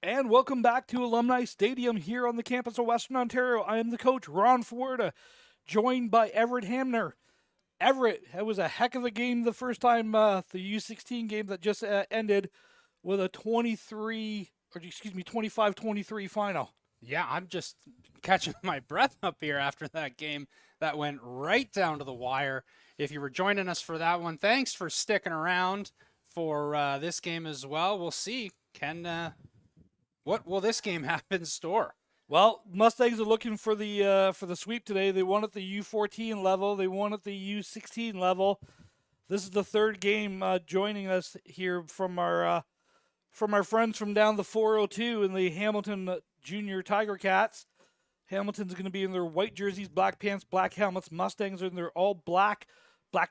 And welcome back to Alumni Stadium here on the campus of Western Ontario. I am the coach, Ron Fuerta, joined by Everett Hamner. Everett, it was a heck of a game the first time, the U16 game that just ended with a 25-23 final. Yeah, I'm just catching my breath up here after that game that went right down to the wire. If you were joining us for that one, thanks for sticking around for this game as well. We'll see. What will this game have in store? Well, Mustangs are looking for the sweep today. They won at the U14 level. They won at the U16 level. This is the third game joining us here from our friends from down the 402 in the Hamilton Junior Tiger Cats. Hamilton's going to be in their white jerseys, black pants, black helmets. Mustangs are in their all black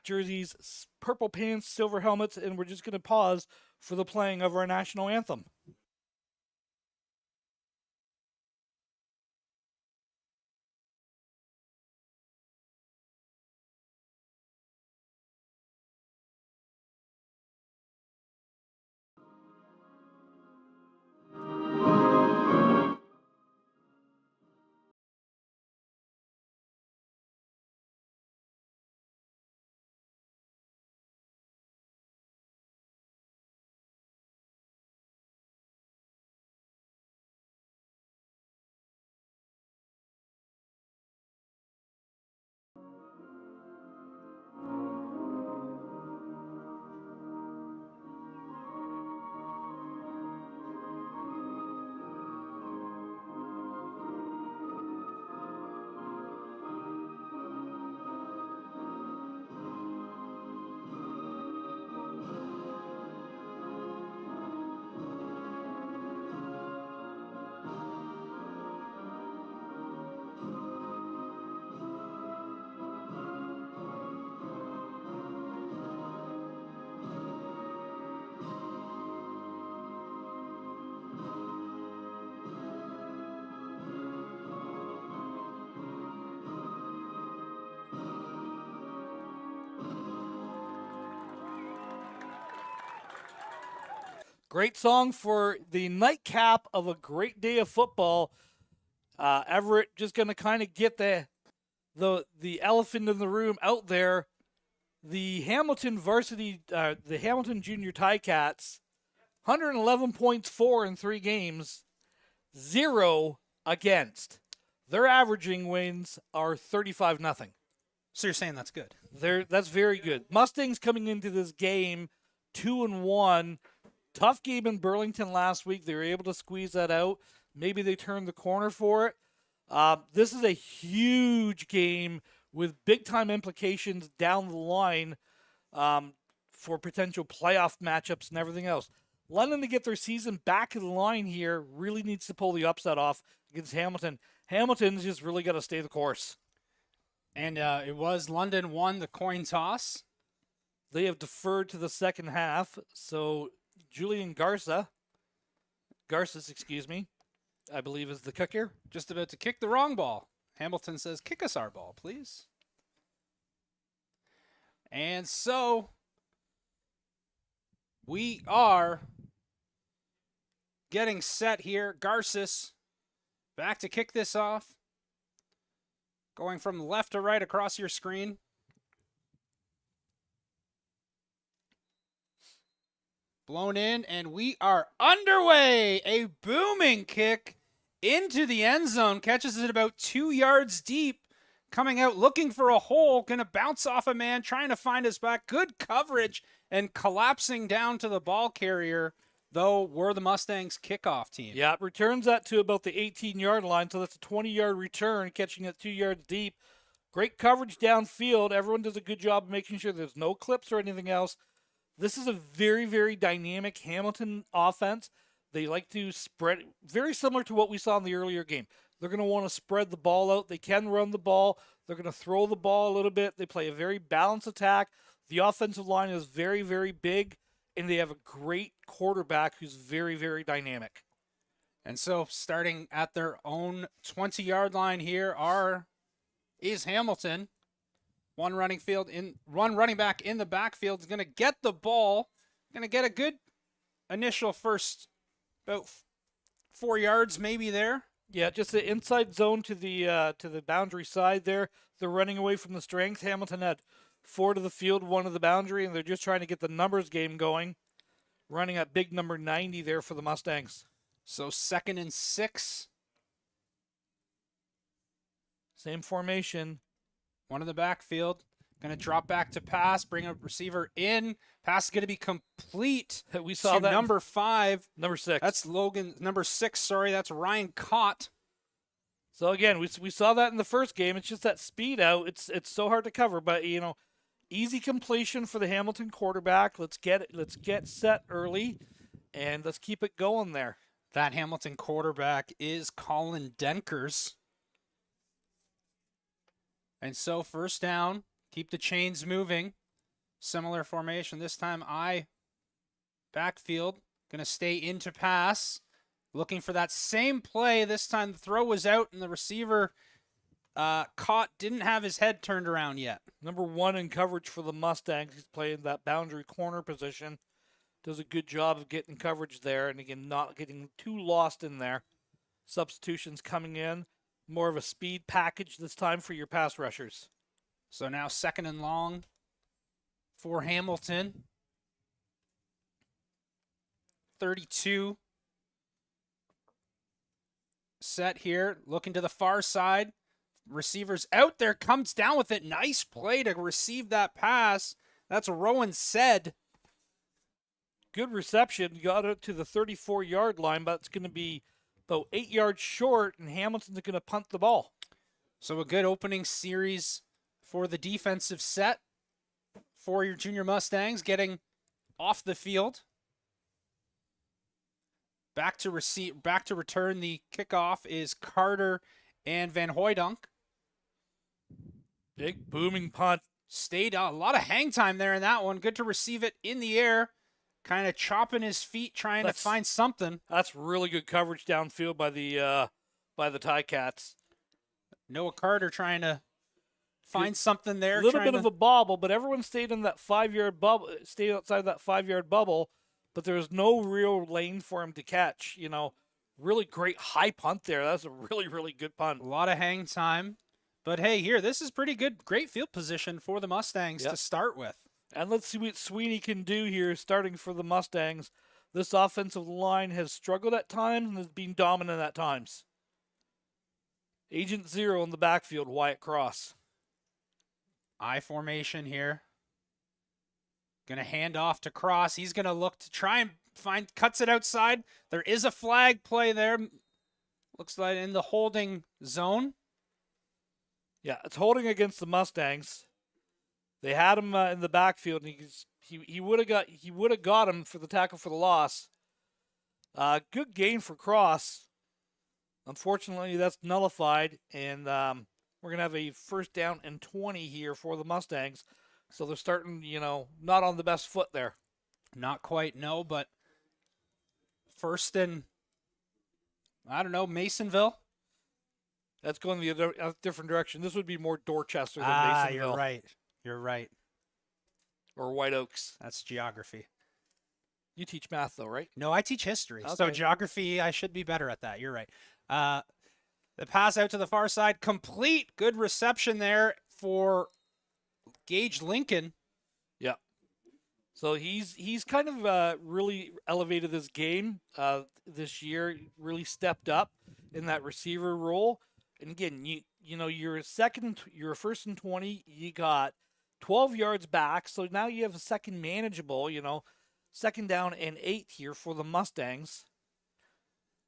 jerseys, purple pants, silver helmets, and we're just going to pause for the playing of our national anthem. Great song for the nightcap of a great day of football. Everett just going to kind of get the elephant in the room out there. The Hamilton the Hamilton Junior Ticats, 111 points for in 3 games, 0 against. Their averaging wins are 35-0. So you're saying that's good? That's very good. Mustangs coming into this game 2-1. Tough game in Burlington last week. They were able to squeeze that out. Maybe they turned the corner for it. This is a huge game with big-time implications down the line for potential playoff matchups and everything else. London, to get their season back in the line here, really needs to pull the upset off against Hamilton. Hamilton's just really got to stay the course. And it was London won the coin toss. They have deferred to the second half, so Julian Garces, I believe is the kicker. Just about to kick the wrong ball. Hamilton says, kick us our ball, please. And so we are getting set here. Garces back to kick this off. Going from left to right across your screen. Blown in, and we are underway. A booming kick into the end zone. Catches it about 2 yards deep. Coming out looking for a hole. Going to bounce off a man, trying to find his back. Good coverage, and collapsing down to the ball carrier, though we're the Mustangs kickoff team. Yeah, returns that to about the 18-yard line, so that's a 20-yard return, catching it 2 yards deep. Great coverage downfield. Everyone does a good job of making sure there's no clips or anything else. This is a very, very dynamic Hamilton offense. They like to spread, very similar to what we saw in the earlier game. They're going to want to spread the ball out. They can run the ball. They're going to throw the ball a little bit. They play a very balanced attack. The offensive line is very, very big, and they have a great quarterback who's very, very dynamic. And so starting at their own 20-yard line here is Hamilton. One running back in the backfield is going to get the ball. Going to get a good initial first about 4 yards maybe there. Yeah, just the inside zone to the boundary side there. They're running away from the strength. Hamilton had 4 to the field, 1 to the boundary, and they're just trying to get the numbers game going. Running at big number 90 there for the Mustangs. So 2nd and 6. Same formation. One in the backfield. Going to drop back to pass, bring a receiver in. Pass is going to be complete. We saw that. Number 5. Number 6. That's Logan. Number 6, sorry. That's Ryan Cott. So again, we saw that in the first game. It's just that speed out. It's so hard to cover, but easy completion for the Hamilton quarterback. Let's get set early, and let's keep it going there. That Hamilton quarterback is Colin Denkers. And so 1st down. Keep the chains moving. Similar formation. This time backfield. Going to stay into pass. Looking for that same play. This time the throw was out and the receiver didn't have his head turned around yet. Number 1 in coverage for the Mustangs. He's playing that boundary corner position. Does a good job of getting coverage there. And again, not getting too lost in there. Substitutions coming in. More of a speed package this time for your pass rushers. So now 2nd and long for Hamilton. 32. Set here. Looking to the far side. Receivers out there. Comes down with it. Nice play to receive that pass. That's Rowan Said. Good reception. Got it to the 34-yard line, but it's going to be about 8 yards short, and Hamilton's going to punt the ball. So a good opening series for the defensive set for your junior Mustangs, getting off the field. Back to return the kickoff is Carter and Van Hooydonk. Big booming punt. Stayed a lot of hang time there in that one. Good to receive it in the air. Kind of chopping his feet, trying to find something. That's really good coverage downfield by the Ticats. Noah Carter trying to find something there. A little bit of a bobble, but everyone stayed in that 5-yard bubble, stayed outside that 5-yard bubble, but there was no real lane for him to catch. Really great high punt there. That's a really, really good punt. A lot of hang time. But hey, here, this is pretty good. Great field position for the Mustangs to start with. And let's see what Sweeney can do here starting for the Mustangs. This offensive line has struggled at times and has been dominant at times. Agent 0 in the backfield, Wyatt Cross. I formation here. Going to hand off to Cross. He's going to look to try and cuts it outside. There is a flag play there. Looks like in the holding zone. Yeah, it's holding against the Mustangs. They had him in the backfield, and he would have got him for the tackle for the loss. Good gain for Cross. Unfortunately, that's nullified, and we're gonna have a 1st down and 20 here for the Mustangs. So they're starting, not on the best foot there. Not quite, no, but 1st and Masonville. That's going the different direction. This would be more Dorchester than Masonville. You're right. You're right. Or White Oaks. That's geography. You teach math, though, right? No, I teach history. Okay. So geography, I should be better at that. You're right. The pass out to the far side, complete. Good reception there for Gage Lincoln. Yeah. So he's kind of really elevated this game this year. Really stepped up in that receiver role. And again, you're 1st and 20. You got 12 yards back, so now you have a second manageable, 2nd down and 8 here for the Mustangs.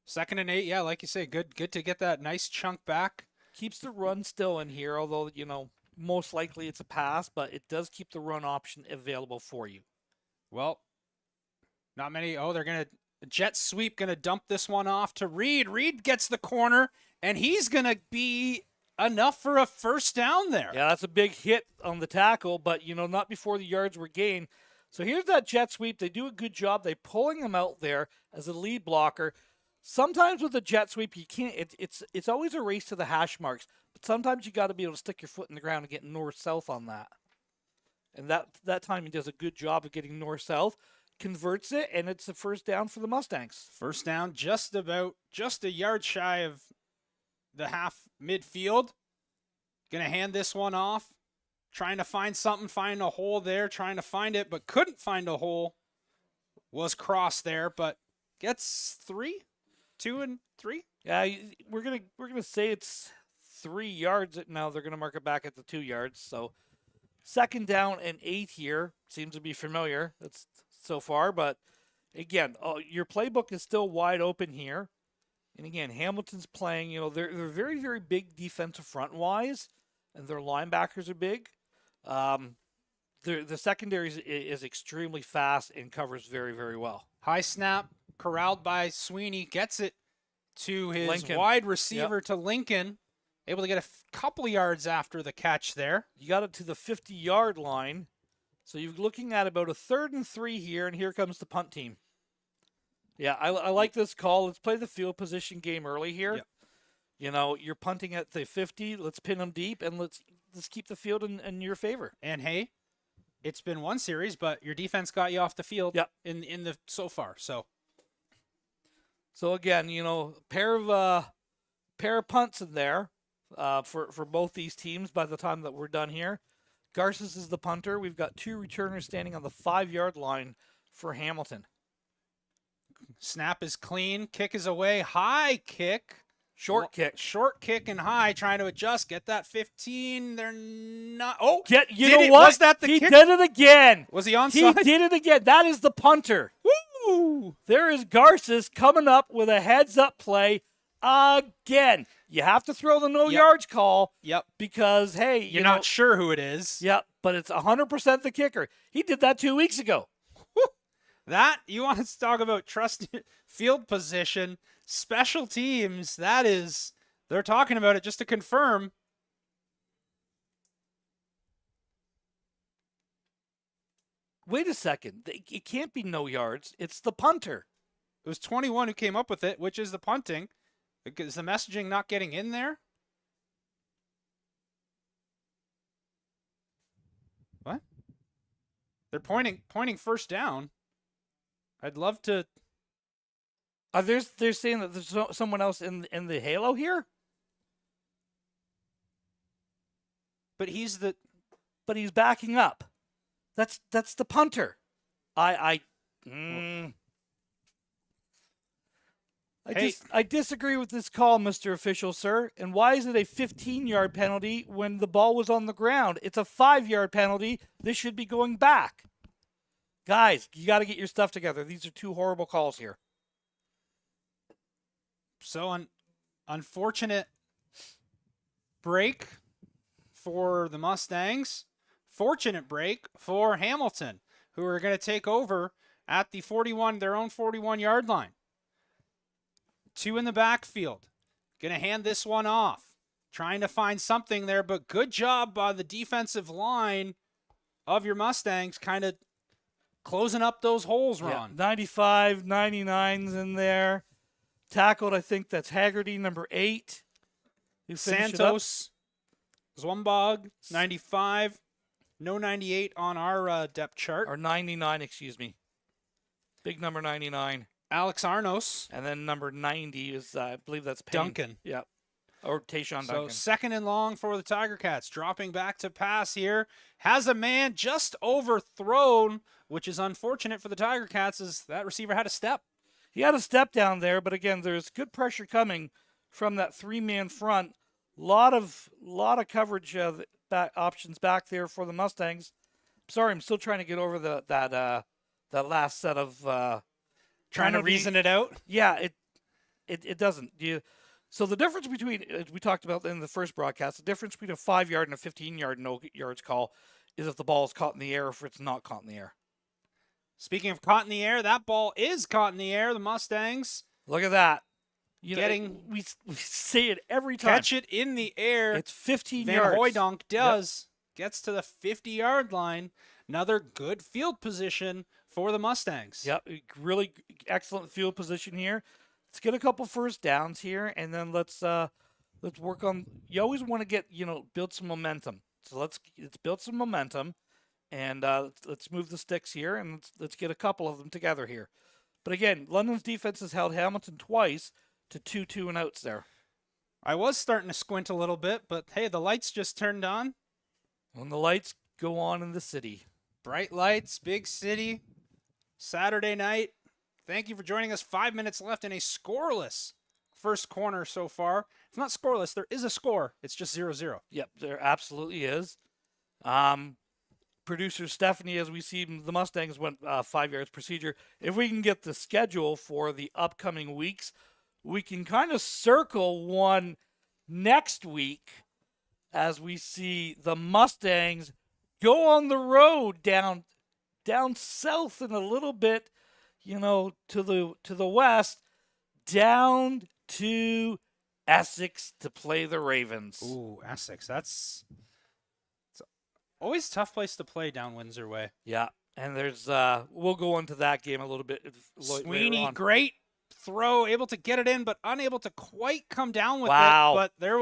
2nd and 8, yeah, like you say, good to get that nice chunk back. Keeps the run still in here, although, most likely it's a pass, but it does keep the run option available for you. Well, not many. Oh, they're going to jet sweep, going to dump this one off to Reed. Reed gets the corner, and he's going to be enough for a 1st down there. Yeah, that's a big hit on the tackle, but, not before the yards were gained. So here's that jet sweep. They do a good job. They're pulling him out there as a lead blocker. Sometimes with a jet sweep, you can't. It's always a race to the hash marks, but sometimes you got to be able to stick your foot in the ground and get north-south on that. And that time he does a good job of getting north-south. converts it, and it's the first down for the Mustangs. First down, just a yard shy of the half midfield. Going to hand this one off. Trying to find something, find a hole there, trying to find it, but couldn't find a hole. Was crossed there, but gets 3, 2 and 3. Yeah, we're gonna say it's 3 yards. Now they're gonna mark it back at the 2 yards. So second down and 8 here seems to be familiar. That's so far, but again, your playbook is still wide open here. And again, Hamilton's playing. They're very, very big defensive front wise, and their linebackers are big. The secondary is extremely fast and covers very, very well. High snap, corralled by Sweeney, gets it to his Lincoln. wide receiver to Lincoln. Able to get a couple of yards after the catch there. You got it to the 50-yard line. So you're looking at about a 3rd and 3 here, and here comes the punt team. Yeah, I like this call. Let's play the field position game early here. Yep. You're punting at the 50. Let's pin them deep, and let's keep the field in your favor. And hey, it's been one series, but your defense got you off the field. Yep. in the so far. So again, pair of punts in there for both these teams by the time that we're done here. Garces is the punter. We've got 2 returners standing on the 5-yard line for Hamilton. Snap is clean. Kick is away. High kick. Short kick. Short kick and high. Trying to adjust. Get that 15. They're not. Oh, You know what? Was that the He kick? did it again. Was he onside? He did it again. That is the punter. Woo! There is Garces coming up with a heads-up play again. You have to throw the no yards call. Yep. Because, hey, You're not sure who it is. Yep, but it's 100% the kicker. He did that 2 weeks ago. That, you want to talk about trusted field position, special teams, they're talking about it just to confirm. Wait a second. It can't be no yards. It's the punter. It was 21 who came up with it, which is the punting. Is the messaging not getting in there? What? They're pointing first down. I'd love to. They're saying that there's someone else in the halo here? But he's backing up. That's the punter. I disagree with this call, Mr. Official, sir. And why is it a 15-yard penalty when the ball was on the ground? It's a 5-yard penalty. This should be going back. Guys, you got to get your stuff together. These are 2 horrible calls here. So unfortunate break for the Mustangs. Fortunate break for Hamilton, who are going to take over at the 41, their own 41-yard line. 2 in the backfield. Going to hand this one off. Trying to find something there, but good job by the defensive line of your Mustangs, kind of closing up those holes, Ron. 95, 99's in there. Tackled, I think that's Haggerty, number 8. Santos, Zwombog, 95. No 98 on our depth chart. Or 99, excuse me. Big number 99. Alex Arnos. And then number 90 is, I believe that's Payne. Duncan. Yep. Or Tayshawn Duncan. So 2nd and long for the Tiger Cats. Dropping back to pass here. Has a man just overthrown, which is unfortunate for the Tiger Cats as that receiver had a step. He had a step down there, but again, there's good pressure coming from that 3-man front. Lot of coverage options back there for the Mustangs. Sorry, I'm still trying to get over that last set of trying to reason it out. Yeah, it doesn't. So the difference between, as we talked about in the first broadcast, the difference between a 5-yard and a 15-yard no yards call is if the ball is caught in the air or if it's not caught in the air. Speaking of caught in the air, that ball is caught in the air. The Mustangs. Look at that. We say it every time. Catch it in the air. It's 15 Van yards. Hooijdonk does. Yep. Gets to the 50-yard line. Another good field position for the Mustangs. Yep, really excellent field position here. Let's get a couple first downs here, and then let's work on. You always want to build some momentum. So let's build some momentum, And let's move the sticks here, and let's get a couple of them together here. But again, London's defense has held Hamilton twice to 2 and outs there. I was starting to squint a little bit, but hey, the lights just turned on. When the lights go on in the city. Bright lights, big city, Saturday night. Thank you for joining us. 5 minutes left in a scoreless first corner so far. It's not scoreless. There is a score. It's just 0-0. Yep, there absolutely is. Producer Stephanie, as we see the Mustangs went 5 yards procedure. If we can get the schedule for the upcoming weeks, we can kind of circle one next week as we see the Mustangs go on the road down south and a little bit, to the west, down to Essex to play the Ravens. Ooh, Essex. It's always a tough place to play down Windsor way. Yeah, and there's we'll go into that game a little bit Sweeney, later on. great throw, able to get it in, but unable to quite come down with Wow. it. But there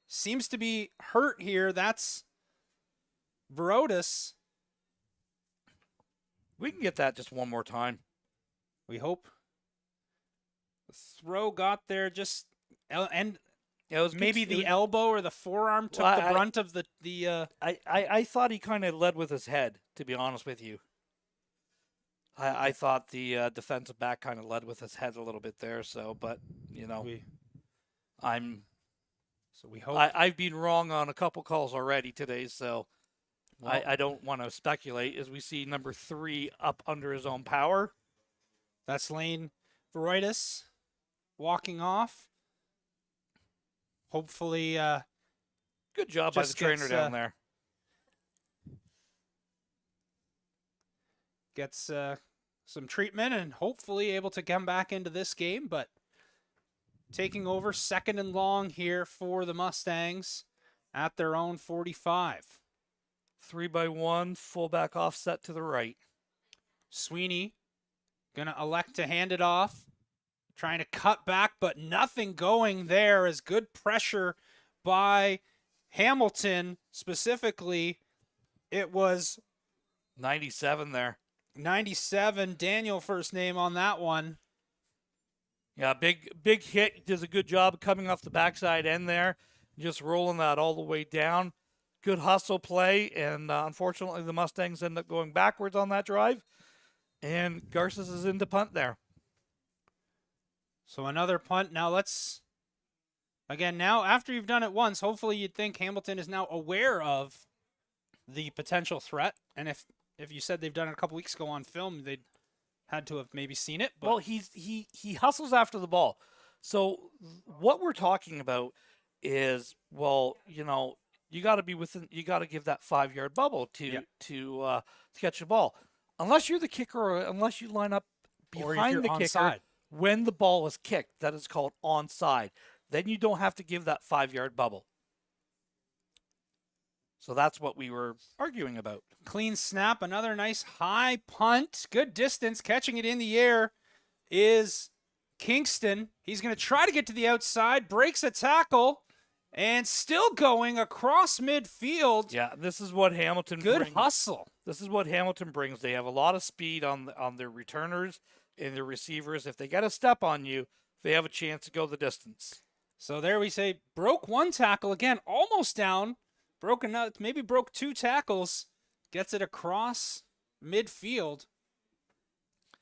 seems to be hurt here. That's Verotis. We can get that just one more time. We hope. The throw got there and Yeah, it was maybe good. the elbow or the forearm took Well, the brunt of the I thought he kind of led with his head, to be honest with you. I thought the defensive back kind of led with his head a little bit there. So, but we hope. I've been wrong on a couple calls already today, so Well, I don't want to speculate. As we see number 3 up under his own power. That's Lane Verotis walking off. Hopefully, Good job by the just trainer gets, down there. gets some treatment and hopefully able to come back into this game. But taking over 2nd and long here for the Mustangs at their own 45. 3-by-1, fullback offset to the right. Sweeney going to elect to hand it off. Trying to cut back, but nothing going there as good pressure by Hamilton. Specifically, it was 97 there. 97. Daniel first name on that one. Yeah, big hit. He does a good job coming off the backside end there, just rolling that all the way down. Good hustle play, and unfortunately the Mustangs end up going backwards on that drive, and Garces is into punt there. So another punt. Now now after you've done it once, hopefully you'd think Hamilton is now aware of the potential threat. And if you said they've done it a couple weeks ago on film, they'd had to have maybe seen it. But Well, he hustles after the ball. So what we're talking about is, you got to be you got to give that 5-yard bubble to catch the ball. Unless you're the kicker, or unless you line up or if behind you're the kicker onside. when the ball is kicked, that is called onside. Then you don't have to give that 5-yard bubble. So that's what we were arguing about. Clean snap, another nice high punt. Good distance, catching it in the air is Kingston. He's going to try to get to the outside, breaks a tackle, and still going across midfield. Yeah, this is what Hamilton Good brings. hustle. This is what Hamilton brings. They have a lot of speed on their returners and their receivers. If they get a step on you, they have a chance to go the distance. So there we say, broke one tackle again, almost down. Maybe broke 2 tackles. Gets it across midfield.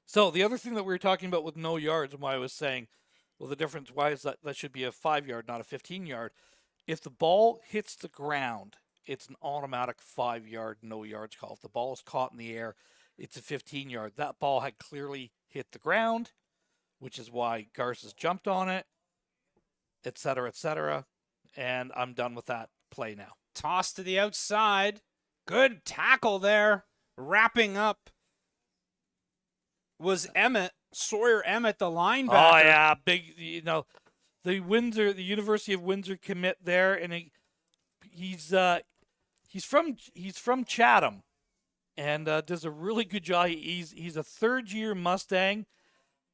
So the other thing that we were talking about with no yards, and why I was saying, well, the difference, why is that should be a 5-yard, not a 15-yard. If the ball hits the ground, it's an automatic 5-yard, no yards call. If the ball is caught in the air, it's a 15-yard. That ball had clearly hit the ground, which is why Garces jumped on it, et cetera, and I'm done with that play now. Toss to the outside. Good tackle there. Wrapping up was Sawyer Emmett, the linebacker. Oh yeah, big. The University of Windsor commit there, and he's from Chatham, and does a really good job. He's a 3rd-year Mustang.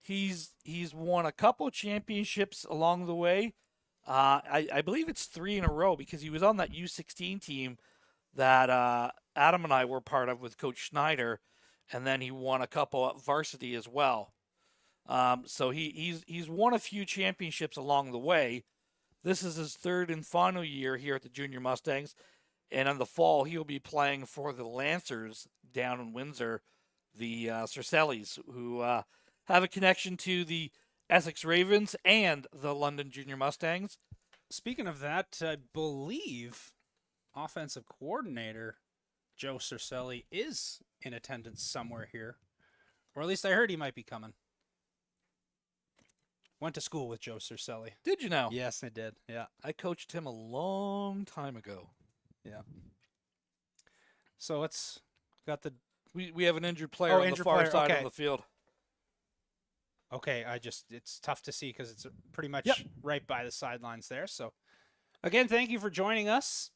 He's won a couple of championships along the way. I believe it's 3 in a row because he was on that U16 team that Adam and I were part of with Coach Schneider, and then he won a couple at varsity as well. So he's won a few championships along the way. This is his third and final year here at the Junior Mustangs, and in the fall he'll be playing for the Lancers down in Windsor, the Cercellis, who have a connection to the Essex Ravens and the London Junior Mustangs. Speaking of that, I believe offensive coordinator Joe Cercelli is in attendance somewhere here, or at least I heard he might be coming. Went to school with Joe Cercelli. Did you know? Yes, I did. Yeah. I coached him a long time ago. Yeah. So it's got the. We have an injured player on the far side of the field. Okay, it's tough to see because it's pretty much right by the sidelines there. So, again, thank you for joining us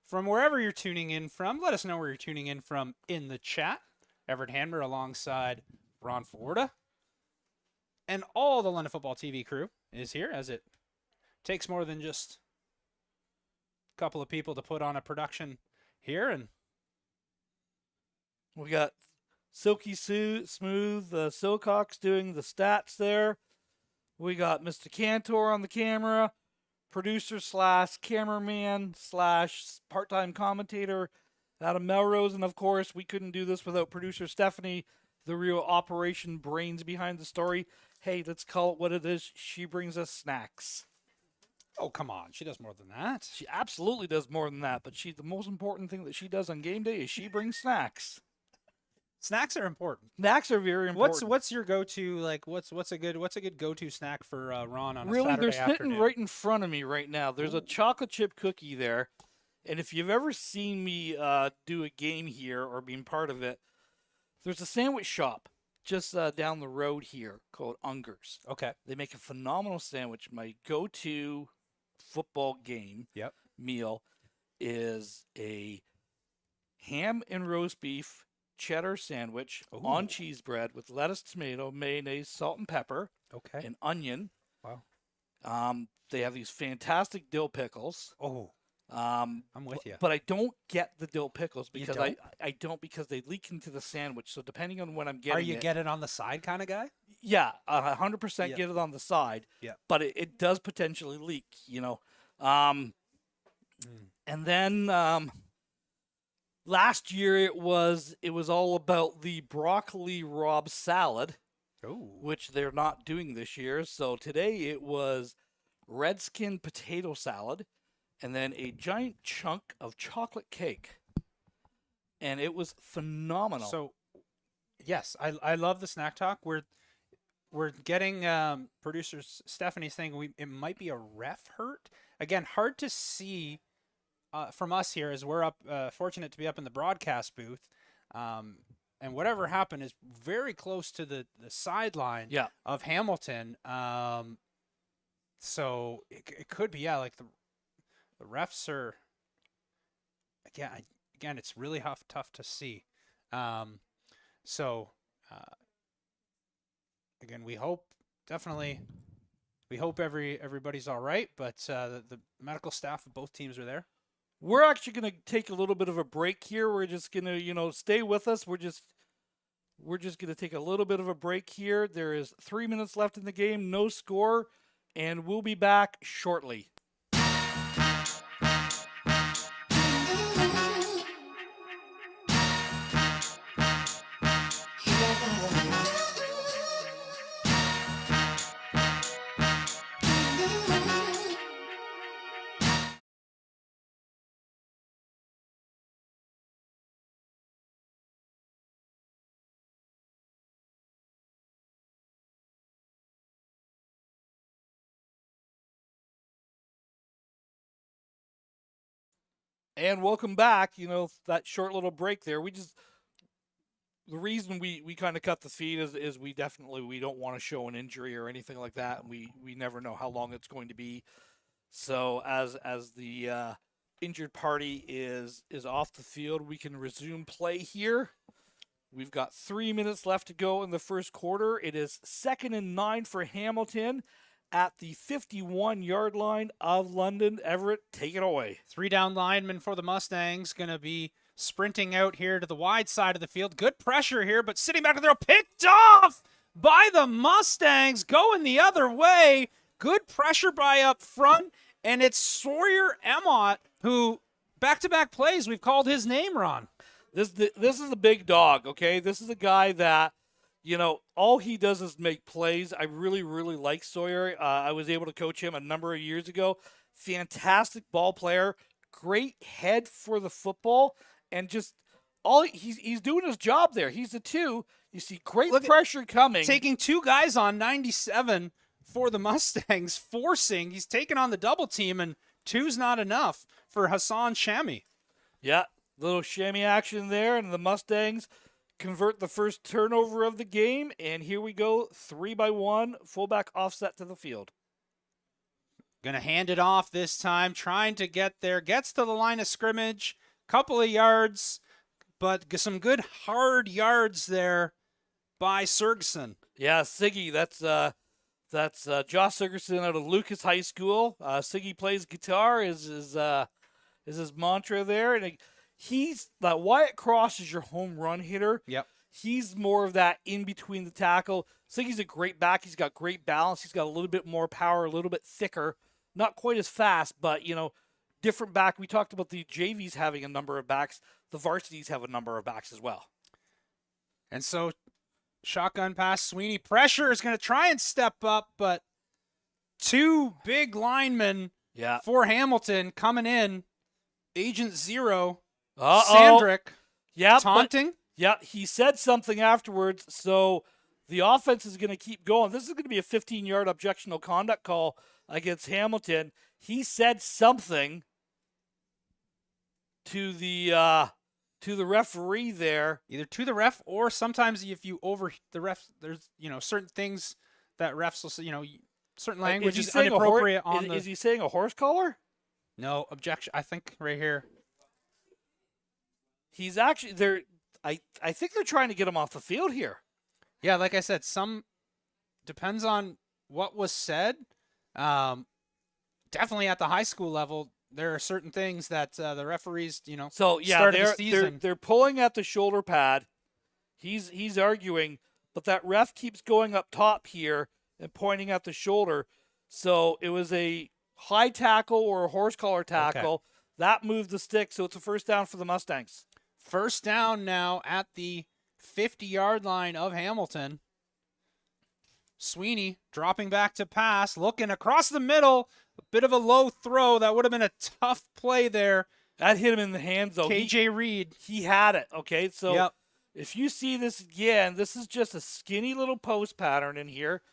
from wherever you're tuning in from. Let us know where you're tuning in from in the chat. Everett Hanmer alongside Ron Forda. And all the London Football TV crew is here, as it takes more than just a couple of people to put on a production here. And we got Silky Smooth Silcox doing the stats there. We got Mr. Cantor on the camera, producer / cameraman / part-time commentator Adam Melrose. And, of course, we couldn't do this without producer Stephanie, the real operation brains behind the story. Hey, let's call it what it is. She brings us snacks. Oh, come on. She does more than that. She absolutely does more than that, but the most important thing that she does on game day is she brings snacks. Snacks are important. Snacks are very important. What's your go-to, like, what's a good go-to snack for Ron on a really, Saturday they're sitting afternoon? right in front of me right now. There's a chocolate chip cookie there, and if you've ever seen me do a game here or being part of it, there's a sandwich shop just down the road here called Unger's. Okay. They make a phenomenal sandwich. My go-to football game meal is a ham and roast beef cheddar sandwich on cheese bread with lettuce, tomato, mayonnaise, salt and pepper, and onion. Wow. They have these fantastic dill pickles. Oh. I'm with you. But I don't get the dill pickles because I don't because they leak into the sandwich. So depending on when I'm getting Are you get it on the side kind of guy? Yeah, 100% get it on the side. Yeah. But it does potentially leak, you know. And then last year it was all about the broccoli Rob salad, which they're not doing this year. So today it was Redskin potato salad. And then a giant chunk of chocolate cake. And it was phenomenal. So, yes, I love the snack talk. We're getting producer Stephanie saying it might be a ref hurt. Again, hard to see from us here as we're up, fortunate to be up in the broadcast booth. And whatever happened is very close to the sideline of Hamilton. So it could be, like the refs are, again, it's really tough to see. So, again, we hope everybody's all right, but the medical staff of both teams are there. We're actually going to take a little bit of a break here. We're just going to, stay with us. We're just going to take a little bit of a break here. There is 3 minutes left in the game, no score, and we'll be back shortly. And welcome back. That short little break there. The reason we kind of cut the feed is we don't want to show an injury or anything like that. And we never know how long it's going to be. So as the injured party is off the field, we can resume play here. We've got 3 minutes left to go in the first quarter. It is 2nd and 9 for Hamilton at the 51-yard line of London. Everett, take it away. 3 down linemen for the Mustangs. Going to be sprinting out here to the wide side of the field. Good pressure here, but sitting back there, picked off by the Mustangs, going the other way. Good pressure by up front, and it's Sawyer Emmott who, back-to-back plays, we've called his name, Ron. This is a big dog, okay? This is a guy that, all he does is make plays. I really, really like Sawyer. I was able to coach him a number of years ago. Fantastic ball player, great head for the football, and just he's doing his job there. He's the 2. You see great pressure coming. Taking 2 guys on 97 for the Mustangs, forcing. He's taking on the double team, and 2's not enough for Hassan Shami. Yeah, little Shami action there, and the Mustangs convert the first turnover of the game, and here we go, 3-1, fullback offset to the field. Gonna hand it off this time, trying to get there, gets to the line of scrimmage, couple of yards, but some good hard yards there by Sergson. Yeah, Siggy, that's Josh Sergson out of Lucas High School. Siggy plays guitar, is his mantra there, and he's that Wyatt Cross is your home run hitter. Yep. He's more of that in between the tackle. Siggy's a great back. He's got great balance. He's got a little bit more power, a little bit thicker. Not quite as fast, but, different back. We talked about the JVs having a number of backs. The varsities have a number of backs as well. And so, shotgun pass, Sweeney. Pressure is going to try and step up, but 2 big linemen for Hamilton coming in. Agent Zero. Sandrick, taunting. He said something afterwards, so the offense is going to keep going. This is going to be a 15-yard objectionable conduct call against Hamilton. He said something to the referee there. Either to the ref, or sometimes if you over the ref, there's certain things that refs will say. Certain language is inappropriate on the. Is he saying a horse collar? No objection. I think right here. He's actually there. I think they're trying to get him off the field here. Yeah, like I said, some depends on what was said. Definitely at the high school level, there are certain things that the referees, So yeah, start of the season. they're pulling at the shoulder pad. He's arguing, but that ref keeps going up top here and pointing at the shoulder. So it was a high tackle or a horse collar tackle. Okay. That moved the stick, so it's a first down for the Mustangs. First down now at the 50-yard line of Hamilton. Sweeney dropping back to pass, looking across the middle. A bit of a low throw. That would have been a tough play there. That hit him in the hands, though. KJ Reed. He had it, okay? So if you see this again, this is just a skinny little post pattern in here.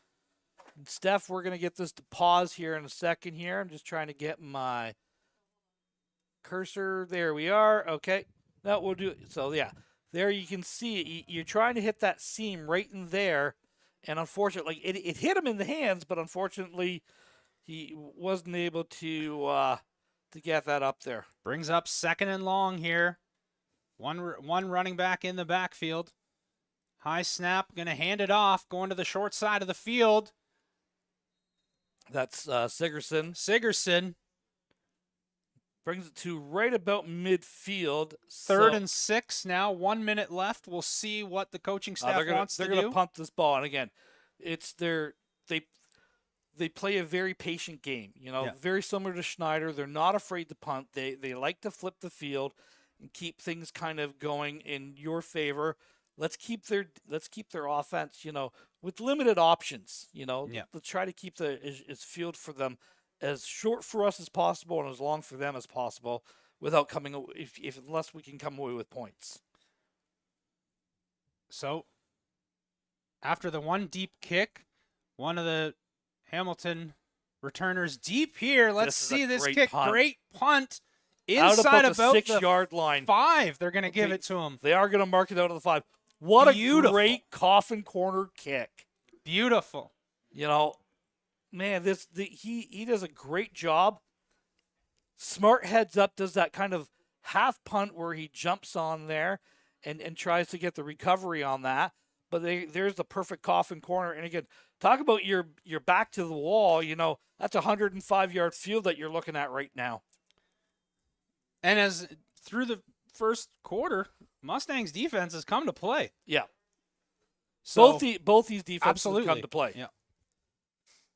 And Steph, we're going to get this to pause here in a second here. I'm just trying to get my cursor. There we are. Okay. That will do it. So, yeah, there you can see it. You're trying to hit that seam right in there. And unfortunately, it hit him in the hands, but unfortunately, he wasn't able to get that up there. Brings up 2nd and long here. One running back in the backfield. High snap, going to hand it off, going to the short side of the field. That's Sigerson. Sigerson. Brings it to right about midfield. 3rd and 6 now. 1 minute left. We'll see what the coaching staff wants to do. They're going to punt this ball. And again, they play a very patient game. Very similar to Schneider. They're not afraid to punt. They like to flip the field and keep things kind of going in your favor. Let's keep their offense, with limited options. Let's try to keep is field for them as short for us as possible and as long for them as possible, without coming unless we can come away with points. So, after the one deep kick, one of the Hamilton returners deep here. Let's see this kick. Punt. Great punt inside about the 6-yard line. 5. They're going to give it to him. They are going to mark it out of the 5. What a great coffin corner kick. Beautiful. Man, he does a great job. Smart heads up, does that kind of half punt where he jumps on there and tries to get the recovery on that. But there's the perfect coffin corner. And again, talk about your back to the wall. That's a 105-yard field that you're looking at right now. And as through first quarter, Mustangs defense has come to play. Yeah. So Both these defenses absolutely come to play. Yeah.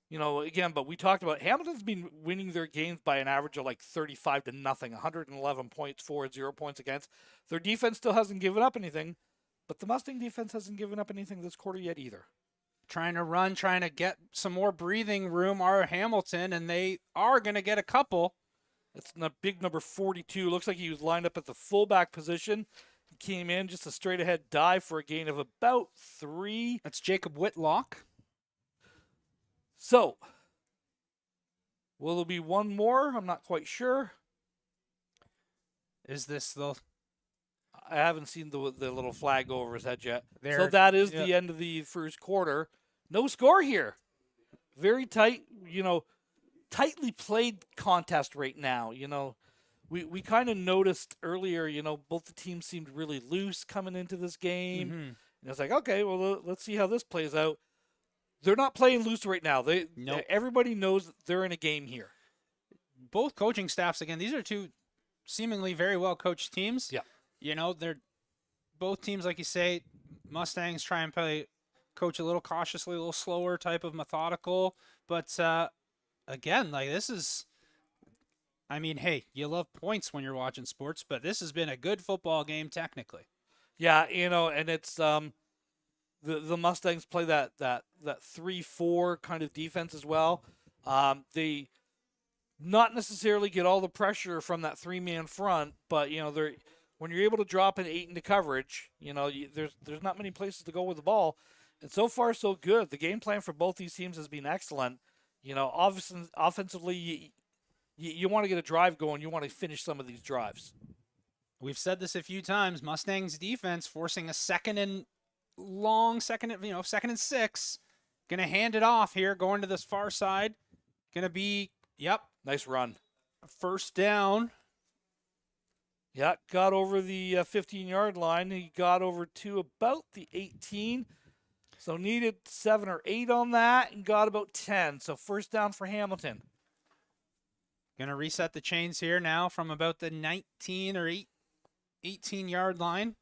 You know, again, but we talked about Hamilton's been winning their games by an average of like 35-0, 111 points for, 0 points against. Their defense still hasn't given up anything, but the Mustang defense hasn't given up anything this quarter yet either. Trying to run, trying to get some more breathing room are Hamilton, and they are going to get a couple. It's a big number 42. Looks like he was lined up at the fullback position. He came in just a straight ahead dive for a gain of about 3. That's Jacob Whitlock. So, will there be one more? I'm not quite sure. Is this the... I haven't seen the little flag go over his head yet. There, so that is the end of the first quarter. No score here. Very tight, tightly played contest right now. We kind of noticed earlier, both the teams seemed really loose coming into this game. Mm-hmm. And it's like, okay, well, let's see how this plays out. They're not playing loose right now. Everybody knows that they're in a game here. Both coaching staffs, again, these are two seemingly very well coached teams. Yeah. They're both teams, like you say, Mustangs try and coach a little cautiously, a little slower type of methodical. But again, like this is, I mean, hey, you love points when you're watching sports, but this has been a good football game technically. Yeah, and it's the Mustangs play that 3-4 kind of defense as well. They not necessarily get all the pressure from that 3-man front, but they're when you're able to drop an 8 into coverage, there's not many places to go with the ball. And so far, so good. The game plan for both these teams has been excellent. Offensively, you want to get a drive going. You want to finish some of these drives. We've said this a few times. Mustangs defense forcing a second and 6. Going to hand it off here, going to this far side. Going to be, nice run. First down. Yeah, got over the 15-yard line. He got over to about the 18. So needed 7 or 8 on that and got about 10. So first down for Hamilton. Going to reset the chains here now from about the 19 or 18-yard line.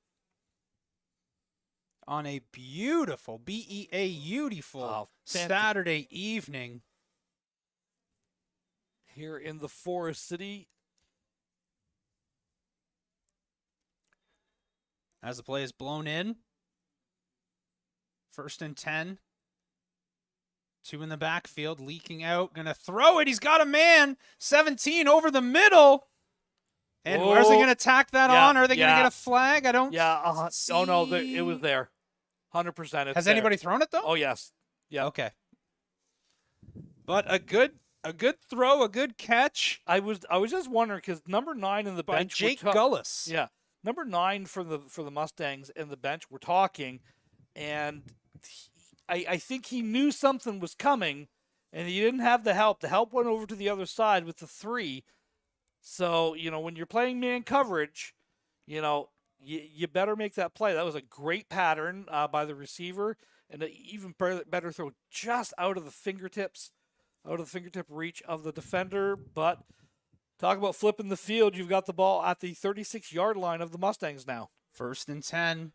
On a beautiful, beautiful Saturday evening. Here in the Forest City. As the play is blown in. 1st and 10. 2 in the backfield, leaking out. Going to throw it. He's got a man. 17 over the middle. And where's they going to tack that on? Are they going to get a flag? I don't see. Oh, no, it was there. 100%. Has anybody thrown it, though? Oh, yes. Yeah. Okay. But a good throw, a good catch. I was just wondering because number 9 in the by bench, Jake Gullis. Yeah, number 9 for the Mustangs in the bench. We're talking, and I think he knew something was coming, and he didn't have the help. The help went over to the other side with the 3. So when you're playing man coverage, you better make that play. That was a great pattern by the receiver, and an even better throw just out of the fingertip reach of the defender. But talk about flipping the field. You've got the ball at the 36-yard line of the Mustangs now. 1st and 10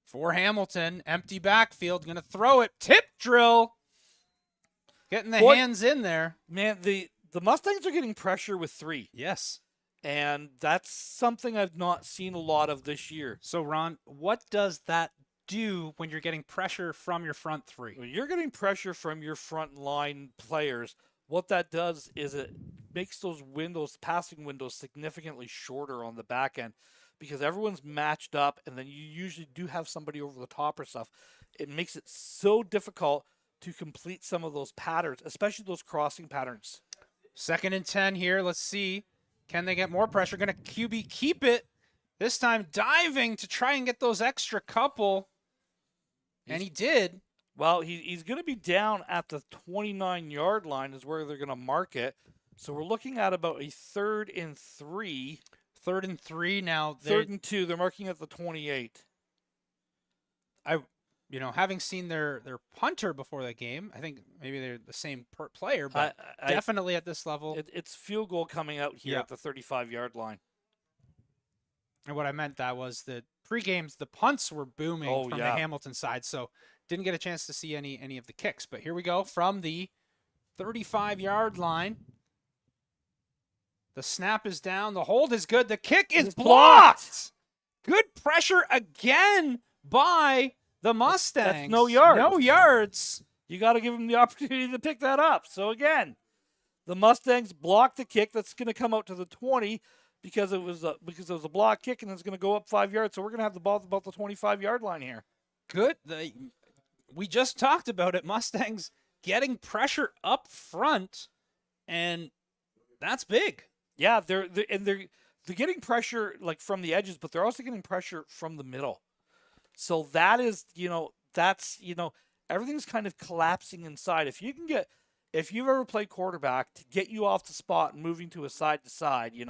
for Hamilton. Empty backfield. Going to throw it. Tip drill. Getting the hands in there. Man, the Mustangs are getting pressure with 3. Yes. And that's something I've not seen a lot of this year. So, Ron, what does that do when you're getting pressure from your front 3? When you're getting pressure from your front line players, what that does is it makes those passing windows significantly shorter on the back end because everyone's matched up, and then you usually do have somebody over the top or stuff. It makes it so difficult to complete some of those patterns, especially those crossing patterns. 2nd and 10 here. Let's see. Can they get more pressure? Going to QB keep it. This time diving to try and get those extra couple. And he did. Well, he's going to be down at the 29-yard line is where they're going to mark it. So we're looking at about a 3rd and 3. 3rd and 3 now. 3rd and 2. They're marking at the 28. Having seen their punter before the game, I think maybe they're the same player, but definitely at this level. It's field goal coming out here at the 35-yard line. And what I meant that was the pre-games, the punts were booming Oh, from the yeah. Hamilton side, so didn't get a chance to see any of the kicks. But here we go from the 35-yard line. The snap is down. The hold is good. The kick is It's blocked. Good pressure again by the Mustangs. That's no yards. No yards. You got to give them the opportunity to pick that up. So again, the Mustangs block the kick that's going to come out to the 20 because it was a block kick, and it's going to go up 5 yards. So we're going to have the ball at about the 25-yard line here. Good. We just talked about it. Mustangs getting pressure up front, and that's big. Yeah, they're getting pressure like from the edges, but they're also getting pressure from the middle. So that is, everything's kind of collapsing inside. If you've ever played quarterback, to get you off the spot and moving to a side to side, you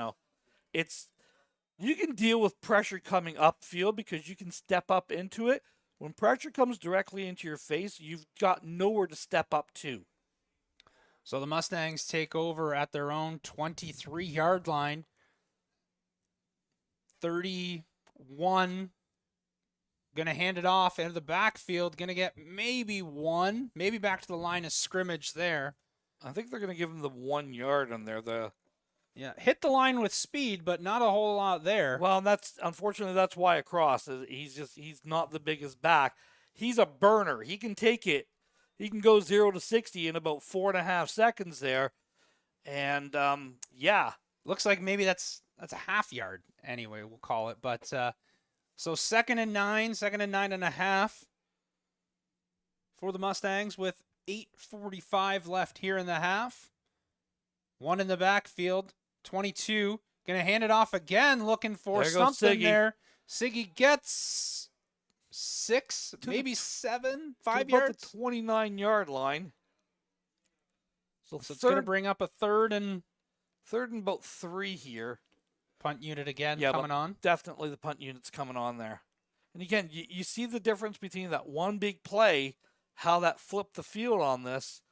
can deal with pressure coming upfield because you can step up into it. When pressure comes directly into your face, you've got nowhere to step up to. So the Mustangs take over at their own 23-yard line. 31. Going to hand it off into the backfield. Going to get maybe back to the line of scrimmage there. I think they're going to give him the 1 yard on there. Hit the line with speed, but not a whole lot there. Well, unfortunately that's why across. He's not the biggest back. He's a burner. He can take it. He can go 0 to 60 in about 4.5 seconds there. And looks like maybe that's a half yard anyway, we'll call it. But so second and 9.5 for the Mustangs with 8:45 left here in the half. One in the backfield, 22. Going to hand it off again, looking for something there. Siggy gets 6, maybe 7, 5 yards. About the 29-yard line. So it's going to bring up a third and about 3 here. Punt unit again coming on. Definitely the punt unit's coming on there. And again, you see the difference between that one big play, how that flipped the field on this,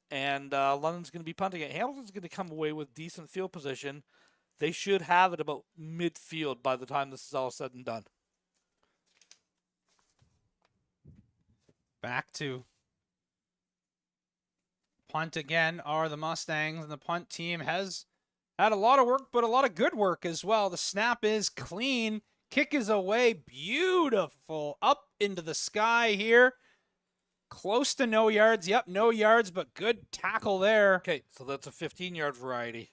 and London's going to be punting it. Hamilton's going to come away with decent field position. They should have it about midfield by the time this is all said and done. Back to punt again are the Mustangs, and the punt team has had a lot of work, but a lot of good work as well. The snap is clean. Kick is away. Beautiful. Up into the sky here. Close to no yards. Yep, no yards, but good tackle there. Okay, so that's a 15-yard variety.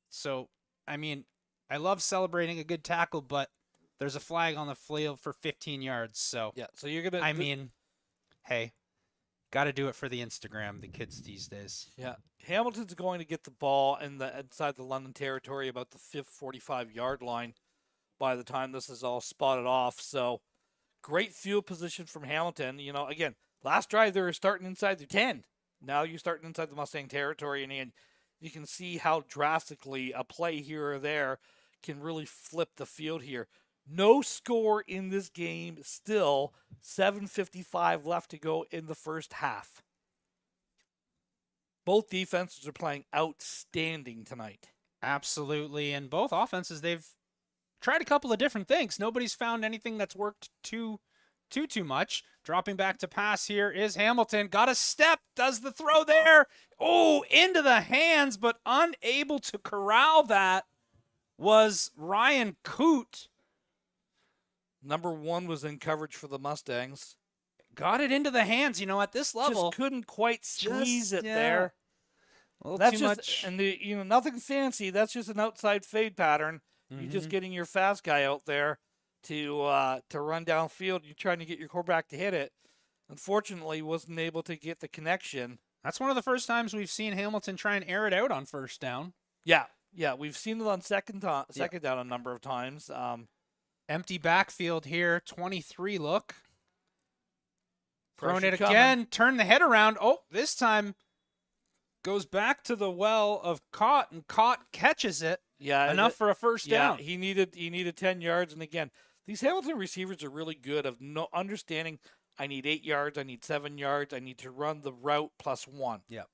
So, I mean, I love celebrating a good tackle, but there's a flag on the field for 15 yards. So, yeah, so you're going to... hey, got to do it for the Instagram, the kids these days. Yeah, Hamilton's going to get the ball inside the London territory about the 45-yard line by the time this is all spotted off. So, great field position from Hamilton. Again, last drive they were starting inside the 10. Now you're starting inside the Mustang territory, and you can see how drastically a play here or there can really flip the field here. No score in this game still. 7:55 left to go in the first half. Both defenses are playing outstanding tonight. Absolutely, and both offenses, they've tried a couple of different things. Nobody's found anything that's worked too much. Dropping back to pass here is Hamilton. Got a step, does the throw there. Oh, into the hands, but unable to corral that was Ryan Coote. Number 1 was in coverage for the Mustangs. Got it into the hands, at this level. Just couldn't quite squeeze it there. A little That's too just, much. And nothing fancy. That's just an outside fade pattern. Mm-hmm. You're just getting your fast guy out there to run downfield. You're trying to get your quarterback to hit it. Unfortunately, wasn't able to get the connection. That's one of the first times we've seen Hamilton try and air it out on first down. Yeah, we've seen it on second down a number of times. Empty backfield here, 23 look. Throwing it coming. again, turn the head around. Oh, this time goes back to the well of Cott, and Cott catches it. Yeah, enough for a first down. He needed 10 yards, and again, these Hamilton receivers are really good of understanding. I need 8 yards. I need 7 yards. I need to run the route plus 1. Yep.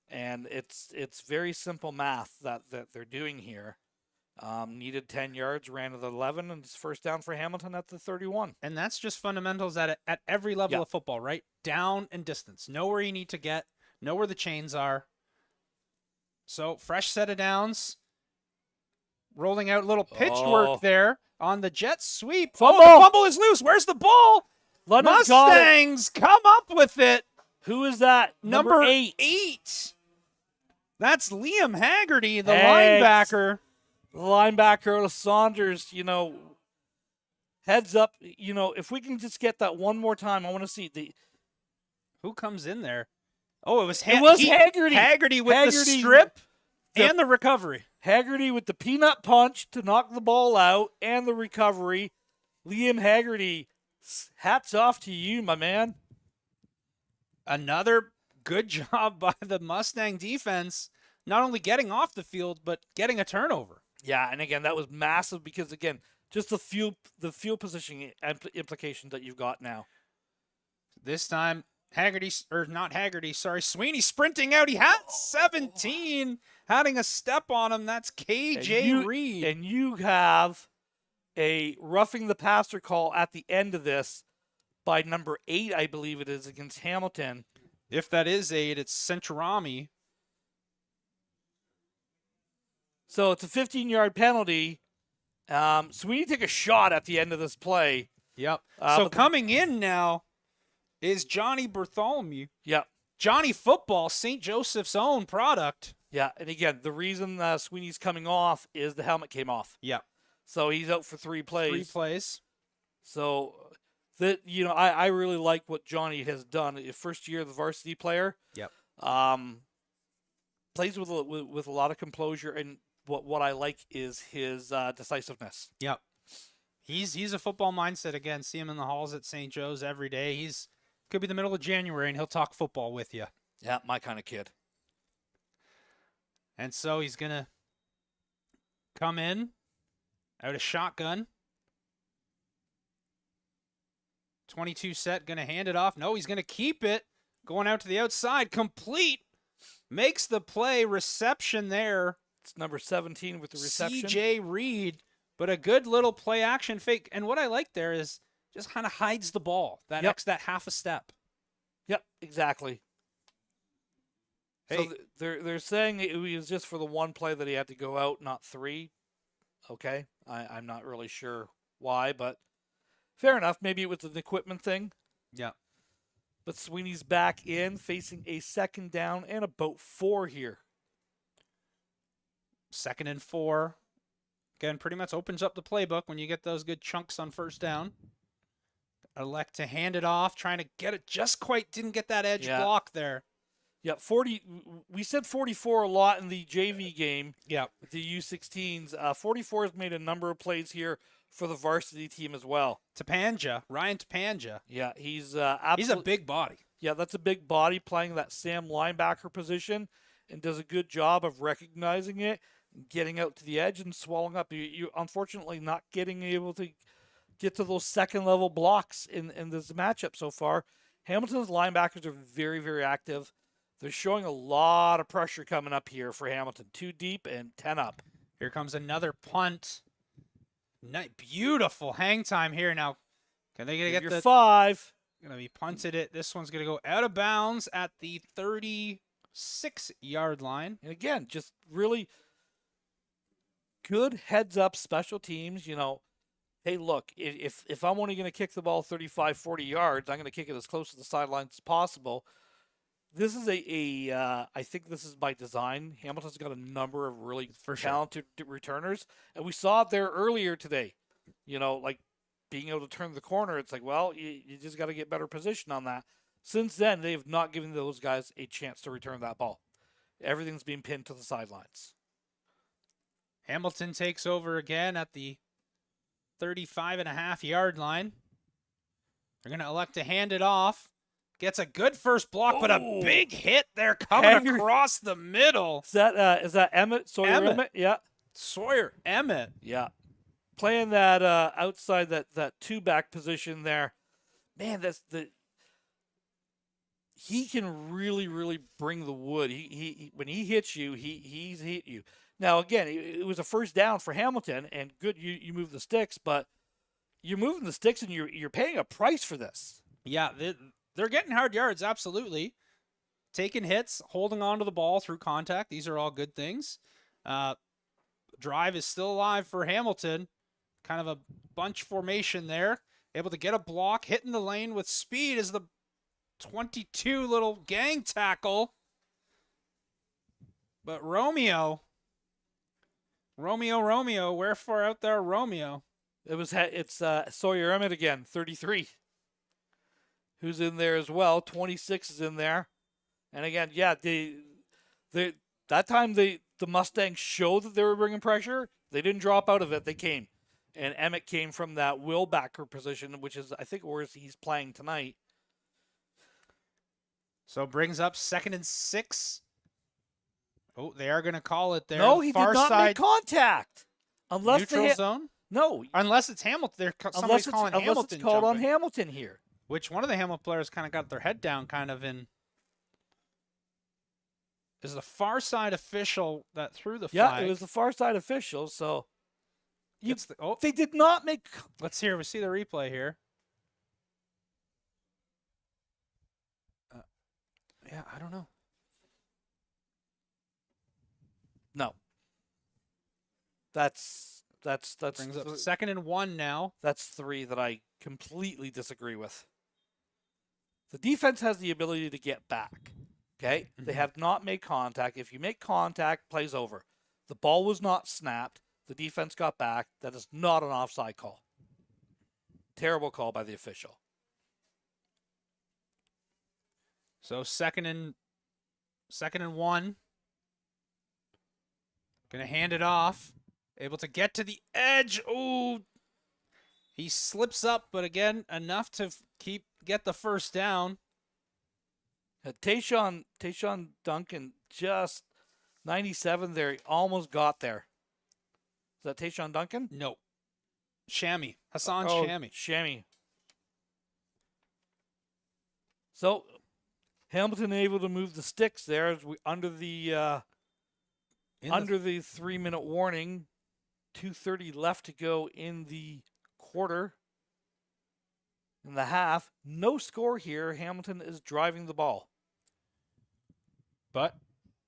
And it's very simple math that they're doing here. Needed 10 yards, ran to the 11, and it's first down for Hamilton at the 31. And that's just fundamentals at every level Yeah. of football, right? Down and distance. Know where you need to get. Know where the chains are. So, fresh set of downs. Rolling out a little pitch work there on the jet sweep. Fumble. Oh, the fumble is loose. Where's the ball? London's got it. Mustangs come up with it. Who is that? Number 8. That's Liam Haggerty, the Hags. linebacker. Linebacker Saunders, heads up. If we can just get that one more time, I want to see the. Who comes in there? Oh, it was Haggerty. Haggerty with the strip and the recovery. Haggerty with the peanut punch to knock the ball out and the recovery. Liam Haggerty, hats off to you, my man. Another good job by the Mustang defense, not only getting off the field, but getting a turnover. Yeah, and again, that was massive because, again, just the field positioning implications that you've got now. This time, Sweeney sprinting out. He had 17, having a step on him. That's KJ Reed. And you have a roughing the passer call at the end of this by number 8, I believe it is, against Hamilton. If that is 8, it's Centurami. So it's a 15-yard penalty. Sweeney took a shot at the end of this play. Yep. So coming in now is Johnny Bartholomew. Yep. Johnny Football, St. Joseph's own product. Yeah, and again, the reason Sweeney's coming off is the helmet came off. Yep. So he's out for 3 plays. 3 plays. So I really like what Johnny has done. First year, the varsity player. Yep. Plays with a lot of composure, and what I like is his decisiveness. Yep. He's a football mindset again. See him in the halls at St. Joe's every day. Could be the middle of January and he'll talk football with you. Yeah, my kind of kid. And so he's gonna come in out of shotgun. 22 set, gonna hand it off. No, he's gonna keep it. Going out to the outside, complete. Makes the play, reception there. It's number 17 with the reception. CJ Reed, but a good little play action fake. And what I like there is just kind of hides the ball. That half a step. Yep, exactly. Hey. So they're saying it was just for the one play that he had to go out, not 3. Okay, I'm not really sure why, but fair enough. Maybe it was an equipment thing. Yeah. But Sweeney's back in, facing a 2nd down and about 4 here. 2nd and 4. Again, pretty much opens up the playbook when you get those good chunks on first down. Elect to hand it off, trying to get it just quite, didn't get that edge block there. Yeah, 40. We said 44 a lot in the JV game. Yeah. With the U16s. 44 has made a number of plays here for the varsity team as well. Ryan Topanja. Yeah, he's he's a big body. Yeah, that's a big body playing that Sam linebacker position and does a good job of recognizing it, getting out to the edge and swallowing up. You unfortunately not getting able to get to those second level blocks in this matchup so far. Hamilton's linebackers are very, very active. They're showing a lot of pressure coming up here for Hamilton. 2 deep and 10 up. Here comes another punt. Beautiful hang time here. Now, can they get the 5? Going to be punted it. This one's going to go out of bounds at the 36-yard line. And again, just really good heads up special teams. Hey, look, if I'm only going to kick the ball 35, 40 yards, I'm going to kick it as close to the sidelines as possible. This is I think this is by design. Hamilton's got a number of really talented returners, and we saw it there earlier today. Like being able to turn the corner. It's like, well, you just got to get better position on that. Since then, they have not given those guys a chance to return that ball. Everything's being pinned to the sidelines. Hamilton takes over again at the 35.5-yard line. They're going to elect to hand it off. Gets a good first block, but a big hit there coming across the middle. Is that Emmett? Sawyer Emmett? Yeah. Sawyer Emmett. Yeah. Playing that outside that 2-back position there. Man, he can really, really bring the wood. He when he hits you, he's hit you. Now, again, it was a first down for Hamilton, and good you moved the sticks, but you're moving the sticks and you're paying a price for this. Yeah, they're getting hard yards, absolutely. Taking hits, holding on to the ball through contact. These are all good things. Drive is still alive for Hamilton. Kind of a bunch formation there. Able to get a block, hitting the lane with speed is the 22 little gang tackle. But Romeo, wherefore out there, Romeo? It's Sawyer Emmett again, 33, who's in there as well. 26 is in there, and again, yeah, that time the Mustangs showed that they were bringing pressure. They didn't drop out of it. They came, and Emmett came from that will backer position, which is I think where he's playing tonight. So brings up 2nd and 6. Oh, they are going to call it there. No, he Far did not side make contact. Unless neutral zone? No. Unless it's Hamilton. Somebody's calling Hamilton. Unless it's called jumping. on Hamilton here. Which one of the Hamilton players kind of got their head down kind of in. Is the far side official that threw the flag? Yeah, it was the far side official, so. Oh, they did not make. let's hear. We see the replay here. Yeah, I don't know. No. That's Brings up 2nd and 1 now. That's 3 that I completely disagree with. The defense has the ability to get back. Okay? Mm-hmm. They have not made contact. If you make contact, play's over. The ball was not snapped. The defense got back. That is not an offside call. Terrible call by the official. So second and 1. Gonna hand it off. Able to get to the edge. Oh, he slips up, but again, enough to get the first down. Tayshawn Duncan just 97 there. He almost got there. Is that Tayshawn Duncan? No. Shammy. Hassan Shammy. Shammy. So Hamilton able to move the sticks there as we under the 3-minute warning. 2:30 left to go in the quarter. In the half. No score here. Hamilton is driving the ball. But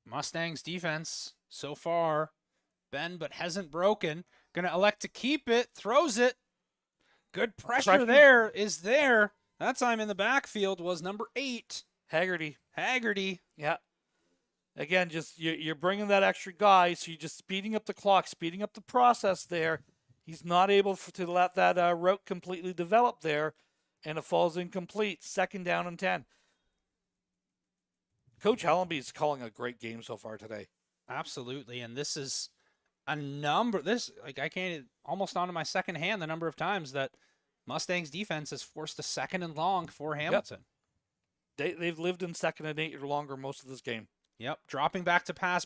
Mustangs defense so far bend but hasn't broken. Gonna elect to keep it. Throws it. Good pressure there is there. That time in the backfield was number 8. Haggerty. Yeah. Again, just you're bringing that extra guy, so you're just speeding up the clock, speeding up the process there. He's not able to let that route completely develop there, and it falls incomplete. 2nd down and 10. Coach Hellenby is calling a great game so far today. Absolutely, and this is a number. I can't almost onto my second hand the number of times that Mustangs defense has forced a 2nd and long for Hamilton. Yep. They've lived in 2nd and 8 or longer most of this game. Yep, dropping back to pass,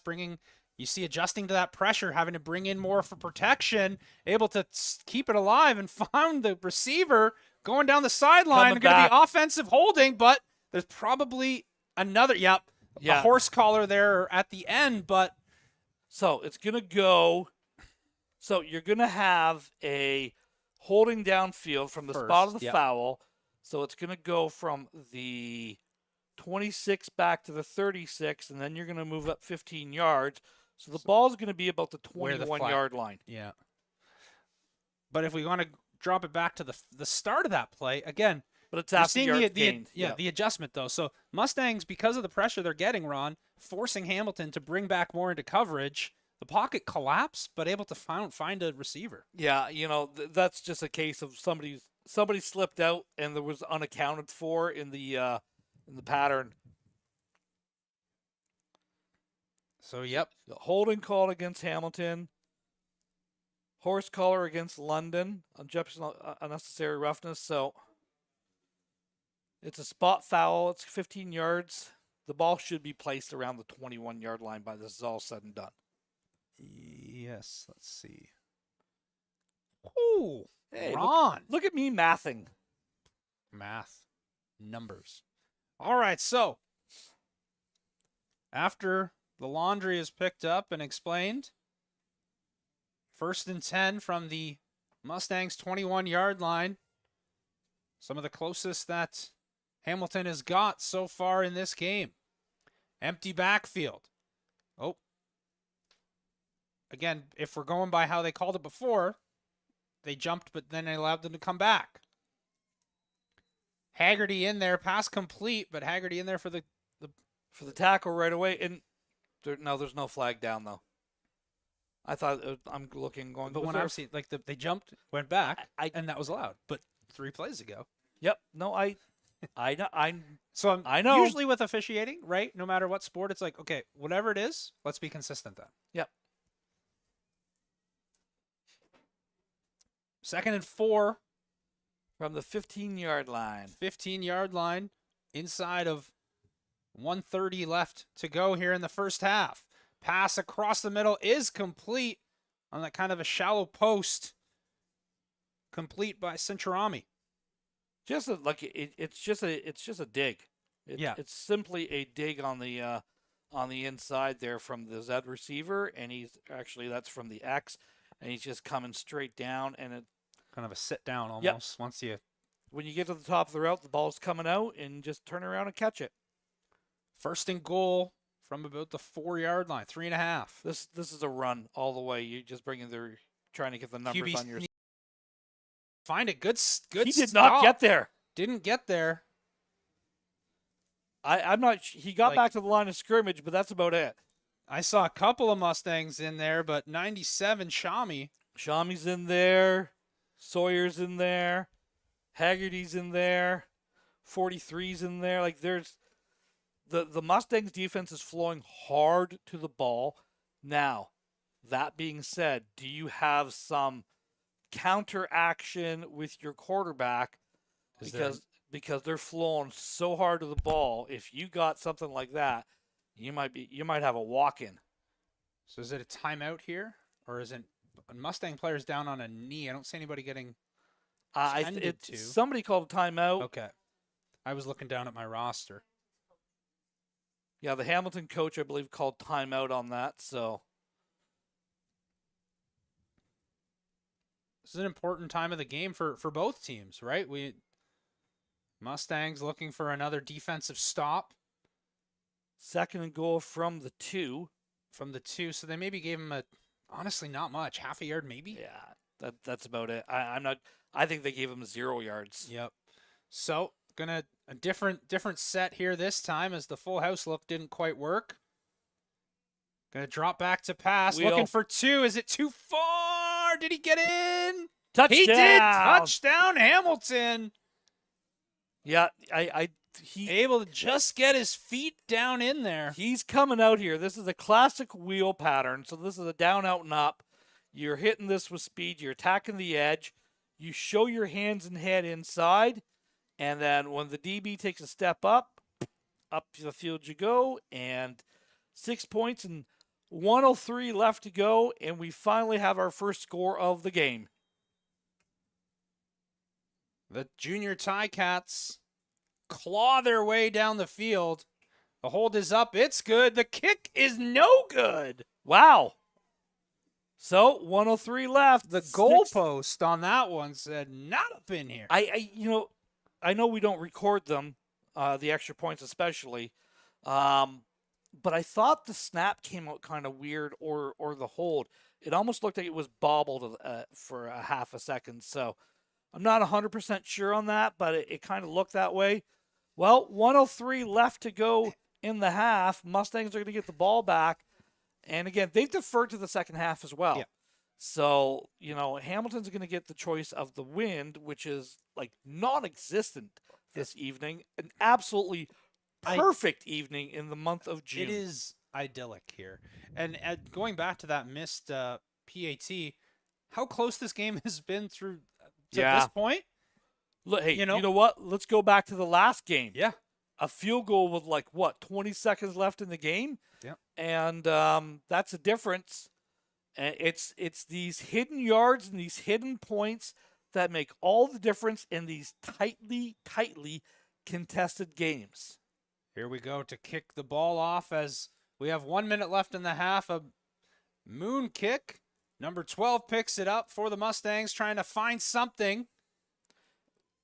adjusting to that pressure, having to bring in more for protection, able to keep it alive and found the receiver going down the sideline. Going to be offensive holding, but there's probably another, a horse collar there at the end, but. So it's going to go, so you're going to have a holding downfield from the spot of the foul. So it's going to go from the 26 back to the 36, and then you're going to move up 15 yards. So the ball is going to be about the 21-yard line. Yeah. But if we want to drop it back to the start of that play, again, but it's after yards gained. The adjustment, though. So Mustangs, because of the pressure they're getting, Ron, forcing Hamilton to bring back more into coverage. The pocket collapsed, but able to find a receiver. Yeah, that's just a case of somebody slipped out and there was unaccounted for in the pattern. So, yep. The holding called against Hamilton. Horse collar against London on Jefferson unnecessary roughness. So it's a spot foul. It's 15 yards. The ball should be placed around the 21-yard line by this is all said and done. Yes, let's see. Ooh, hey, Ron. Look at me mathing. Math. Numbers. All right, so after the laundry is picked up and explained, First and 10 from the Mustangs 21-yard line. Some of the closest that Hamilton has got so far in this game. Empty backfield. Oh. Again, if we're going by how they called it before, they jumped, but then they allowed them to come back. Haggerty in there, pass complete, but Haggerty in there for the tackle right away. And there's no flag down though. I thought I'm looking going. But when I've seen they jumped, went back, and that was allowed. But 3 plays ago. Yep. No, I I know. Usually with officiating, right? No matter what sport, it's like, okay, whatever it is, let's be consistent then. Yep. 2nd and 4 from the 15-yard line. 15-yard line, inside of 1:30 left to go here in the first half. Pass across the middle is complete on that kind of a shallow post. Complete by Cinturami. It's just a dig. It's simply a dig on the inside there from the Z receiver, and that's from the X, and he's just coming straight down, and it kind of a sit down almost. Yep. When you get to the top of the route, the ball's coming out, and just turn around and catch it. First and goal from about the 4-yard line, 3.5. This is a run all the way. You just trying to get the numbers on your. Find it. Good. He did not get there. Didn't get there. I'm not. He got back to the line of scrimmage, but that's about it. I saw a couple of Mustangs in there, but 97 Shami. Shami's in there. Sawyer's in there. Haggerty's in there. 43's in there. Like there's the Mustangs defense is flowing hard to the ball. Now, that being said, do you have some counter action with your quarterback? Because they're flowing so hard to the ball. If you got something like that, you might have a walk-in. So is it a timeout here, or is it Mustang players down on a knee? I don't see anybody getting tended to. Somebody called a timeout. Okay, I was looking down at my roster. Yeah, the Hamilton coach, I believe, called timeout on that. So this is an important time of the game for both teams, right? Mustangs looking for another defensive stop. 2nd and goal from the 2. From the 2, so they maybe gave him honestly not much, half a yard maybe. Yeah, that's about it. I think they gave him 0 yards. Yep. So a different set here this time as the full house look didn't quite work. Gonna drop back to pass, looking for 2. Is it too far? Did he get in? Touchdown! He did. Touchdown, Hamilton. Yeah, he able to just get his feet down in there. He's coming out here. This is a classic wheel pattern. So this is a down, out, and up. You're hitting this with speed. You're attacking the edge. You show your hands and head inside. And then when the DB takes a step up to the field you go. And 6 points and 1:03 left to go. And we finally have our first score of the game. The junior Ticats claw their way down the field. The hold is up. It's good. The kick is no good. Wow. So 1:03 left. The goalpost on that one said not up in here. I know we don't record them, the extra points especially, but I thought the snap came out kind of weird, or the hold. It almost looked like it was bobbled for a half a second. So I'm not 100% sure on that, but it kind of looked that way. Well, 1:03 left to go in the half. Mustangs are going to get the ball back. And again, they've deferred to the second half as well. Yeah. So, Hamilton's going to get the choice of the wind, which is like non-existent this evening. An absolutely perfect evening in the month of June. It is idyllic here. And going back to that missed PAT, how close this game has been through to this point. Look, hey, you know what? Let's go back to the last game. Yeah. A field goal with 20 seconds left in the game. Yeah. And that's a difference. And it's these hidden yards and these hidden points that make all the difference in these tightly contested games. Here we go to kick the ball off as we have 1 minute left in the half. A moon kick Number 12 picks it up for the Mustangs, trying to find something.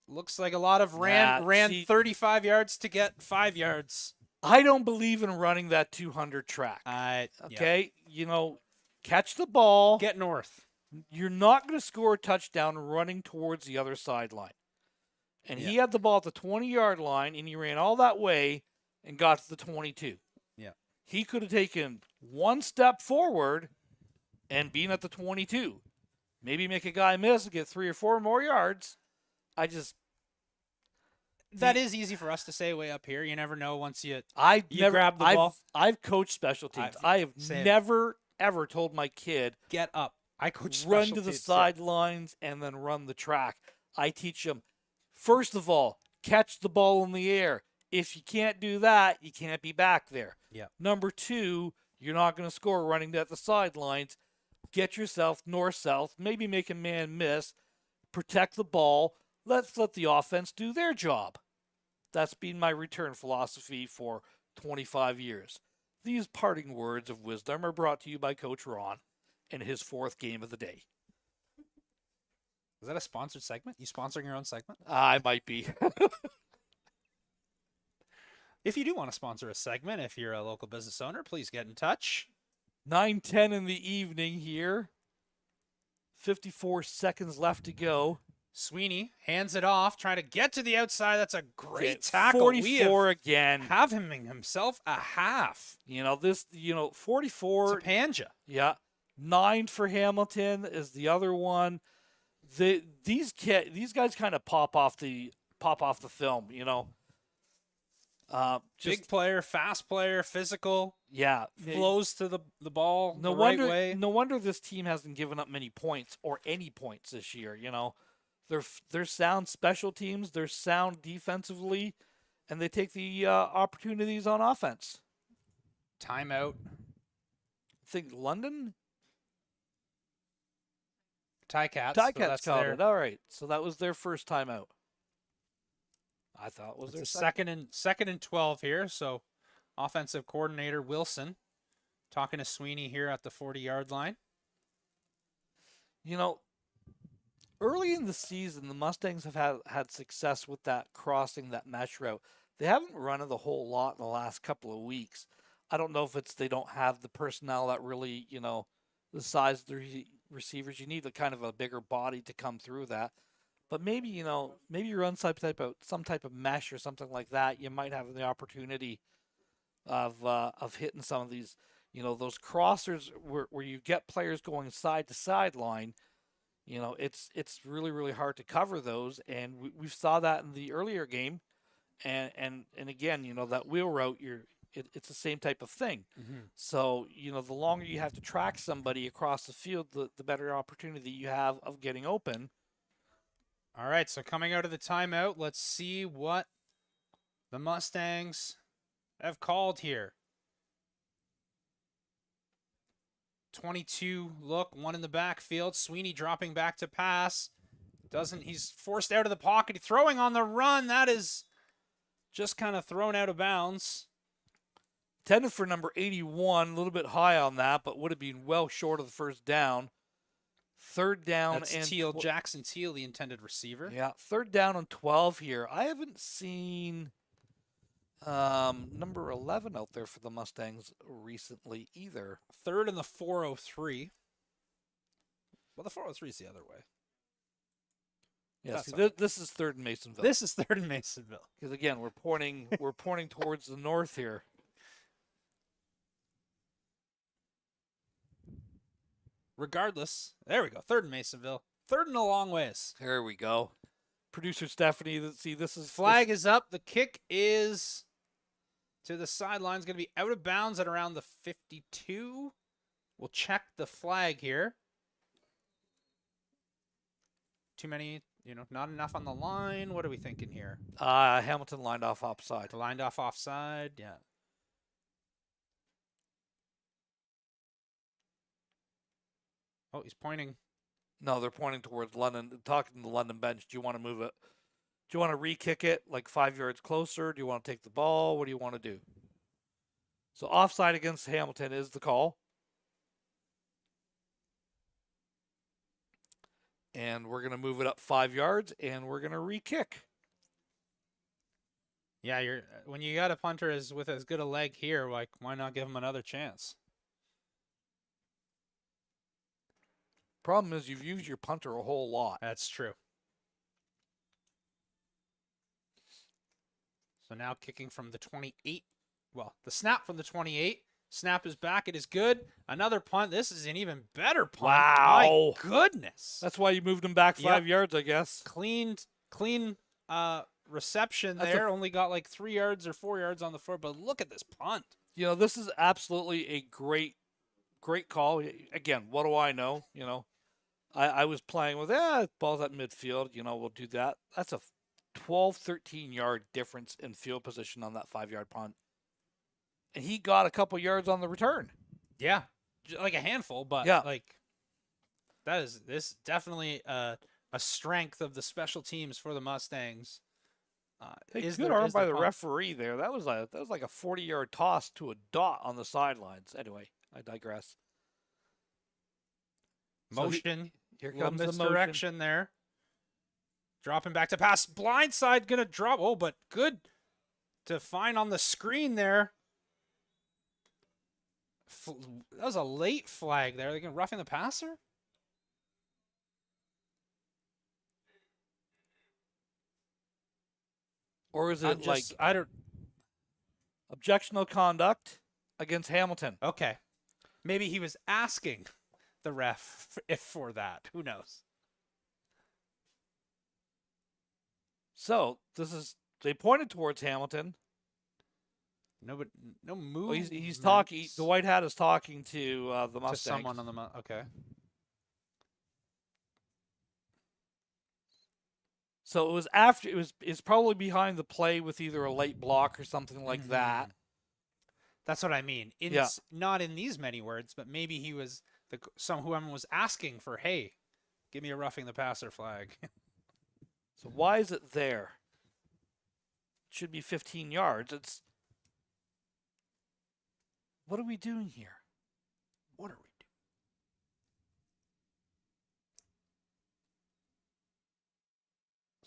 Looks like a lot of ran see, 35 yards to get 5 yards. I don't believe in running that 200 track. Okay? Catch the ball. Get north. You're not going to score a touchdown running towards the other sideline. And he had the ball at the 20-yard line, and he ran all that way and got to the 22. Yeah. He could have taken one step forward and been at the 22. Maybe make a guy miss and get 3 or 4 more yards. That is easy for us to say way up here. You never know once you never grab the ball. I've coached special teams. I have never, ever told my kid, get up. I coach run special to the teams, sidelines and then run the track. I teach them, first of all, catch the ball in the air. If you can't do that, you can't be back there. Yeah. Number 2, you're not going to score running at the sidelines. Get yourself north-south, maybe make a man miss, protect the ball. Let's let the offense do their job. That's been my return philosophy for 25 years. These parting words of wisdom are brought to you by Coach Ron and his 4th game of the day. Is that a sponsored segment? You sponsoring your own segment? I might be. If you do want to sponsor a segment, if you're a local business owner, please get in touch. 9:10 in the evening here. 54 seconds left to go. Sweeney hands it off, trying to get to the outside. That's a great tackle. 44 again. Have him himself a half. 44. Panja. Yeah. 9 for Hamilton is the other one. These guys kind of pop off the film, Big player, fast player, physical. Yeah. Flows to the ball no wonder, way. No wonder this team hasn't given up many points or any points this year, They're sound special teams. They're sound defensively, and they take the opportunities on offense. Timeout. I think London? Ticats. Ticats called it. All right. So that was their first timeout. I thought it was their second and 12 here. So offensive coordinator Wilson talking to Sweeney here at the 40-yard line. Early in the season, the Mustangs have had success with that crossing, that mesh route. They haven't run it a whole lot in the last couple of weeks. I don't know if it's they don't have the personnel that really, the size of the receivers. You need a kind of a bigger body to come through that. But maybe, maybe you run some type of mesh or something like that. You might have the opportunity of hitting some of these, those crossers where you get players going side to sideline. It's really, really hard to cover those, and we saw that in the earlier game, and again, that wheel route, it's the same type of thing. Mm-hmm. So, the longer you have to track somebody across the field, the better opportunity you have of getting open. All right, so coming out of the timeout, let's see what the Mustangs have called here. 22 look, one in the backfield. Sweeney dropping back to pass. He's forced out of the pocket. Throwing on the run. That is just kind of thrown out of bounds. Intended for number 81, a little bit high on that, but would have been well short of the first down. Third down. That's and Jackson Teal, the intended receiver. Yeah, 3rd down and 12 here. I haven't seen number 11 out there for the Mustangs recently either. 3rd and the 403. Well, the 403 is the other way. Yes, this is 3rd in Masonville. This is 3rd in Masonville. Because again, we're pointing towards the north here. Regardless, there we go. 3rd in Masonville. 3rd in a long ways. There we go. Producer Stephanie, see, this is flag is up. The kick is to the sideline. Is going to be out of bounds at around the 52. We'll check the flag here. Too many, not enough on the line. What are we thinking here? Hamilton lined off offside. Lined off offside, yeah. Oh, he's pointing. No, they're pointing towards London, talking to the London bench. Do you want to move it? Do you want to re-kick it like 5 yards closer? Do you want to take the ball? What do you want to do? So offside against Hamilton is the call. And we're going to move it up 5 yards, and we're going to re-kick. Yeah, when you got a punter with as good a leg here, like, why not give him another chance? Problem is you've used your punter a whole lot. That's true. So now kicking from the 28. Well, the snap from the 28. Snap is back. It is good. Another punt. This is an even better punt. Wow. My goodness. That's why you moved him back 5 yards, I guess. Clean reception there. Only got like 3 yards or 4 yards on the floor, but look at this punt. You know, this is absolutely a great call. Again, what do I know? You know, I was playing with, ball's at midfield. You know, we'll do that. That's a 12, 13-yard difference in field position on that 5-yard punt. And he got a couple yards on the return. Yeah, like a handful, but like this definitely a strength of the special teams for the Mustangs. Good arm by the referee there. That was like a 40-yard toss to a dot on the sidelines. Anyway, I digress. Motion. Here comes the misdirection there. Dropping back to pass. Blindside gonna drop. Oh, but good to find on the screen there. That was a late flag there. They can roughing the passer. Or is it objectionable conduct against Hamilton? Okay. Maybe he was asking the ref for that. Who knows? So they pointed towards Hamilton. No move. Well, he's talking. The white hat is talking to the Mustangs. To someone on the okay. So it was after. It's probably behind the play with either a late block or something like that. That's what I mean. Not in these many words, but maybe he was whoever was asking for, hey, give me a roughing the passer flag. So why is it there? It should be 15 yards. What are we doing here? What are we doing?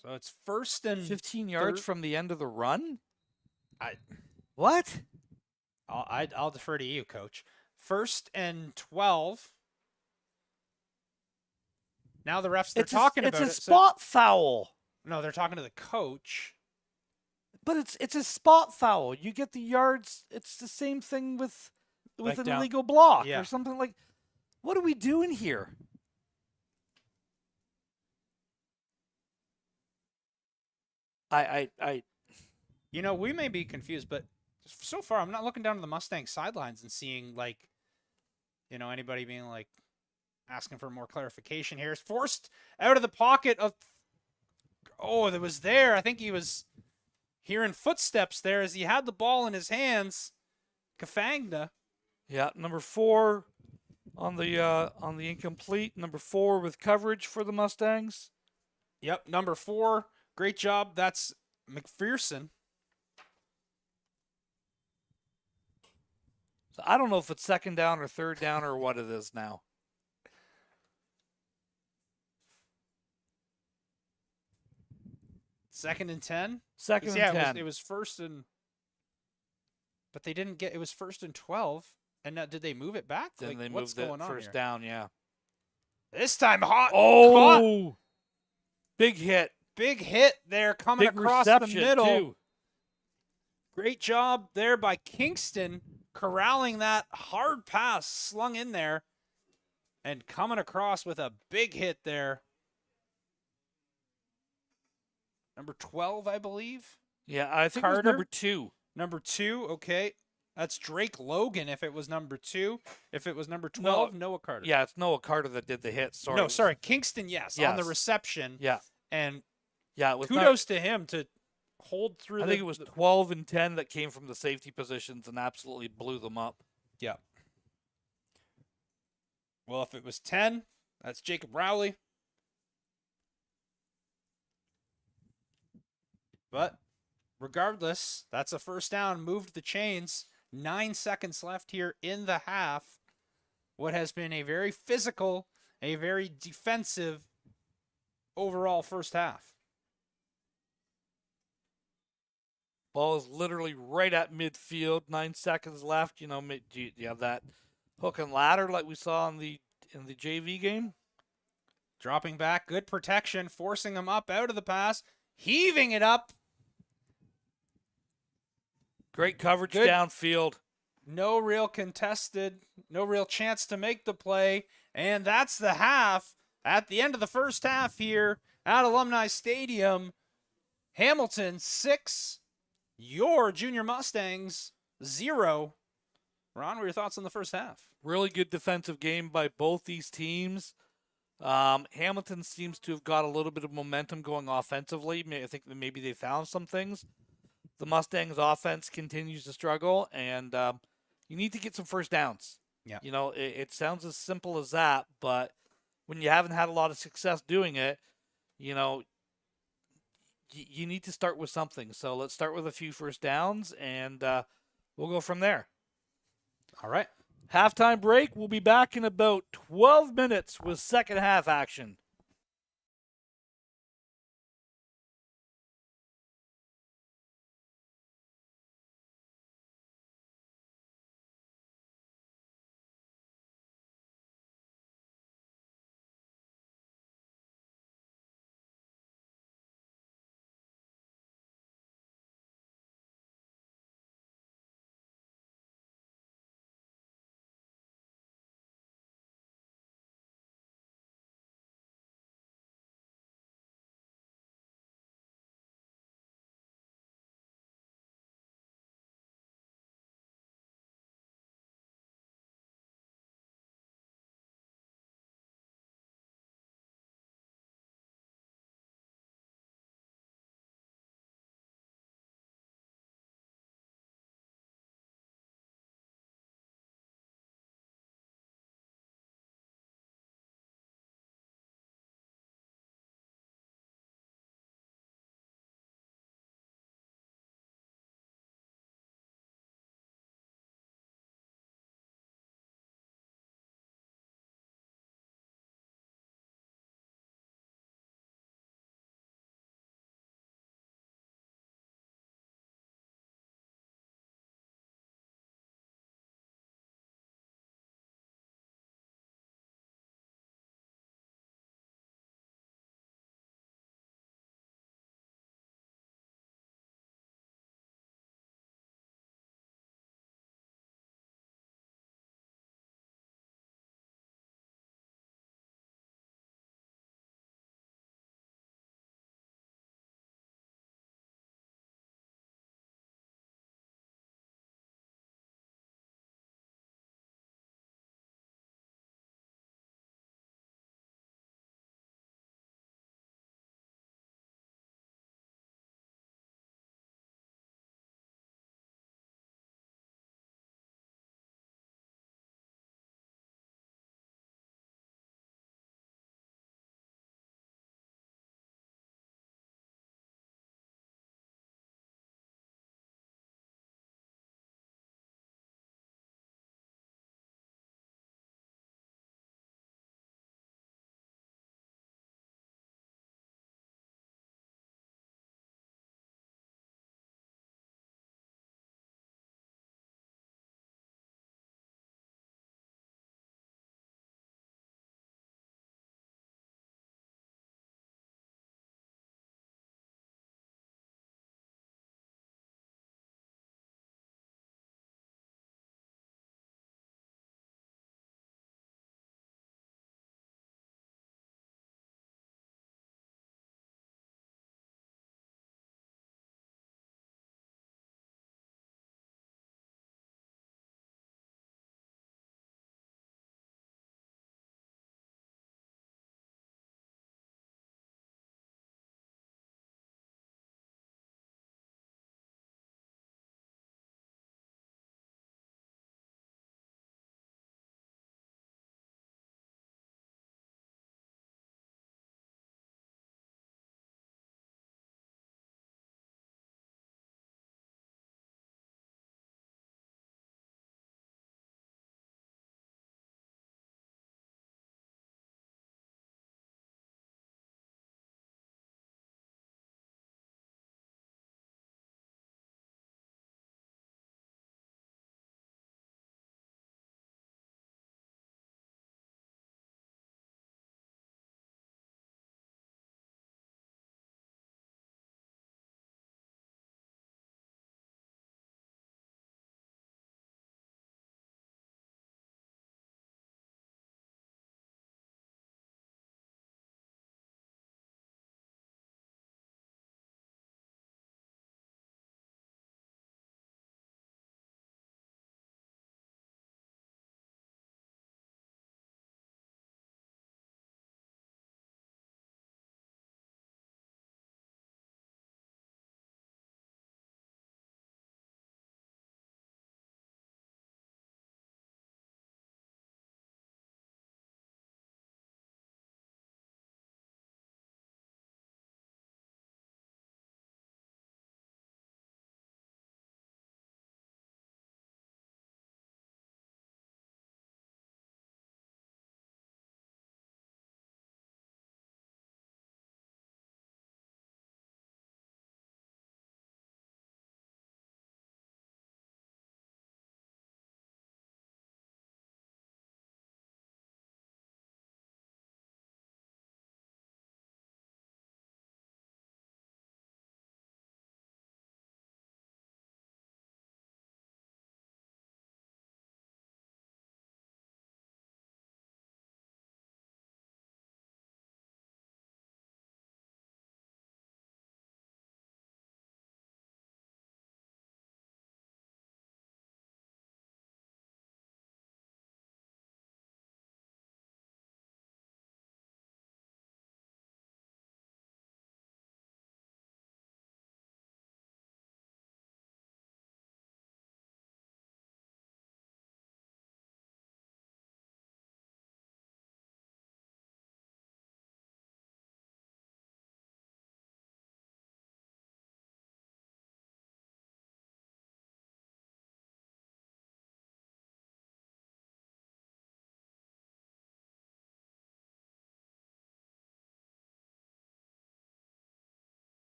So it's first and 15 yards from the end of the run? What? I'll defer to you, Coach. 1st and 12. Now the refs, they're talking about it. It's a spot foul. No, they're talking to the coach. But it's a spot foul. You get the yards. It's the same thing with an illegal block or something like. What are we doing here? You know, we may be confused, but so far I'm not looking down to the Mustang sidelines and seeing anybody being asking for more clarification here. It's forced out of the pocket of. Oh, that was there. I think he was hearing footsteps there as he had the ball in his hands. Kafangna. Yeah, number 4 on the incomplete. Number 4 with coverage for the Mustangs. Yep, number 4. Great job. That's McPherson. So I don't know if it's 2nd down or 3rd down or what it is now. Second and 10? 2nd and 10. It was 1st and... But they didn't get... It was 1st and 12. And now, did they move it back? Then they what's moved going it on first here? down, yeah. This time, hot. Oh! Caught. Big hit. Big hit there coming across the middle. Too. Great job there by Kingston corralling that hard pass slung in there and coming across with a big hit there. Number 12, I believe. Yeah, I think Carter. It was number 2. Number 2, okay. That's Drake Logan if it was number 2. If it was number 12, Noah Carter. Yeah, it's Noah Carter that did the hit. Sorry. No, sorry. Kingston, yes. On the reception. Yeah. And yeah, it was kudos to him to hold through. I think it was 12 and 10 that came from the safety positions and absolutely blew them up. Yeah. Well, if it was 10, that's Jacob Rowley. But regardless, that's a first down. Moved the chains. 9 seconds left here in the half. What has been a very physical, a very defensive overall first half. Ball is literally right at midfield. 9 seconds left. You know, do you have that hook and ladder like we saw in the JV game? Dropping back, good protection, forcing him up out of the pass, heaving it up. Great coverage Good. downfield. No real contested, no real chance to make the play. And that's the half. At the end of the first half here at Alumni Stadium, Hamilton 6, your Junior Mustangs 0. Ron, what are your thoughts on the first half? Really good defensive game by both these teams. Hamilton seems to have got a little bit of momentum going offensively. I think that maybe they found some things. The Mustangs offense continues to struggle, and you need to get some first downs. Yeah. You know, it sounds as simple as that, but when you haven't had a lot of success doing it, you know, you need to start with something. So let's start with a few first downs, and we'll go from there. All right. Halftime break. We'll be back in about 12 minutes with second half action.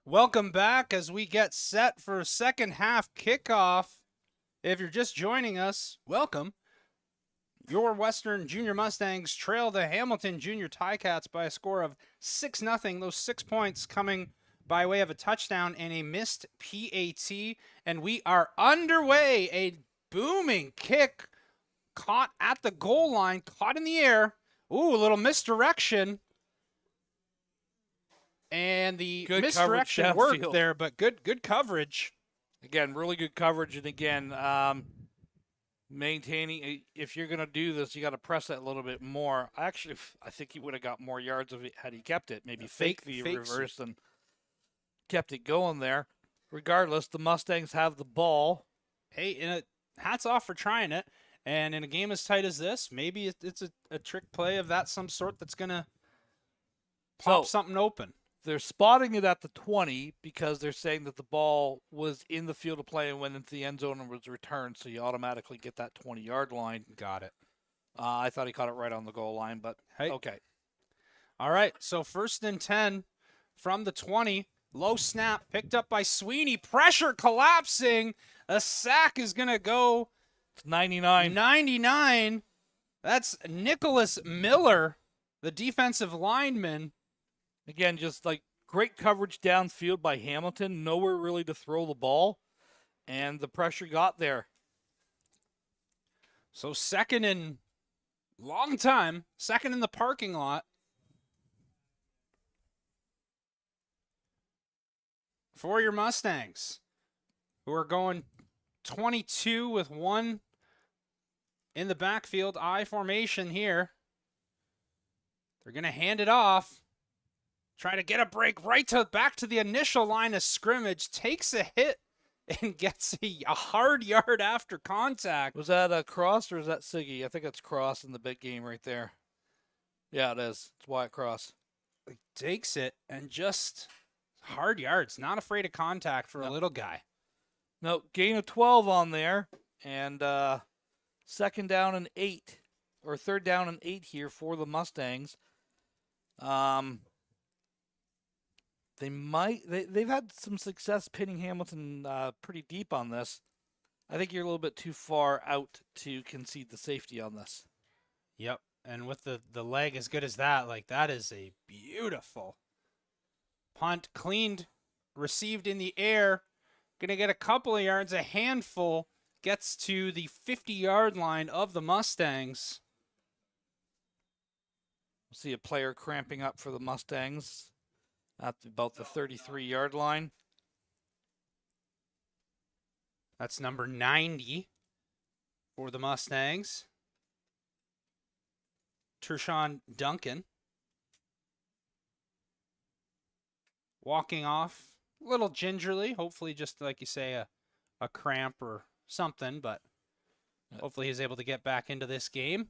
Welcome back as we get set for second half kickoff. If you're just joining us, welcome. Your Western Junior Mustangs trail the Hamilton Junior Ticats by a score of 6-0. Those 6 points coming by way of a touchdown and a missed PAT. And we are underway. A booming kick caught at the goal line, caught in the air. Ooh, a little misdirection. And the Good misdirection coverage worked downfield there, but good coverage. Again, really good coverage. And again, maintaining, if you're going to do this, you got to press that a little bit more. I think he would have got more yards if had he kept it. Maybe fake the reverse and kept it going there. Regardless, the Mustangs have the ball. Hey, hats off for trying it. And in a game as tight as this, maybe it's a trick play of that some sort that's going to pop something open. They're spotting it at the 20 because they're saying that the ball was in the field of play and went into the end zone and was returned, so you automatically get that 20-yard line. Got it. I thought he caught it right on the goal line, but hey. Okay. All right, so 1st and 10 from the 20. Low snap picked up by Sweeney. Pressure collapsing. A sack is going to go. It's 99. 99. That's Nicholas Miller, the defensive lineman. Again, just like great coverage downfield by Hamilton. Nowhere really to throw the ball, and the pressure got there. So second in long time, second in the parking lot. For your Mustangs, who are going 22 with 1 in the backfield, I formation here. They're going to hand it off. Try to get a break back to the initial line of scrimmage. Takes a hit and gets a hard yard after contact. Was that a Cross or is that Siggy? I think it's Cross in the big game right there. Yeah, it is. It's Wyatt Cross. He takes it and just hard yards. Not afraid of contact for a little guy. No, gain of 12 on there. And second down and 8. Or third down and 8 here for the Mustangs. They've had some success pinning Hamilton pretty deep on this. I think you're a little bit too far out to concede the safety on this. Yep, and with the leg as good as that, like that is a beautiful punt, cleaned, received in the air. Gonna get a couple of yards, a handful, gets to the 50-yard line of the Mustangs. We'll see a player cramping up for the Mustangs at about the 33-yard line. That's number 90 for the Mustangs. Tershawn Duncan. Walking off a little gingerly, hopefully just like you say, a cramp or something, but hopefully he's able to get back into this game.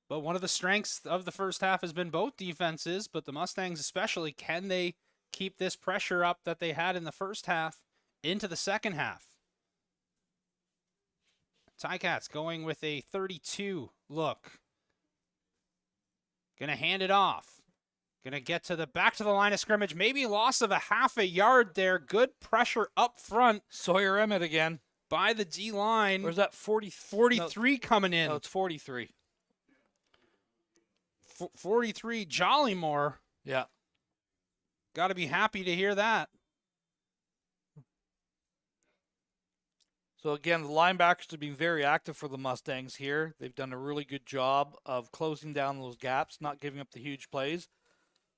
But one of the strengths of the first half has been both defenses, but the Mustangs especially, can they keep this pressure up that they had in the first half into the second half? Ticats going with a 32 look. Gonna hand it off. Gonna get to back to the line of scrimmage. Maybe loss of a half a yard there. Good pressure up front. Sawyer Emmett again. By the D-line. Or is that 43 coming in? No, it's 43. 43 Jollymore. Yeah. Got to be happy to hear that. So again, the linebackers have been very active for the Mustangs here. They've done a really good job of closing down those gaps, not giving up the huge plays.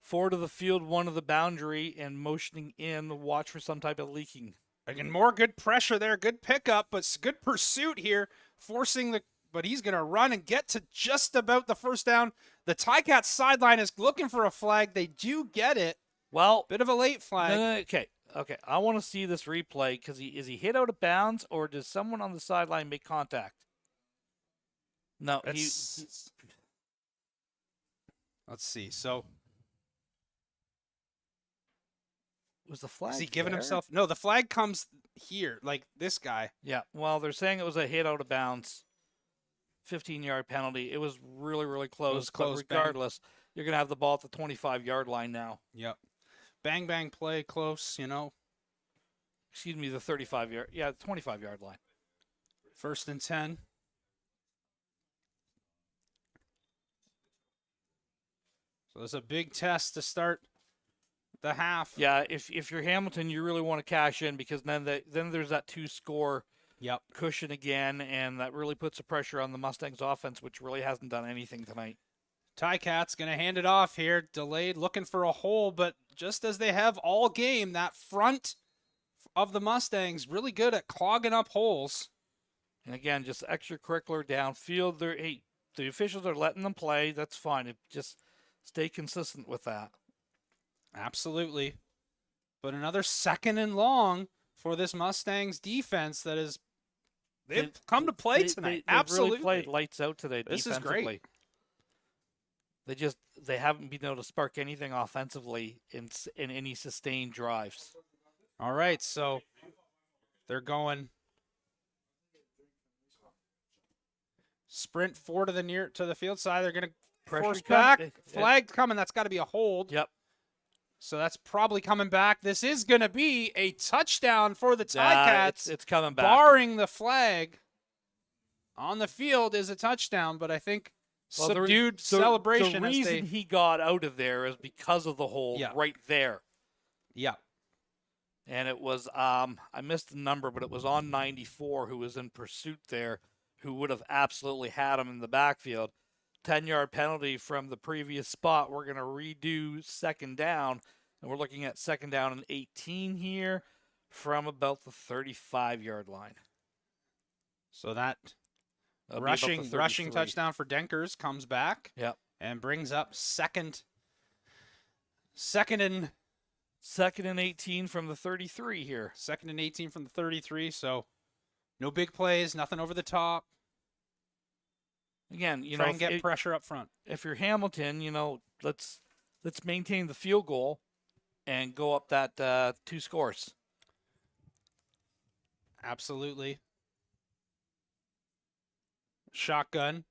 4 to the field, 1 to the boundary, and motioning in. Watch for some type of leaking. Again, more good pressure there. Good pickup, but good pursuit here. But he's going to run and get to just about the first down. The Ticats sideline is looking for a flag. They do get it. Well, bit of a late flag. Okay. I want to see this replay because is he hit out of bounds or does someone on the sideline make contact? No, let's see. So was the flag? Is he giving himself? No, the flag comes here, like this guy. Yeah. Well, they're saying it was a hit out of bounds. 15-yard penalty. It was really, really close. It was close, but regardless, you're going to have the ball at the 25-yard line now. Yep. bang bang play close, you know. Excuse me, the 35-yard, 25-yard line. 1st and 10. So it's a big test to start the half. Yeah, if you're Hamilton, you really want to cash in because then there's that 2-score Yep. cushion again, and that really puts the pressure on the Mustangs offense, which really hasn't done anything tonight. Ticats going to hand it off here. Delayed, looking for a hole, but just as they have all game, that front of the Mustangs really good at clogging up holes. And again, just extracurricular downfield. The officials are letting them play. That's fine. Just stay consistent with that. Absolutely. But another 2nd and long for this Mustangs defense that is they've come to play tonight. Absolutely. Really played lights out today. This is defensively. great. They haven't been able to spark anything offensively in any sustained drives. All right, so they're going sprint 4 to the field side. They're going to force back. Flag coming. That's got to be a hold. Yep. So that's probably coming back. This is going to be a touchdown for the Ticats. It's coming back. Barring the flag on the field is a touchdown, but I think subdued celebration. The reason he got out of there is because of the hold right there. Yeah. And it was, I missed the number, but it was on 94 who was in pursuit there, who would have absolutely had him in the backfield. 10-yard penalty from the previous spot. We're going to redo 2nd down, and we're looking at 2nd down and 18 here from about the 35-yard line. So that rushing touchdown for Denkers comes back. Yep. And brings up second and 18 from the 33 here. 2nd and 18 from the 33. So no big plays, nothing over the top. Again, try and get pressure up front. If you're Hamilton, let's maintain the field goal and go up that 2 scores. Absolutely. Shotgun.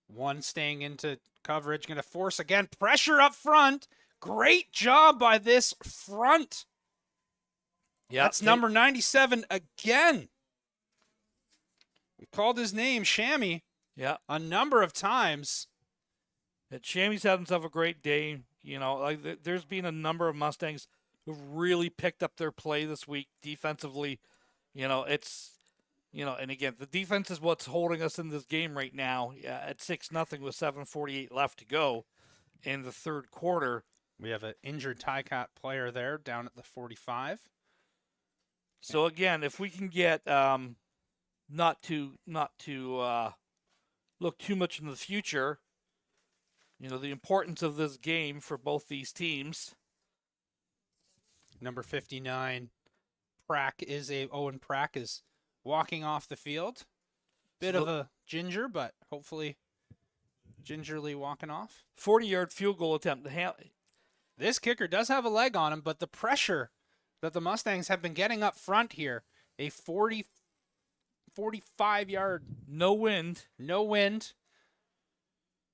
1 staying into coverage. Going to force again. Pressure up front. Great job by this front. Yeah, that's number 97 again. We called his name, Shammy. Yeah, a number of times. Shammy's had himself a great day. There's been a number of Mustangs who've really picked up their play this week defensively. And again, the defense is what's holding us in this game right now. At 6-0 with 7:48 left to go in the 3rd quarter. We have an injured Ticat player there down at the 45. So again, if we can get not to look too much in the future, the importance of this game for both these teams. Number 59, Owen Prack is walking off the field. Bit of a ginger, but hopefully gingerly walking off. 40-yard field goal attempt. This kicker does have a leg on him, but the pressure that the Mustangs have been getting up front here, a 45-yard. No wind.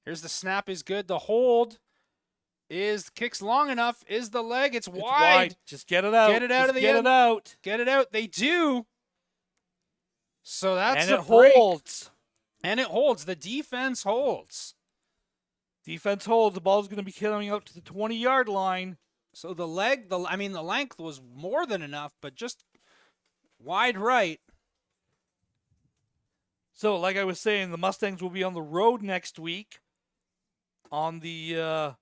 Here's the snap is good. The hold kicks long enough. Is the leg? It's wide. Just get it out. Get it out of the end. Get it out. They do. So that's and it holds. And it holds. The defense holds. Defense holds. The ball's going to be coming up to the 20-yard line. So the length was more than enough, but just wide right. So, like I was saying, the Mustangs will be on the road next week on the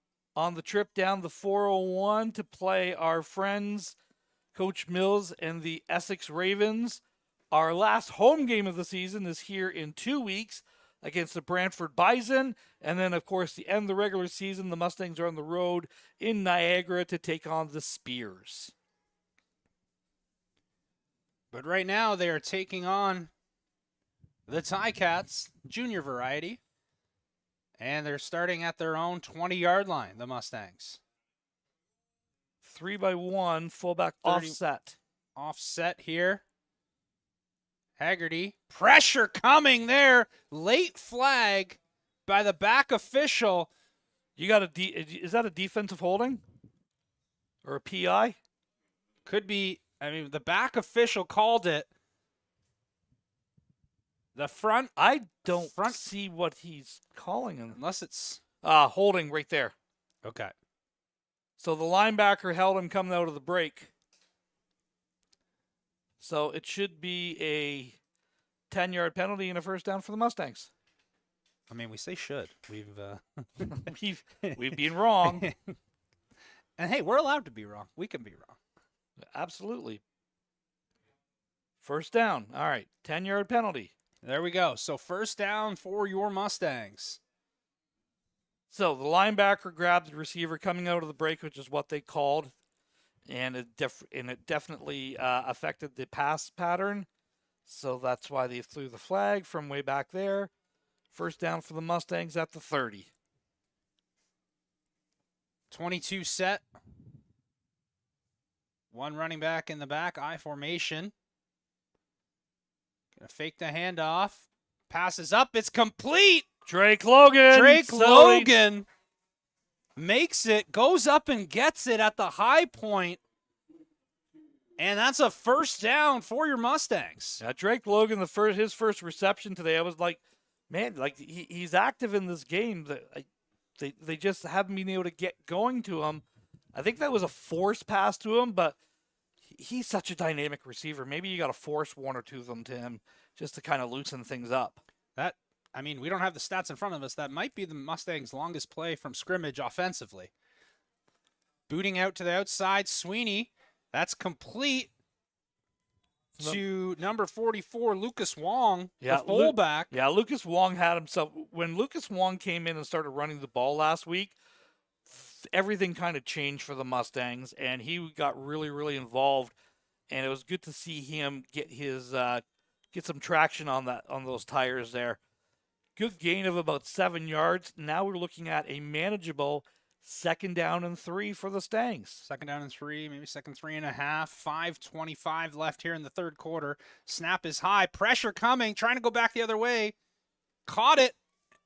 trip down the 401 to play our friends, Coach Mills and the Essex Ravens. Our last home game of the season is here in 2 weeks against the Brantford Bison. And then, of course, the end of the regular season, the Mustangs are on the road in Niagara to take on the Spears. But right now, they are taking on the Ticats, junior variety. And they're starting at their own 20-yard line, the Mustangs. 3-by-1, fullback 30. Offset here. Haggerty. Pressure coming there. Late flag by the back official. You got is that a defensive holding? Or a PI? Could be. I mean, the back official called it. The front, I don't Front- see what he's calling him. unless it's Holding right there. okay. So the linebacker held him coming out of the break. So it should be a 10-yard penalty and a first down for the Mustangs. I mean, we say should. We've been wrong. And hey, we're allowed to be wrong. We can be wrong. Absolutely. First down. All right. 10-yard penalty. There we go. So first down for your Mustangs. So the linebacker grabbed the receiver coming out of the break, which is what they called, and it definitely affected the pass pattern. So that's why they threw the flag from way back there. First down for the Mustangs at the 30. 22 set. One running back in the back, I formation. Gonna fake the handoff. Passes up. It's complete. Drake Logan. Drake So Logan makes it, goes up and gets it at the high point. And that's a first down for your Mustangs. Yeah, Drake Logan, his first reception today, I was like, man, like he's active in this game. They just haven't been able to get going to him. I think that was a forced pass to him, but he's such a dynamic receiver. Maybe you got to force one or two of them to him just to kind of loosen things up. I mean, we don't have the stats in front of us. That might be the Mustangs' longest play from scrimmage offensively. Booting out to the outside, Sweeney. That's complete to number 44, Lucas Wong, the fullback. Lucas Wong had himself. When Lucas Wong came in and started running the ball last week, everything kind of changed for the Mustangs, and he got really, really involved. And it was good to see him get some traction on those tires there. Good gain of about 7 yards. Now we're looking at a manageable 2nd down and 3 for the Stangs. 2nd down and 3, maybe 2nd 3.5. 5:25 left here in the third quarter. Snap is high. Pressure coming. Trying to go back the other way. Caught it.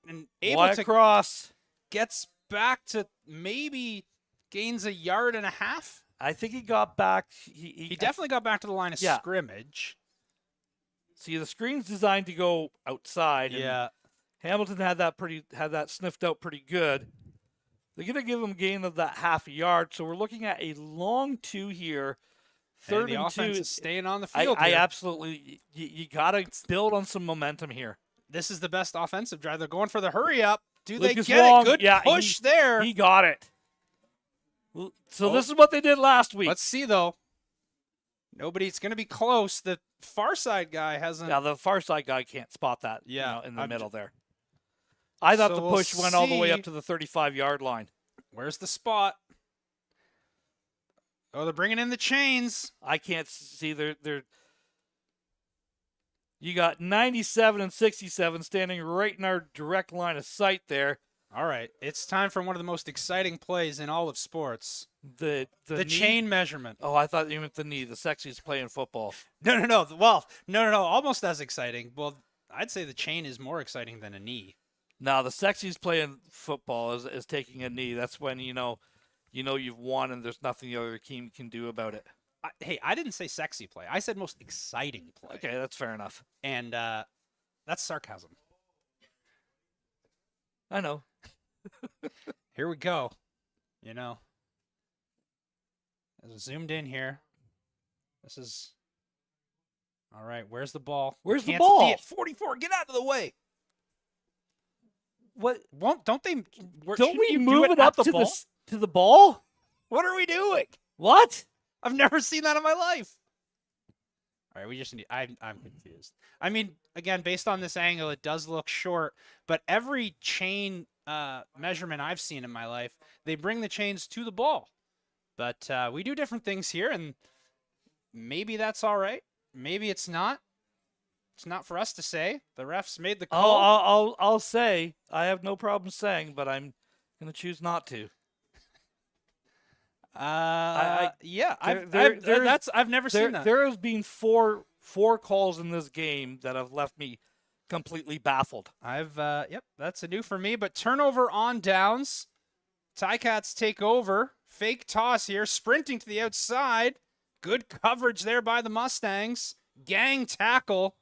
And able to cross. Gets back to maybe gains 1.5 yards. I think he got back. He definitely got back to the line of scrimmage. See, the screen's designed to go outside. Yeah. Hamilton had that sniffed out pretty good. They're going to give him a gain of that 0.5 yard, so we're looking at a long 2 here. Third and the and offense 2. Is staying on the field. I absolutely, you got to build on some momentum here. This is the best offensive drive. They're going for the hurry up. Do Lucas they get Wong, it? Good push there. He got it. So this is what they did last week. Let's see, though. It's going to be close. The far side guy hasn't. Yeah, the far side guy can't spot that in the middle there. I thought the push went all the way up to the 35-yard line. Where's the spot? Oh, they're bringing in the chains. I can't see. You got 97 and 67 standing right in our direct line of sight there. All right. It's time for one of the most exciting plays in all of sports. The chain measurement. Oh, I thought you meant the knee. The sexiest play in football. No. Well, no. Almost as exciting. Well, I'd say the chain is more exciting than a knee. Now, the sexiest play in football is taking a knee. That's when you know you've won and there's nothing the other team can do about it. I didn't say sexy play. I said most exciting play. Okay, that's fair enough. And that's sarcasm. I know. Here we go. As I zoomed in here, this is all right. Where's the ball? Where's the ball? See it. 44. Get out of the way. What? Don't we move it up to the ball? What are we doing? What? I've never seen that in my life. All right, we just need. I'm confused. I mean, again, based on this angle, it does look short. But every chain measurement I've seen in my life, they bring the chains to the ball. But we do different things here, and maybe that's all right. Maybe it's not. It's not for us to say. The refs made the call. I'll say I have no problem saying, but I'm going to choose not to. I've never seen that. There has been four calls in this game that have left me completely baffled. That's a new for me. But turnover on downs. Ticats take over. Fake toss here, sprinting to the outside. Good coverage there by the Mustangs. Gang tackle.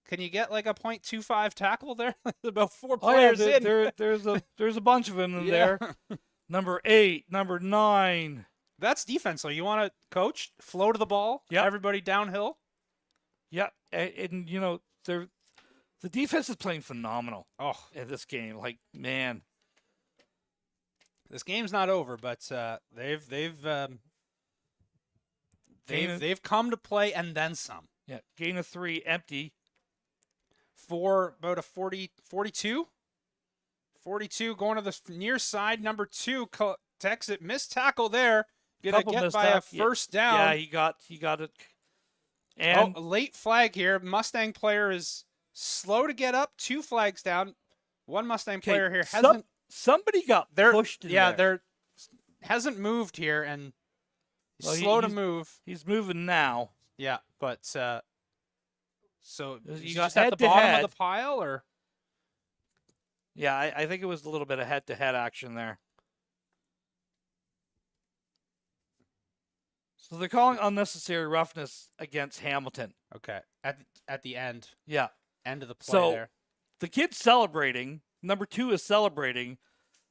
Can you get like a .25 tackle there? About 4 players in. There's a bunch of them in there. Number 8, number 9. That's defense. So you want to coach, flow to the ball, everybody downhill. Yeah, and you know the defense is playing phenomenal. Oh, in this game, like man, this game's not over, but they've come to play and then some. Yeah, gain of 3, empty. For about a 42 going to the near side. Number 2 takes it, missed tackle there. Gonna get by a first down. Yeah, he got it. And a late flag here. Mustang player is slow to get up. 2 flags down. One Mustang player here hasn't. Somebody got pushed. There hasn't moved here, and he's slow to move. He's moving now. Yeah, but so you got just at the bottom of the pile, or? Yeah, I think it was a little bit of head-to-head action there. So they're calling unnecessary roughness against Hamilton. Okay, at the end. Yeah, end of the play there. The kid's celebrating. Number 2 is celebrating,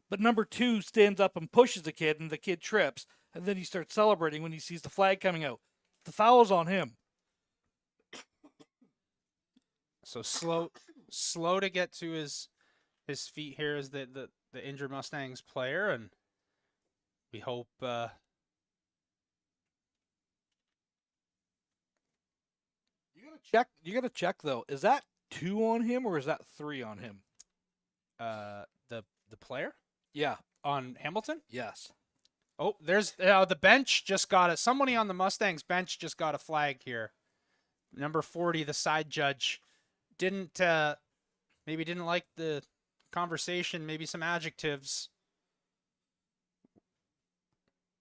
but number 2 stands up and pushes the kid, and the kid trips, and then he starts celebrating when he sees the flag coming out. The foul's on him. So slow to get to his feet here is the injured Mustangs player, and we hope. You gotta check though. Is that 2 on him or is that 3 on him? The player? Yeah, on Hamilton. Yes. Oh, there's the bench just got it. Somebody on the Mustangs bench just got a flag here. Number 40, the side judge, didn't like the conversation. Maybe some adjectives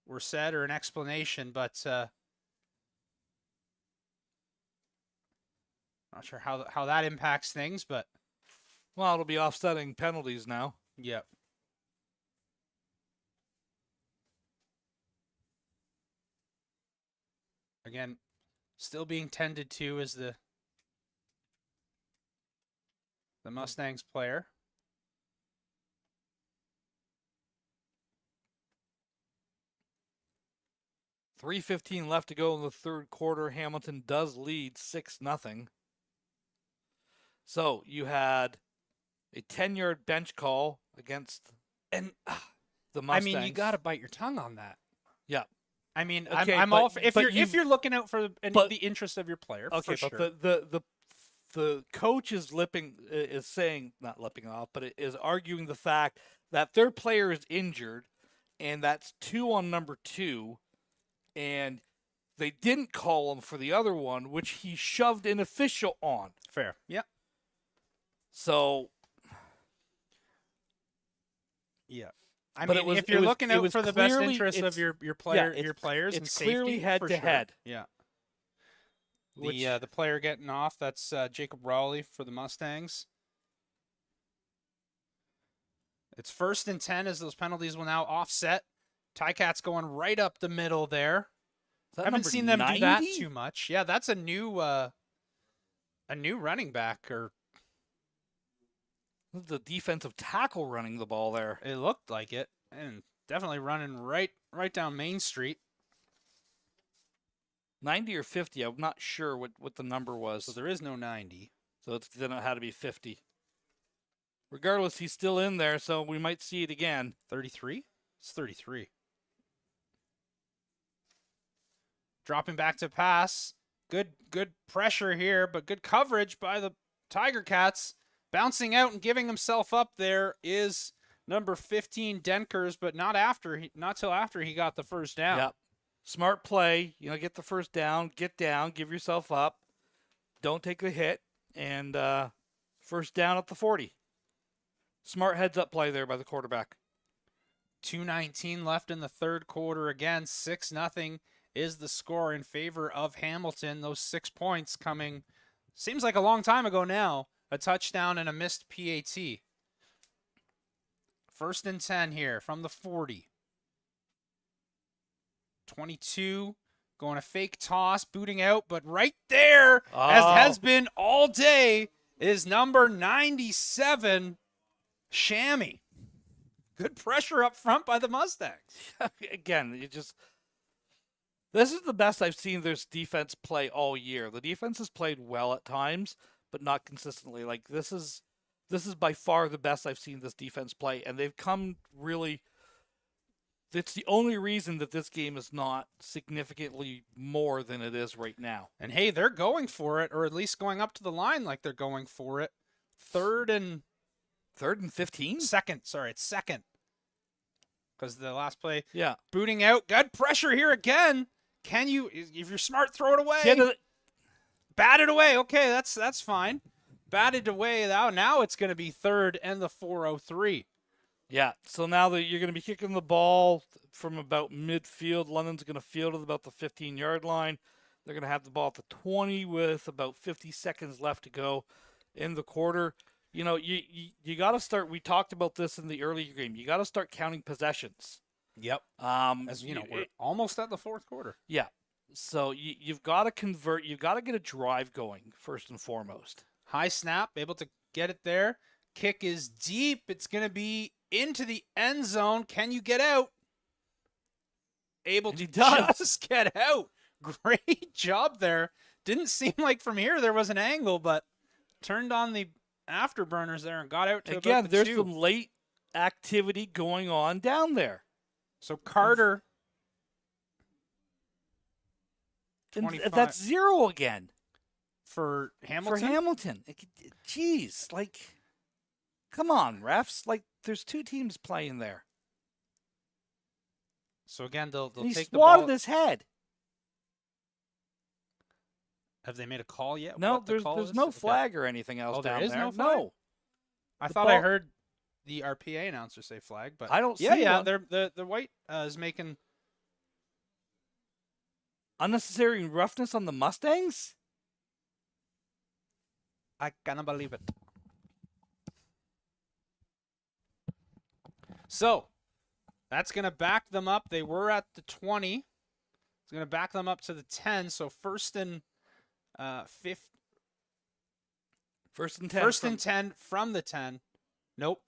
were said or an explanation, but not sure how that impacts things. But well, it'll be offsetting penalties now. Yep. Again, still being tended to as the Mustangs player. .3:15 left to go in the third quarter. Hamilton does lead 6-0. So you had a 10-yard bench call against the Mustangs. I mean, you got to bite your tongue on that. Yeah. I mean, okay, I'm all for, if you're looking out for the interest of your player. Okay, for but sure. the coach is saying, not lipping off, but is arguing the fact that their player is injured, and that's 2 on number 2, and they didn't call him for the other one, which he shoved an official on. Fair. Yeah. So. Yeah. I mean, if you're looking out for the best interest of your players and safety, clearly head to head. Yeah. The player getting off, that's Jacob Rowley for the Mustangs. It's 1st and 10 as those penalties will now offset. Ticats going right up the middle there. I haven't seen them 90? Do that too much. Yeah, that's a new running back, or the defensive tackle running the ball there. It looked like it, and definitely running right down Main Street. 90 or 50, I'm not sure what the number was. So there is no 90. So then it had to be 50. Regardless, he's still in there, so we might see it again. 33? It's 33. Dropping back to pass. Good pressure here, but good coverage by the Tiger Cats. Bouncing out and giving himself up there is number 15, Denkers, but not till after he got the first down. Yep. Smart play. Get the first down, get down, give yourself up. Don't take the hit, and first down at the 40. Smart heads-up play there by the quarterback. 2:19 left in the third quarter. Again, 6-0 is the score in favor of Hamilton. Those 6 points coming, seems like a long time ago now. A touchdown and a missed PAT. First and 10 here from the 40. 22 going a fake toss, booting out, but right there, as has been all day, is number 97, Shammy. Good pressure up front by the Mustangs. Again, this is the best I've seen this defense play all year. The defense has played well at times, but not consistently. Like this is by far the best I've seen this defense play, and they've come really. It's the only reason that this game is not significantly more than it is right now. And hey, they're going for it, or at least going up to the line like they're going for it. Third and 15? Second. Sorry, it's second. Because the last play, yeah, booting out. Good pressure here again. Can you, if you're smart, throw it away? Bat it away. Okay, that's fine. Batted away. Now it's going to be third and the 403. Yeah, so now that you're going to be kicking the ball from about midfield, London's going to field at about the 15-yard line. They're going to have the ball at the 20 with about 50 seconds left to go in the quarter. You know, you got to start. We talked about this in the earlier game. You got to start counting possessions. Yep. As you know, we're almost at the fourth quarter. Yeah. So you've got to convert. You've got to get a drive going first and foremost. High snap, able to get it there. Kick is deep. It's going to be into the end zone. Can you get out? Able to just get out. Great job there. Didn't seem like from here there was an angle, but turned on the afterburners there and got out to again. About the there's 2. some late activity going on down there. So Carter, that's 0 again for Hamilton. For Hamilton, jeez, like, come on, refs. Like, there's 2 teams playing there. So again, they'll take the ball. He swatted ball. his head. Have they made a call yet? No, there's no flag or anything else down there. There is no flag? No. I thought I heard the RPA announcer say flag, but I don't see one. The white is making unnecessary roughness on the Mustangs. I cannot believe it. So that's going to back them up. They were at the 20. It's going to back them up to the 10. So first and 5. First and 10. First and 10 from the 10. Nope.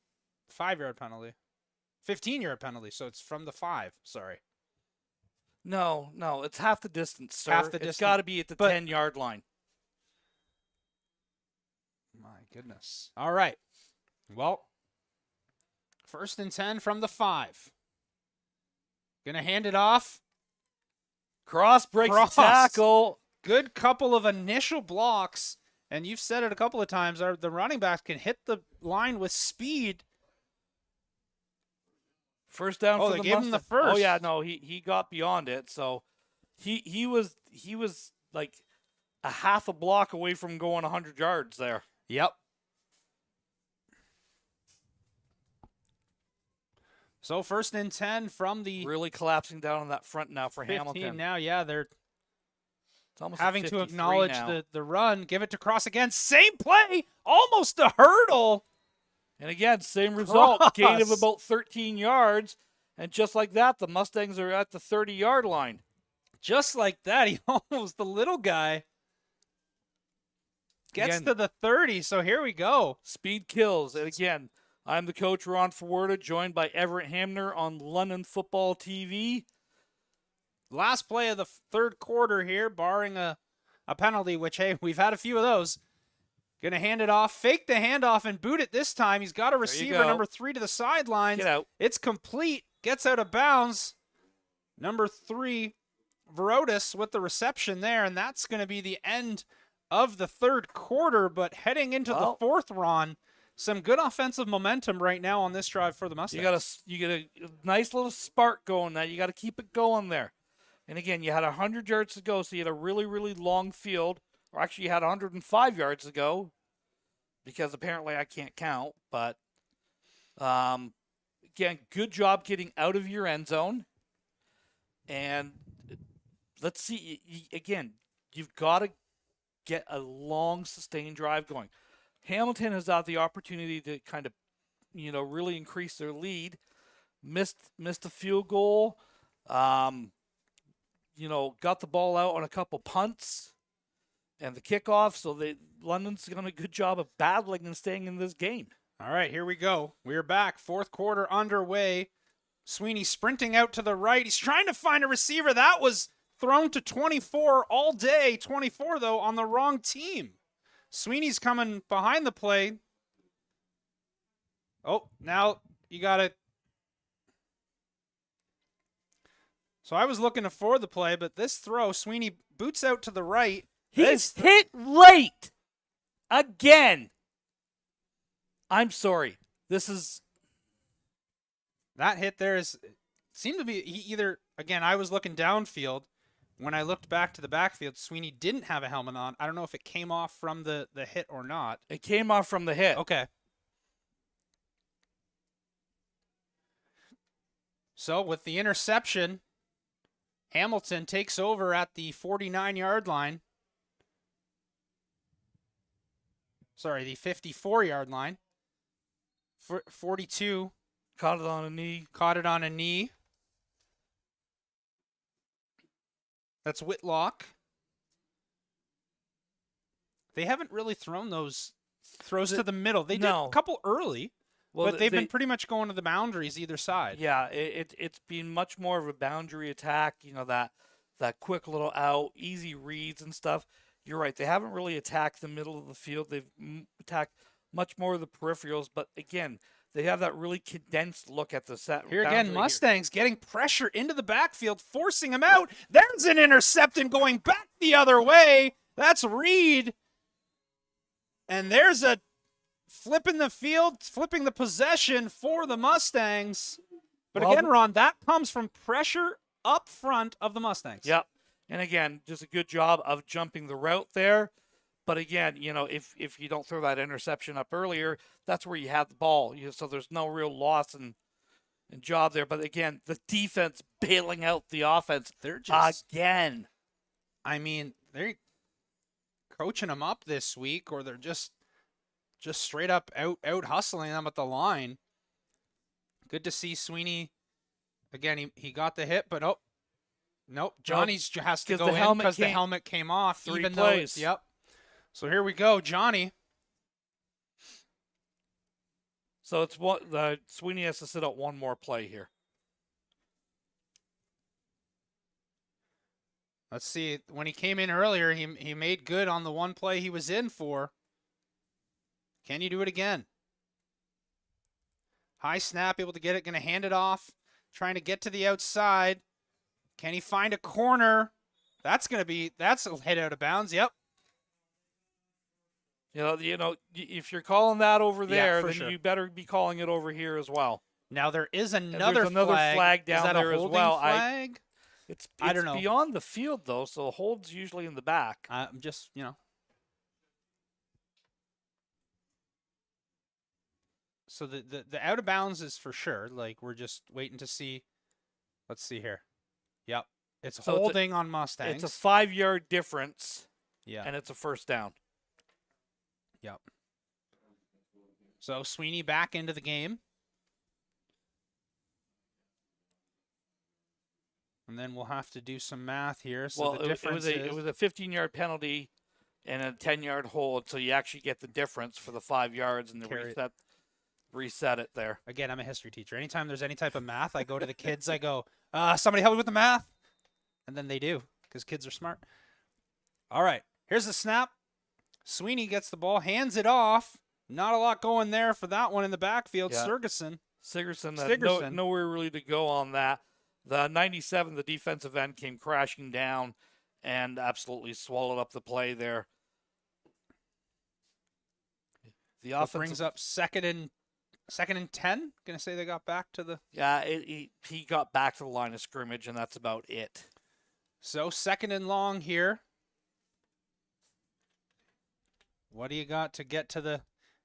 5-yard penalty. 15-yard penalty. So it's from the 5. Sorry. No, it's half the distance, sir. Half the distance. It's got to be at the 10-yard line. My goodness. All right. Well, first and 10 from the 5. Gonna hand it off. Cross breaks the tackle. Good couple of initial blocks. And you've said it a couple of times, the running backs can hit the line with speed. First down for the Mustangs. Gave him the first. Oh, yeah, no, he got beyond it. So he was like a half a block away from going 100 yards there. Yep. So first and 10 from the really collapsing down on that front now for 15 Hamilton. Now, yeah, they're almost having to acknowledge the run. Give it to Cross again. Same play. Almost a hurdle. And again, same result. Gain of about 13 yards. And just like that, the Mustangs are at the 30-yard line. Just like that, he almost, the little guy, gets to the 30. So here we go. Speed kills. And again, I'm the coach, Ron Forwerda, joined by Everett Hamner on London Football TV. Last play of the third quarter here, barring a penalty, which, hey, we've had a few of those. Going to hand it off, fake the handoff, and boot it this time. He's got a receiver, number 3, to the sidelines. Get out. It's complete. Gets out of bounds. Number 3, Verotis with the reception there, and that's going to be the end of the third quarter. But heading into the fourth, Ron, some good offensive momentum right now on this drive for the Mustangs. You get a nice little spark going there. You got to keep it going there. And again, you had 100 yards to go, so you had a really, really long field. Or actually, you had 105 yards to go because apparently I can't count. But, again, good job getting out of your end zone. And let's see, again, you've got to get a long, sustained drive going. Hamilton has had the opportunity to kind of really increase their lead. Missed a field goal. Got the ball out on a couple punts and the kickoff. So London's done a good job of battling and staying in this game. All right, here we go. We're back. Fourth quarter underway. Sweeney sprinting out to the right. He's trying to find a receiver. That was thrown to 24 all day. 24, though, on the wrong team. Sweeney's coming behind the play. Oh, now you got it. So I was looking for the play, but this throw, Sweeney boots out to the right. He's hit late again. I'm sorry. That hit there seemed to be either, again, I was looking downfield. When I looked back to the backfield, Sweeney didn't have a helmet on. I don't know if it came off from the hit or not. It came off from the hit. Okay. So with the interception, Hamilton takes over at the 49-yard line. Sorry, the 54-yard line. 42. Caught it on a knee. Caught it on a knee. That's Whitlock. They haven't really thrown those throws to the middle. They did a couple early, but they've been pretty much going to the boundaries either side. Yeah, it's been much more of a boundary attack, that quick little out, easy reads and stuff. You're right. They haven't really attacked the middle of the field. They've attacked much more of the peripherals, but again, they have that really condensed look at the set. Here again, Mustangs getting pressure into the backfield, forcing him out. There's an interception going back the other way. That's Reed. And there's a flip in the field, flipping the possession for the Mustangs. But again, Ron, that comes from pressure up front of the Mustangs. Yep. And again, just a good job of jumping the route there. But again, if you don't throw that interception up earlier, that's where you have the ball. So there's no real loss in job there. But again, the defense bailing out the offense. They're just again. I mean, they're coaching them up this week, or they're just straight up out hustling them at the line. Good to see Sweeney. Again, he got the hit, but nope. Johnny's has to go in because the helmet came off. 3 plays. Yep. So here we go, Johnny. So it's Sweeney has to sit out one more play here. Let's see. When he came in earlier, he made good on the one play he was in for. Can you do it again? High snap, able to get it, going to hand it off. Trying to get to the outside. Can he find a corner? That's a hit out of bounds. Yep. If you're calling that over there, then sure. you better be calling it over here as well. Now there is another flag down is that there a as well. Flag? It's I don't know. Beyond the field though, so the hold's usually in the back. I'm just, So the out of bounds is for sure. Like, we're just waiting to see. Let's see here. Yep. It's holding on Mustangs. It's a 5-yard difference. Yeah. And it's a first down. Yep. So Sweeney back into the game. And then we'll have to do some math here. So the difference it was a 15-yard penalty and a 10-yard hold, so you actually get the difference for the 5 yards and the reset it there. Again, I'm a history teacher. Anytime there's any type of math, I go to the kids. I go, somebody help me with the math. And then they do, because kids are smart. All right, here's the snap. Sweeney gets the ball, hands it off. Not a lot going there for that one in the backfield. Yeah. Sigerson. Had nowhere really to go on that. The 97, the defensive end, came crashing down and absolutely swallowed up the play there. The offense brings up second and 10. Gonna say they got back to the. Yeah, he got back to the line of scrimmage, and that's about it. So second and long here. What do you got to get to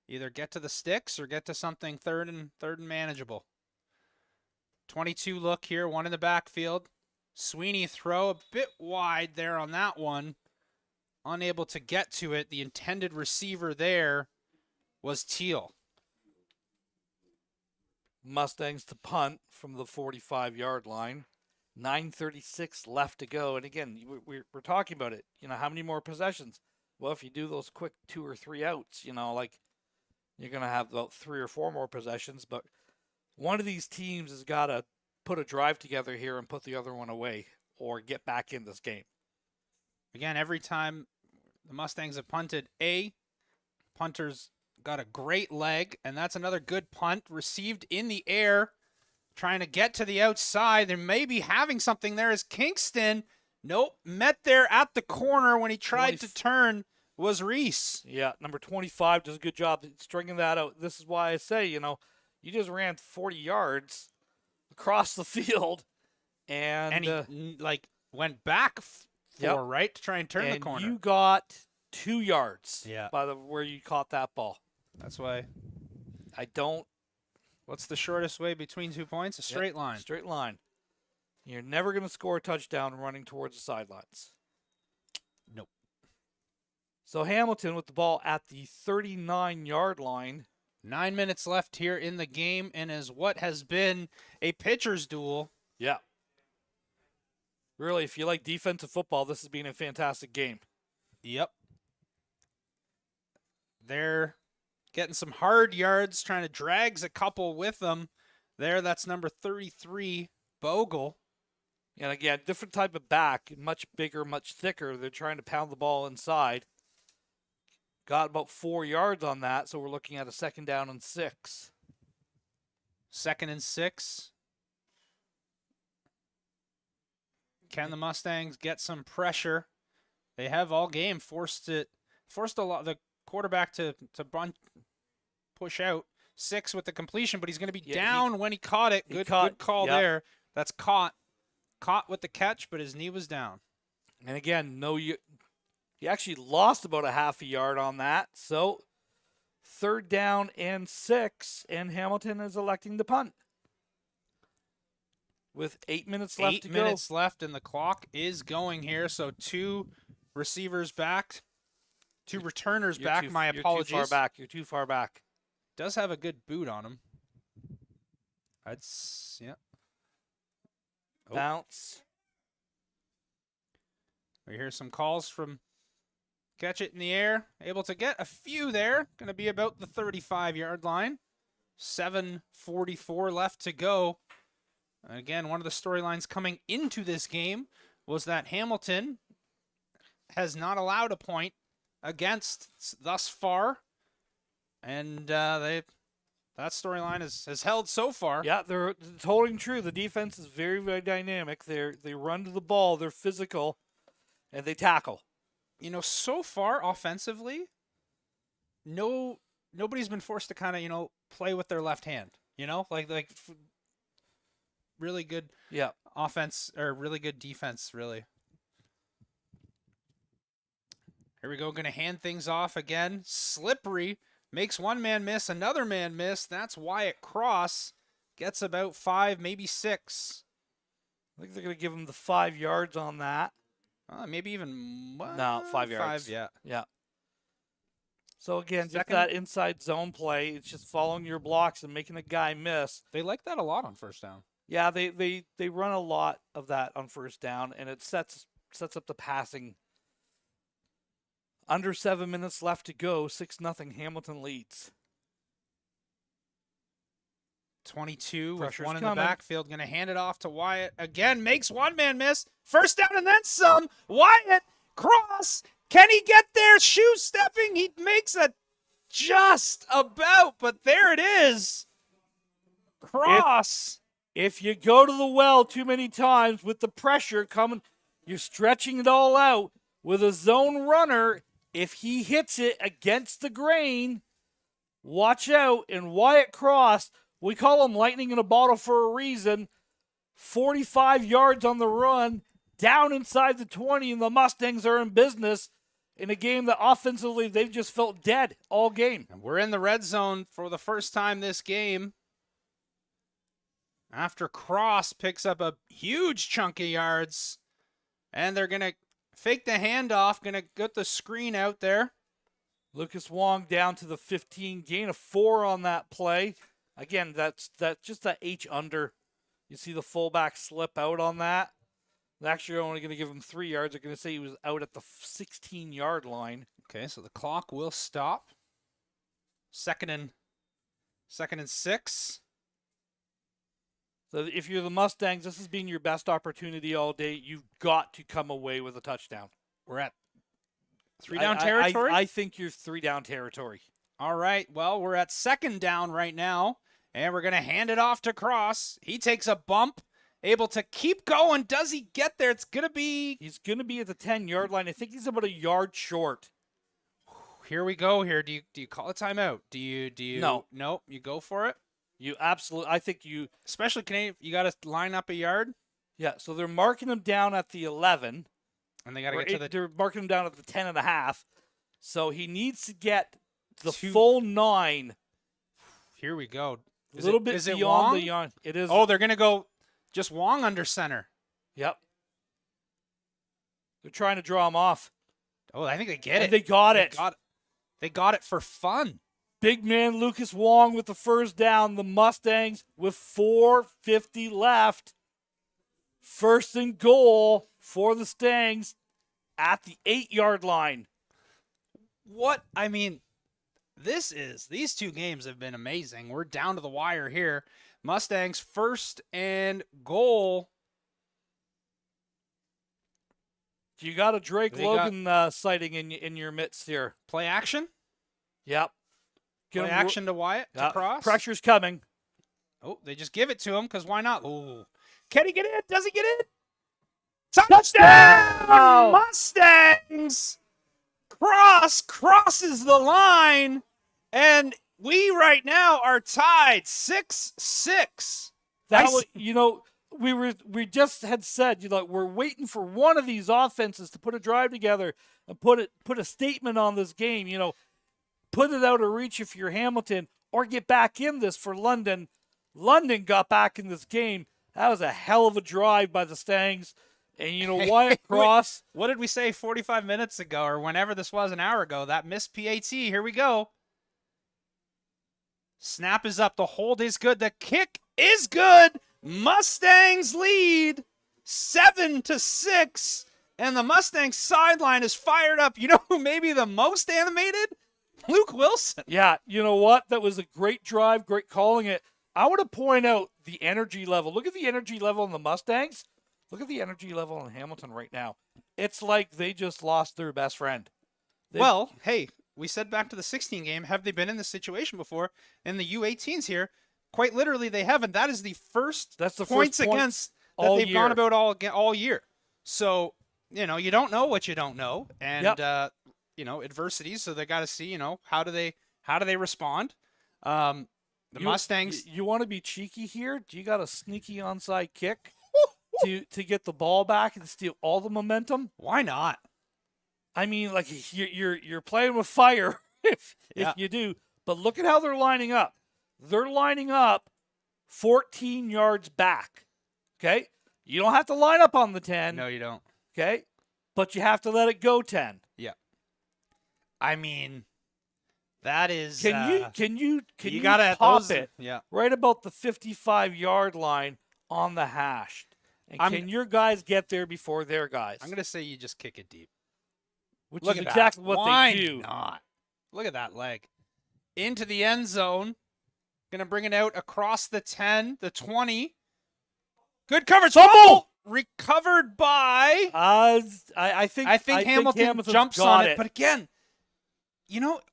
either get to the sticks or get to something third and manageable? 22 look here, one in the backfield. Sweeney throw a bit wide there on that one. Unable to get to it. The intended receiver there was Teal. Mustangs to punt from the 45-yard line. 9:36 left to go. And again, we're talking about it. How many more possessions? Well, if you do those quick 2 or 3 outs, like you're going to have about 3 or 4 more possessions. But one of these teams has got to put a drive together here and put the other one away or get back in this game. Again, every time the Mustangs have punted, punter's got a great leg, and that's another good punt received in the air, trying to get to the outside. They may be having something there as Kingston. Nope, met there at the corner when he tried to turn was Reese. Yeah, number 25 does a good job stringing that out. This is why I say, you just ran 40 yards across the field, and he went back right, to try and turn the corner. You got 2 yards. Yeah. By where you caught that ball. That's why I don't. What's the shortest way between 2 points? A straight line. Straight line. You're never going to score a touchdown running towards the sidelines. Nope. So Hamilton with the ball at the 39-yard line. 9 minutes left here in the game, and as what has been a pitcher's duel. Yeah. Really, if you like defensive football, this has been a fantastic game. Yep. They're getting some hard yards, trying to drags a couple with them. That's number 33, Bogle. And again, different type of back, much bigger, much thicker. They're trying to pound the ball inside. Got about 4 yards on that, so we're looking at a 2nd down and 6. 2nd and 6. Can the Mustangs get some pressure? They have all game forced a lot the quarterback to push out. 6 with the completion, but he's going to be down when he caught it. Good call there. That's caught with the catch, but his knee was down. And again, you actually lost about a half a yard on that. So 3rd down and 6, and Hamilton is electing to punt. With 8 minutes left to go. 8 minutes left, and the clock is going here. So 2 receivers back, 2 returners back. My apologies. You're too far back. Does have a good boot on him. Yeah. Bounce. We hear some calls from catch it in the air. Able to get a few there. Going to be about the 35-yard line. 7:44 left to go. Again, one of the storylines coming into this game was that Hamilton has not allowed a point against thus far. And that storyline has held so far. Yeah, it's holding true. The defense is very, very dynamic. They run to the ball, they're physical, and they tackle. So far offensively, nobody's been forced to kind of, play with their left hand. Really good offense, or really good defense, really. Here we go, going to hand things off again. Slippery. Makes one man miss, another man miss. That's Wyatt Cross. Gets about 5, maybe 6. I think they're going to give him the 5 yards on that. Maybe even no, 5 yards. 5, yeah. So again, just that inside zone play. It's just following your blocks and making a guy miss. They like that a lot on 1st down. Yeah, they run a lot of that on 1st down, and it sets up the passing. Under 7 minutes left to go. 6-0. Hamilton leads. 22 Pressure's with one in coming. the backfield. Going to hand it off to Wyatt. Again, makes one man miss. 1st down and then some. Wyatt Cross. Can he get there? Shoe stepping. He makes it just about, but there it is. Cross. If you go to the well too many times with the pressure coming, you're stretching it all out with a zone runner. If he hits it against the grain, watch out. And Wyatt Cross, we call him lightning in a bottle for a reason. 45 yards on the run, down inside the 20, and the Mustangs are in business in a game that offensively they've just felt dead all game. And we're in the red zone for the first time this game. After Cross picks up a huge chunk of yards, and they're going to fake the handoff, going to get the screen out there. Lucas Wong down to the 15, gain of 4 on that play. Again, that's just that H under. You see the fullback slip out on that. Actually, they're only going to give him 3 yards. They're going to say he was out at the 16-yard line. Okay, so the clock will stop. Second and 6. So if you're the Mustangs, this has been your best opportunity all day. You've got to come away with a touchdown. We're at 3 down territory? I think you're 3 down territory. All right, well, we're at 2nd down right now, and we're going to hand it off to Cross. He takes a bump, able to keep going. Does he get there? It's going to be... He's going to be at the 10-yard line. I think he's about a yard short. Here we go here. Do you call a timeout? Do you No. Nope, you go for it? You absolutely, I think you... Especially Canadian, you got to line up a yard? Yeah, so they're marking him down at the 11. And they got to get to the... They're marking him down at the 10.5. So he needs to get the full 9. Here we go. A little bit beyond the yard. It is. Oh, they're going to go just Wong under center. Yep. They're trying to draw him off. Oh, I think they get it. They got it. They got it for fun. Big man Lucas Wong with the first down. The Mustangs with 4:50 left. 1st and goal for the Stangs at the 8-yard line. What? I mean, these 2 games have been amazing. We're down to the wire here. Mustangs 1st and goal. You got a Drake Logan sighting in your midst here. Play action? Yep. Play action to Wyatt, to Cross? Pressure's coming. Oh, they just give it to him because why not? Oh, can he get in? Does he get in? Touchdown! Mustangs! Cross crosses the line, and we right now are tied 6-6. We just had said, we're waiting for one of these offenses to put a drive together and put a statement on this game. Put it out of reach if you're Hamilton, or get back in this for London. London got back in this game. That was a hell of a drive by the Stangs. And Wyatt Cross. What did we say 45 minutes ago, or whenever this was, an hour ago? That missed PAT. Here we go. Snap is up. The hold is good. The kick is good. Mustangs lead 7-6. And the Mustangs sideline is fired up. You know who may be the most animated? Luke Wilson. Yeah, you know what? That was a great drive, great calling it. I want to point out the energy level. Look at the energy level in the Mustangs. Look at the energy level in Hamilton right now. It's like they just lost their best friend. Well, hey, we said back to the 16 game, have they been in this situation before? In the U18s here, quite literally they haven't. That is the first points against that they've gone about all year. So, you don't know what you don't know. And, adversity. So they got to see, how do they respond? The Mustangs. You want to be cheeky here? Do you got a sneaky onside kick to get the ball back and steal all the momentum? Why not? I mean, you're playing with fire if you do. But look at how they're lining up. They're lining up 14 yards back. Okay? You don't have to line up on the 10. No, you don't. Okay? But you have to let it go 10. Yeah. I mean, that is. Can you gotta pop it? Yeah. Right about the 55-yard line on the hash. And can your guys get there before their guys? I'm gonna say you just kick it deep. Which is exactly what they do. Not? Look at that leg. Into the end zone. Gonna bring it out across the 10, the 20. Good coverage. Fumble! Recovered by. I think Hamilton jumps on it. But again,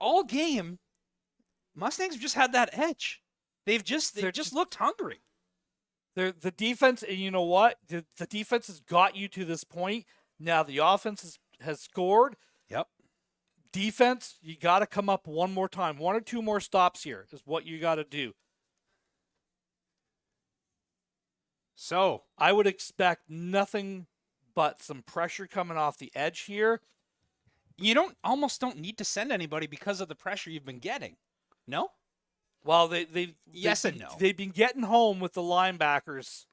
all game, Mustangs have just had that edge. They've just looked hungry. The defense, and you know what? The defense has got you to this point. Now the offense has scored. Yep. Defense, you got to come up one more time. 1 or 2 more stops here is what you got to do. So I would expect nothing but some pressure coming off the edge here. You almost don't need to send anybody because of the pressure you've been getting. No? Well, yes and no. They've been getting home with the linebackers.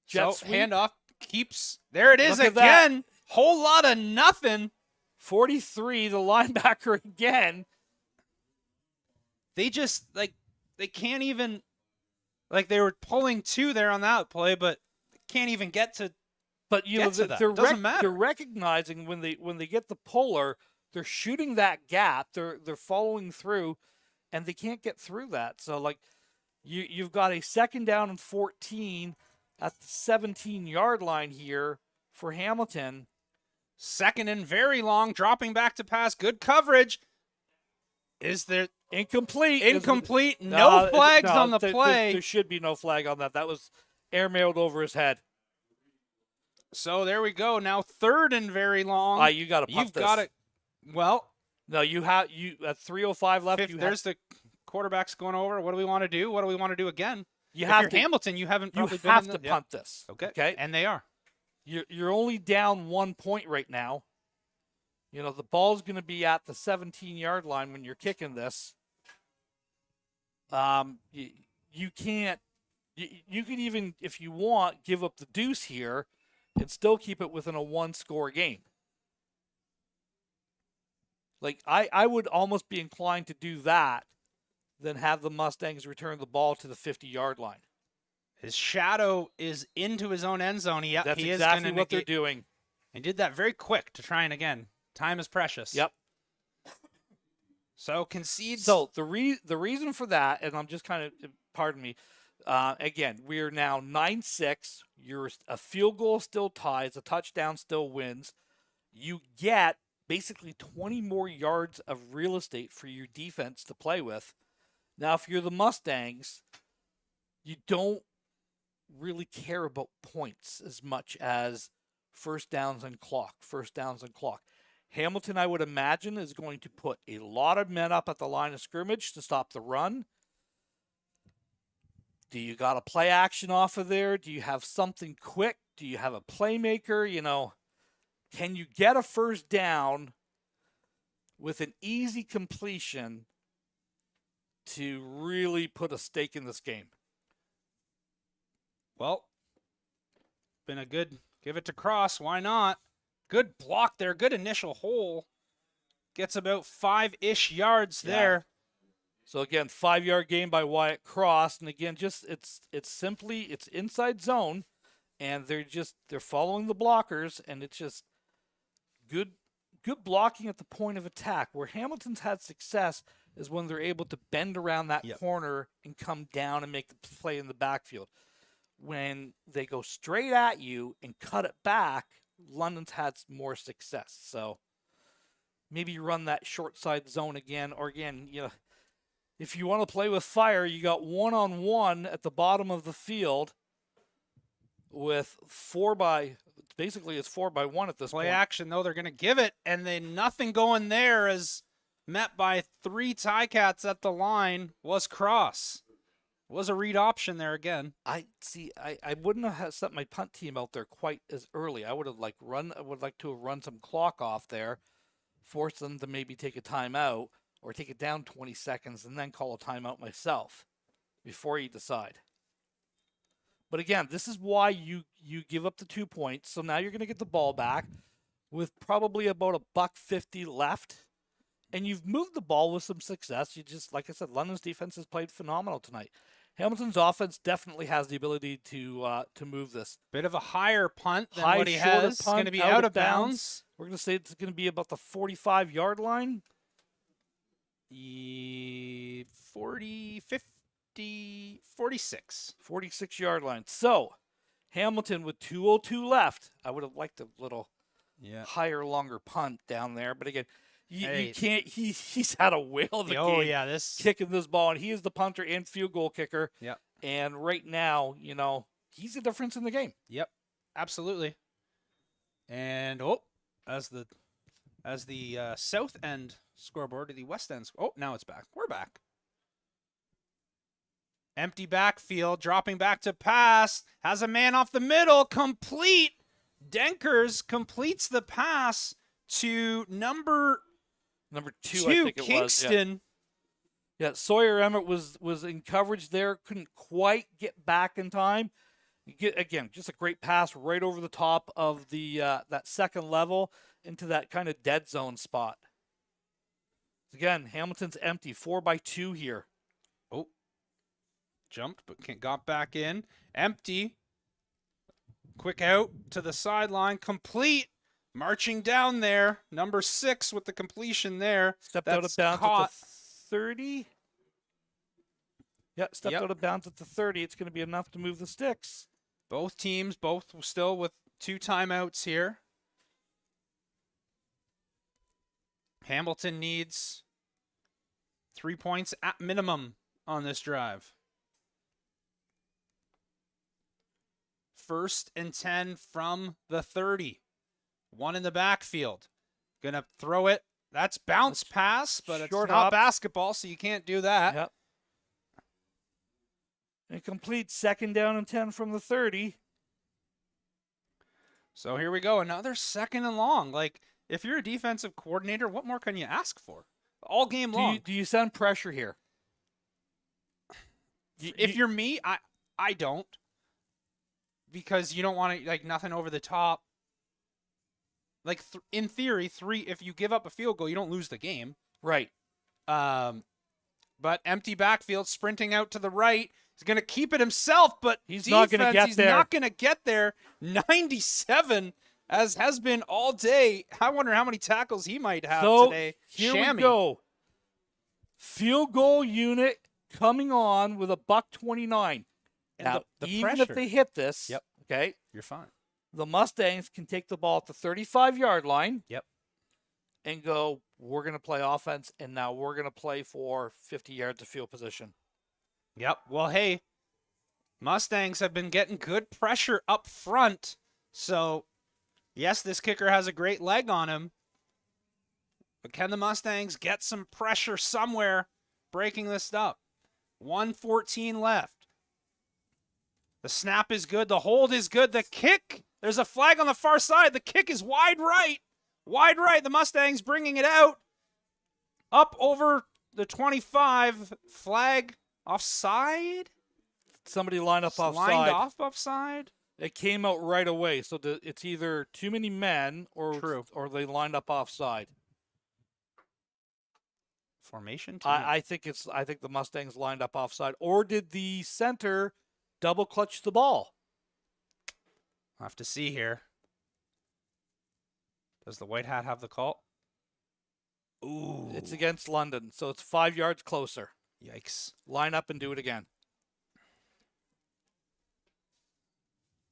So handoff keeps. There it is again. Whole lot of nothing. 43, the linebacker again. they just they can't even they were pulling 2 there on that play, but can't even get to. But you know, to that. they're It doesn't matter. They're recognizing when they get the puller, they're shooting that gap. They're following through, and they can't get through that. So like, you've got a 2nd down and 14 at the 17-yard line here for Hamilton. 2nd and very long, dropping back to pass. Good coverage. Is there incomplete? Incomplete. No flags on the play. There should be no flag on that. That was airmailed over his head. So there we go. Now 3rd and very long. You got to punt You've this. got it. Well, no, you at 3:05 left. There's the quarterback's going over. What do we want to do? What do we want to do again? If you're Hamilton, you haven't probably you have to punt this. Okay. And they are. You're only down 1 point right now. You know, the ball's going to be at the 17-yard line when you're kicking this. You can't. You can even, if you want, give up the deuce here and still keep it within a 1-score game. Like, I would almost be inclined to do that than have the Mustangs return the ball to the 50-yard line. His shadow is into his own end zone. That's exactly what they're doing. He did that very quick to try and again. Time is precious. Yep. So concedes. So the reason for that, and I'm just kind of, pardon me, again, we are now 9-6. You're a field goal still ties, a touchdown still wins. You get basically 20 more yards of real estate for your defense to play with. Now, if you're the Mustangs, you don't really care about points as much as first downs and clock. Hamilton, I would imagine, is going to put a lot of men up at the line of scrimmage to stop the run. Do you got a play action off of there? Do you have something quick? Do you have a playmaker? You know, can you get a first down with an easy completion to really put a stake in this game? Well, been a good give it to Cross. Why not? Good block there. Good initial hole. Gets about 5-ish yards there. So again, 5-yard gain by Wyatt Cross, and again, just it's inside zone, and they're following the blockers, and it's just good blocking at the point of attack. Where Hamilton's had success is when they're able to bend around that corner and come down and make the play in the backfield. When they go straight at you and cut it back, London's had more success. So maybe you run that short side zone again, or again, you know, if you want to play with fire, you got 1-on-1 at the bottom of the field with 4-by, basically it's 4-by-1 at this point. Play action, though, they're going to give it, and then nothing going there is met by 3 Ticats at the line was Cross. Was a read option there again. I wouldn't have set my punt team out there quite as early. I would like to have run some clock off there, force them to maybe take a timeout or take it down 20 seconds and then call a timeout myself before you decide. But again, this is why you give up the 2 points. So now you're going to get the ball back with probably about $1.50 left. And you've moved the ball with some success. You just, like I said, London's defense has played phenomenal tonight. Hamilton's offense definitely has the ability to move this. Bit of a higher punt than what he has. It's going to be out of bounds. We're going to say it's going to be about the 45-yard line. 40, 50, 46. 46-yard line. So, Hamilton with 2:02 left. I would have liked a little higher, longer punt down there. But again, you can't. He's had a whale of a game. Kicking this ball, and he is the punter and field goal kicker. Yep. And right now, you know, he's the difference in the game. Yep, absolutely. And as the south end scoreboard to the west end. Now it's back. We're back. Empty backfield, dropping back to pass. Has a man off the middle. Complete. Denkers completes the pass to number 2, I think it Kingston. was. Yeah, Sawyer Emmett was in coverage there. Couldn't quite get back in time. Again, just a great pass right over the top of the that second level into that kind of dead zone spot. Again, Hamilton's empty, 4-2 here. Oh, jumped, but got back in. Empty. Quick out to the sideline. Complete. Marching down there. Number 6 with the completion there. Stepped out of bounds at the 30. Yeah, stepped out of bounds at the 30. It's going to be enough to move the sticks. Both teams, both still with 2 timeouts here. Hamilton needs 3 points at minimum on this drive. 1st and 10 from the 30. 1 in the backfield. Gonna throw it. That's bounce pass, but it's not basketball, so you can't do that. Yep. Incomplete, 2nd down and 10 from the 30. So here we go. Another 2nd and long. Like, if you're a defensive coordinator, what more can you ask for? All game long. Do you send pressure here? If you're me, I don't. Because you don't want to, like, nothing over the top. Like, in theory, if you give up a field goal, you don't lose the game. Right. But empty backfield, sprinting out to the right. He's going to keep it himself, but he's not going to get there. He's not going to get there. 97, as has been all day. I wonder how many tackles he might have today. Here we go. Field goal unit coming on with a $1.29. Now, even pressure. if they hit this, okay, you're fine. The Mustangs can take the ball at the 35-yard line. Yep. And go, we're going to play offense, and now we're going to play for 50 yards of field position. Yep. Well, hey, Mustangs have been getting good pressure up front. So, yes, this kicker has a great leg on him. But can the Mustangs get some pressure somewhere breaking this up? 1:14 left. The snap is good. The hold is good. The kick, there's a flag on the far side. The kick is wide right. Wide right. The Mustangs bringing it out. Up over the 25. Flag offside? Somebody lined up offside. Lined off offside? It came out right away. So it's either too many men or they lined up offside. Formation? I think the Mustangs lined up offside. Or did the center double clutch the ball? I'll have to see here. Does the white hat have the call? Ooh. It's against London, so it's 5 yards closer. Yikes. Line up and do it again.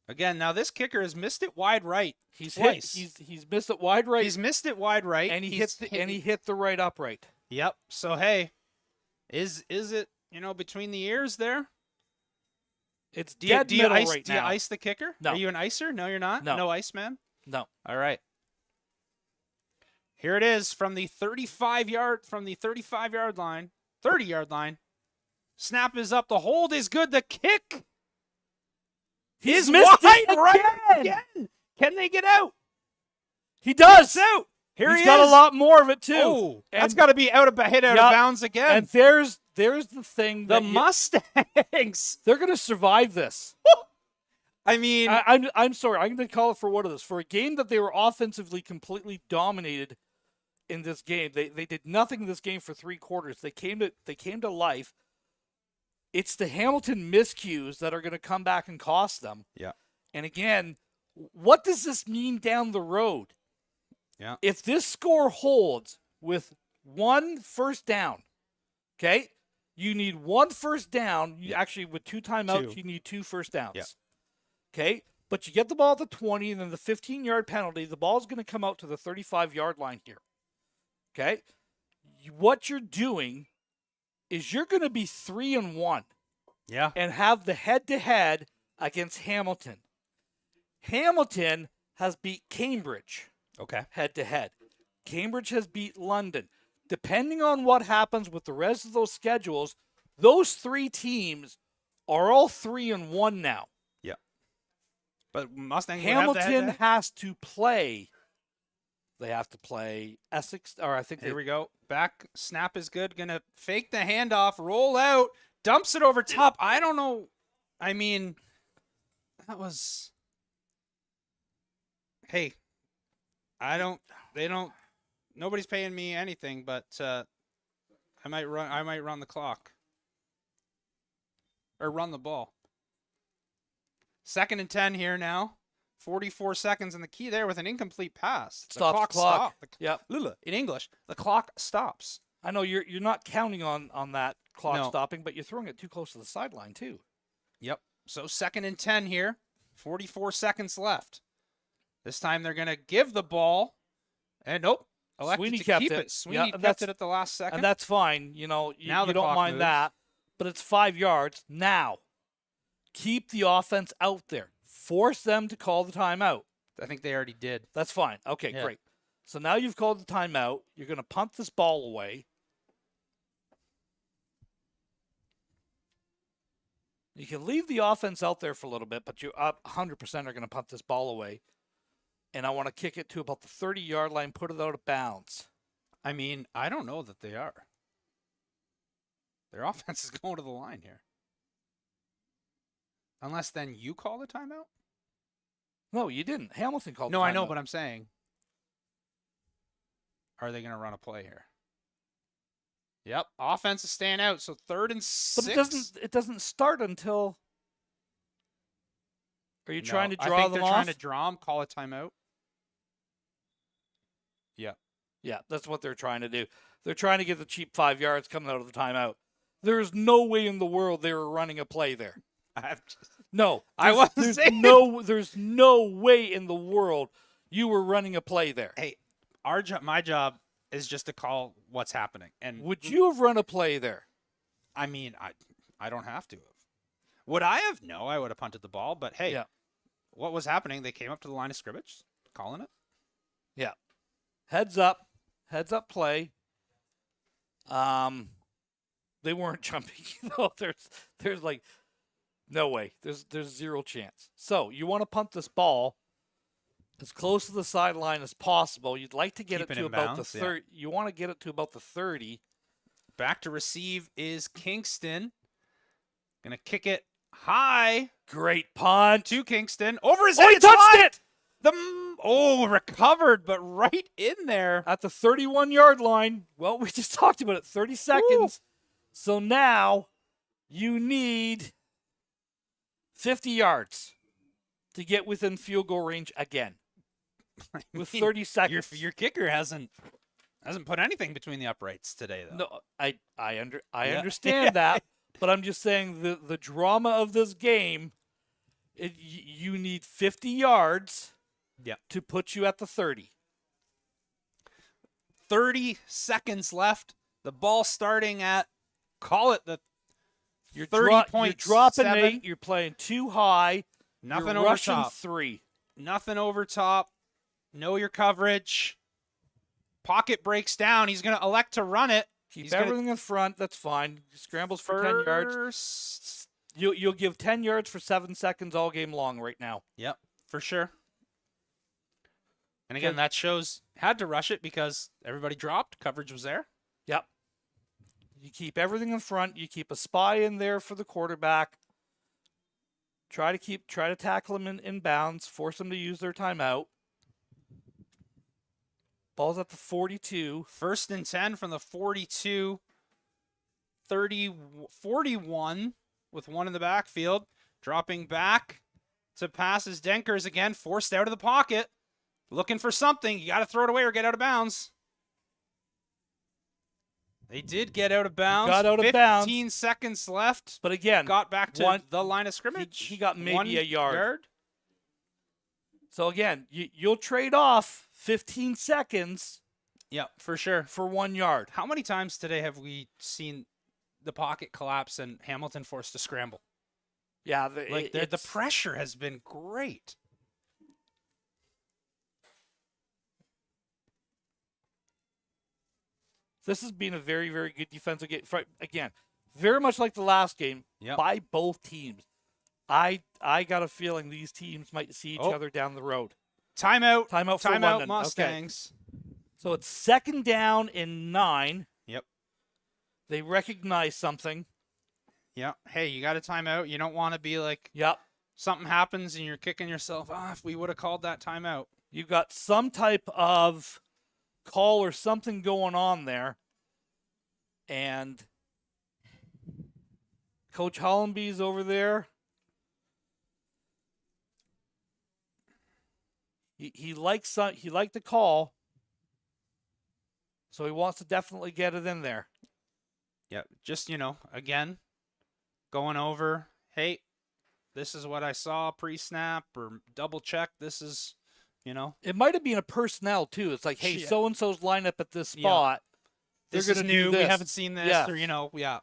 Again, now this kicker has missed it wide right. He's twice. He's missed it wide right. He's missed it wide right. And he hit the right upright. Yep. So hey, is it, between the ears there? It's dead middle right now. Do you ice the kicker? No. Are you an icer? No, you're not? No. No ice, man? No. All right. Here it is from the 35-yard line. 30-yard line. Snap is up. The hold is good. The kick is missed wide right again. Can they get out? He does. Out. He's got a lot more of it too. Oh, that's got to be hit out of bounds again. And there's the thing. The Mustangs. They're going to survive this. I mean, I'm sorry. I'm going to call it for what it is. For a game that they were offensively completely dominated in this game, they did nothing in this game for 3 quarters. They came to life. It's the Hamilton miscues that are going to come back and cost them. Yeah. And again, what does this mean down the road? Yeah. If this score holds with 1 first down, okay, you need 1 first down. You actually, with 2 timeouts, you need 2 first downs. Yeah. Okay, but you get the ball at the 20, and then the 15-yard penalty. The ball's going to come out to the 35-yard line here. Okay, what you're doing is you're going to be 3-1. Yeah. And have the head-to-head against Hamilton. Hamilton has beat Cambridge. Okay. Head-to-head. Cambridge has beat London. Depending on what happens with the rest of those schedules, those 3 teams are all 3-1 now. Yeah. But Mustangs Hamilton has to play. They have to play Essex, or I think here we go. Back snap is good. Gonna fake the handoff, roll out, dumps it over top. I don't know. I mean, that was. Hey, they don't. Nobody's paying me anything, but I might run the clock. Or run the ball. 2nd and 10 here now. 44 seconds in the key there with an incomplete pass. Stops clock. clock. Stop. Yep. In English, the clock stops. I know you're not counting on that clock No. stopping, but you're throwing it too close to the sideline too. Yep. So 2nd and 10 here. 44 seconds left. This time they're going to give the ball. And nope. Elected Sweeney to kept keep it. it. Sweeney Yeah, kept it at the last second. And that's fine. You know, Now you the don't clock mind moves. that. But it's 5 yards. Now, keep the offense out there. Force them to call the timeout. I think they already did. That's fine. Okay, Yeah. great. So now you've called the timeout. You're going to punt this ball away. You can leave the offense out there for a little bit, but you 100% are going to punt this ball away. And I want to kick it to about the 30-yard line, put it out of bounds. I mean, I don't know that they are. Their offense is going to the line here. Unless then you call the timeout? No, you didn't. Hamilton called the No, timeout. I know, but I'm saying, are they going to run a play here? Yep, offense is staying out, so 3rd and 6. But it doesn't start until. Are you trying to draw I think them they're off? trying to draw them, call a timeout. Yeah. Yeah, that's what they're trying to do. They're trying to get the cheap 5 yards coming out of the timeout. There's no way in the world they were running a play there. No, I wasn't saying. There's no way in the world you were running a play there. Hey, my job is just to call what's happening. And Would you have run a play there? I mean, I don't have to have. Would I have? No, I would have punted the ball. But hey, Yeah. What was happening? They came up to the line of scrimmage, calling it. Yeah. Heads up play. They weren't jumping. There's like no way. There's zero chance. So you want to punt this ball as close to the sideline as possible. You'd like to get Keep it it to in about bounds, the yeah. 30. You want to get it to about the 30. Back to receive is Kingston. Gonna kick it high Great punt. to Kingston. Over his Oh, head. he it's touched high. it Recovered, but right in there. at the 31-yard line. Well, we just talked about it. 30 seconds. So now you need 50 yards to get within field goal range again. With 30 seconds. Your kicker hasn't put anything between the uprights today, though. No, I understand that, but I'm just saying the drama of this game. You need 50 yards. Yeah. To put you at the 30. 30 seconds left. The ball starting at, call it the You're 30.7. You're dropping 8. You're playing too high. Nothing you're over rushing top. 3. Nothing over top. Know your coverage. Pocket breaks down. He's going to elect to run it. Keep everything in front. That's fine. Scrambles for 10 yards. You'll give 10 yards for 7 seconds all game long right now. Yep, for sure. And again, that shows had to rush it because everybody dropped. Coverage was there. Yep. You keep everything in front. You keep a spy in there for the quarterback. Try to tackle him in bounds. Force them to use their timeout. Ball's at the 42. 1st and 10 from the 42. 41 with one in the backfield. Dropping back to passes. Denkers again forced out of the pocket. Looking for something. You got to throw it away or get out of bounds. They did get out of bounds. Got out of bounds. 15 seconds left. But again, Got back to the line of scrimmage. He got maybe 1 a yard. So again, you'll trade off 15 seconds. Yeah, for sure. For 1 yard. How many times today have we seen the pocket collapse and Hamilton forced to scramble? Yeah, the pressure has been great. This has been a very, very good defensive game. Again, very much like the last game by both teams. I got a feeling these teams might see each other down the road. Timeout for London. Mustangs. Okay. So it's 2nd down and 9. Yep. They recognize something. Yeah. Hey, you got a timeout. You don't want to be like, something happens and you're kicking yourself off. If we would have called that timeout. You got some type of call or something going on there. And Coach Hollenby's over there. He liked the call, so he wants to definitely get it in there. Yeah, just, again, going over, hey, this is what I saw pre-snap, or double check, this is, It might have been a personnel, too. It's like, hey, Yeah. so-and-so's lined up at this spot. This They're is going to new, do we this. haven't seen this, Yeah. or, yeah.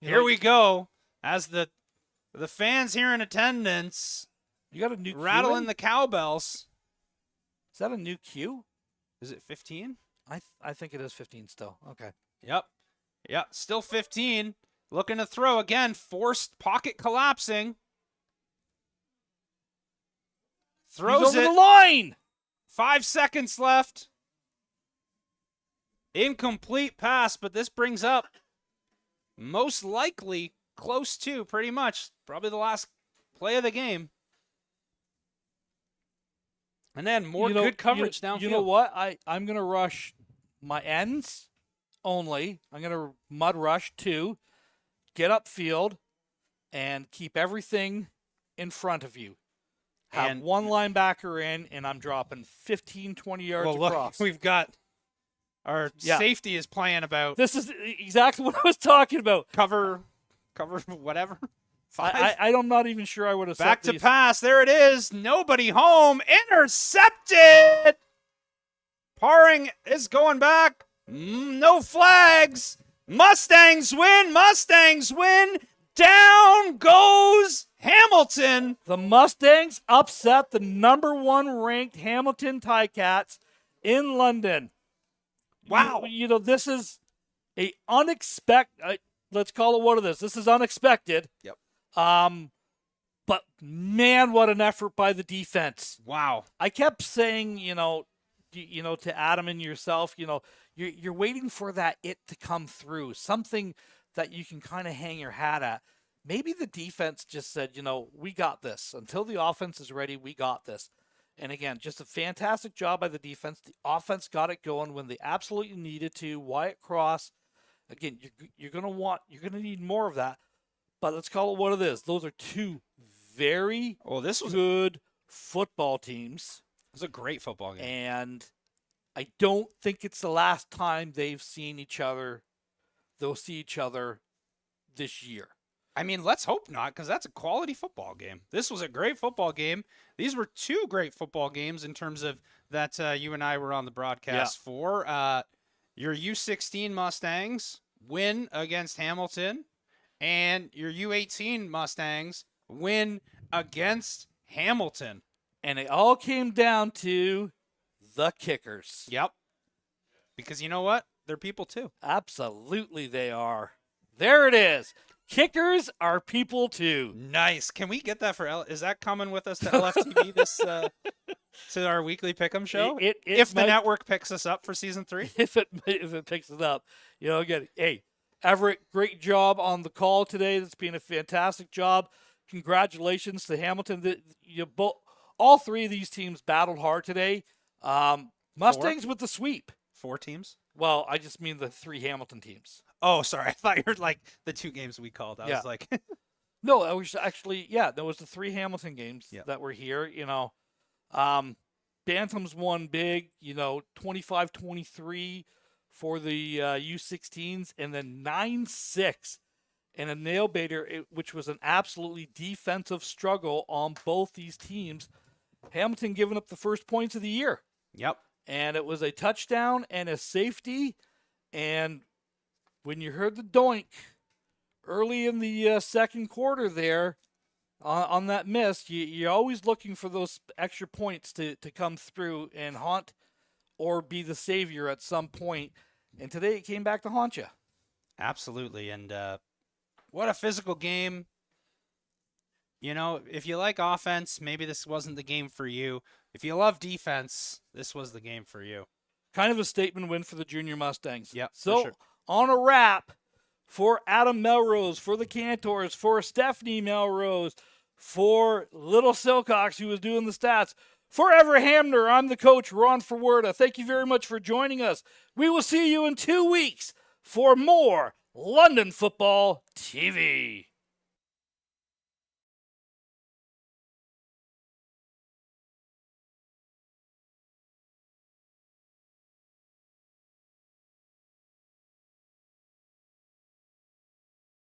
You Here know, we go, as the fans here in attendance You got a new cue rattling in? the cowbells. Is that a new cue? Is it 15? I think it is 15 still. Okay. Yep. Yeah, still 15. Looking to throw again. Forced pocket collapsing. Throws He's over it. the line. 5 seconds left. Incomplete pass, but this brings up most likely close to pretty much probably the last play of the game. And then more good coverage downfield. You know what? I'm going to rush my ends only. I'm going to mud rush 2, get upfield, and keep everything in front of you. Have And- one linebacker in, and I'm dropping 15, 20 yards across. We've got our Yeah. safety is playing about This is exactly what I was talking about. cover whatever. 5. I'm not even sure I would have Back set to these. pass. There it is. Nobody home. Intercepted. Paring is going back. No flags. Mustangs win. Mustangs win. Down goes Hamilton. The Mustangs upset the number 1 ranked Hamilton Ticats in London. Wow. This is a unexpected. Let's call it what it is. This is unexpected. Yep. But man, what an effort by the defense. Wow. I kept saying, to Adam and yourself, you're waiting for that it to come through, something that you can kind of hang your hat at. Maybe the defense just said, we got this. Until the offense is ready, we got this. And again, just a fantastic job by the defense. The offense got it going when they absolutely needed to. Wyatt Cross, again, you're going to need more of that. But let's call it what it is. Those are 2 very This was good football teams. a great football game. And I don't think it's the last time they've seen each other. They'll see each other this year. I mean, let's hope not, because that's a quality football game. This was a great football game. These were 2 great football games in terms of that you and I were on the broadcast for. Your U16 Mustangs win against Hamilton, and your U18 Mustangs win against Hamilton. And it all came down to the kickers. Yep. Because you know what? They're people too. Absolutely they are. There it is. Kickers are people too. Nice. Can we get that for is that coming with us to LFTV this to our weekly pick'em show? It if the might- network picks us up for season 3. if it picks it up. Again, hey, Everett, great job on the call today. It's been a fantastic job. Congratulations to Hamilton. All 3 of these teams battled hard today. Mustangs with the sweep. 4 teams? Well, I just mean the 3 Hamilton teams. Oh, sorry. I thought you were like the 2 games we called. I was like, No, I was actually, there was the 3 Hamilton games that were here. Bantams won big, 25-23 for the U16s, and then 9-6 in a nail biter, which was an absolutely defensive struggle on both these teams. Hamilton giving up the first points of the year. yep. And it was a touchdown and a safety. And when you heard the doink early in the second quarter there on that miss, you're always looking for those extra points to come through and haunt or be the savior at some point. And today it came back to haunt you. Absolutely. And what a physical game. If you like offense, maybe this wasn't the game for you. If you love defense, this was the game for you. Kind of a statement win for the Junior Mustangs. Yep, for So sure. on a wrap for Adam Melrose, for the Cantors, for Stephanie Melrose, for Little Silcox, who was doing the stats, for Ever Hamner, I'm the coach, Ron Forwerda. Thank you very much for joining us. We will see you in 2 weeks for more London Football TV.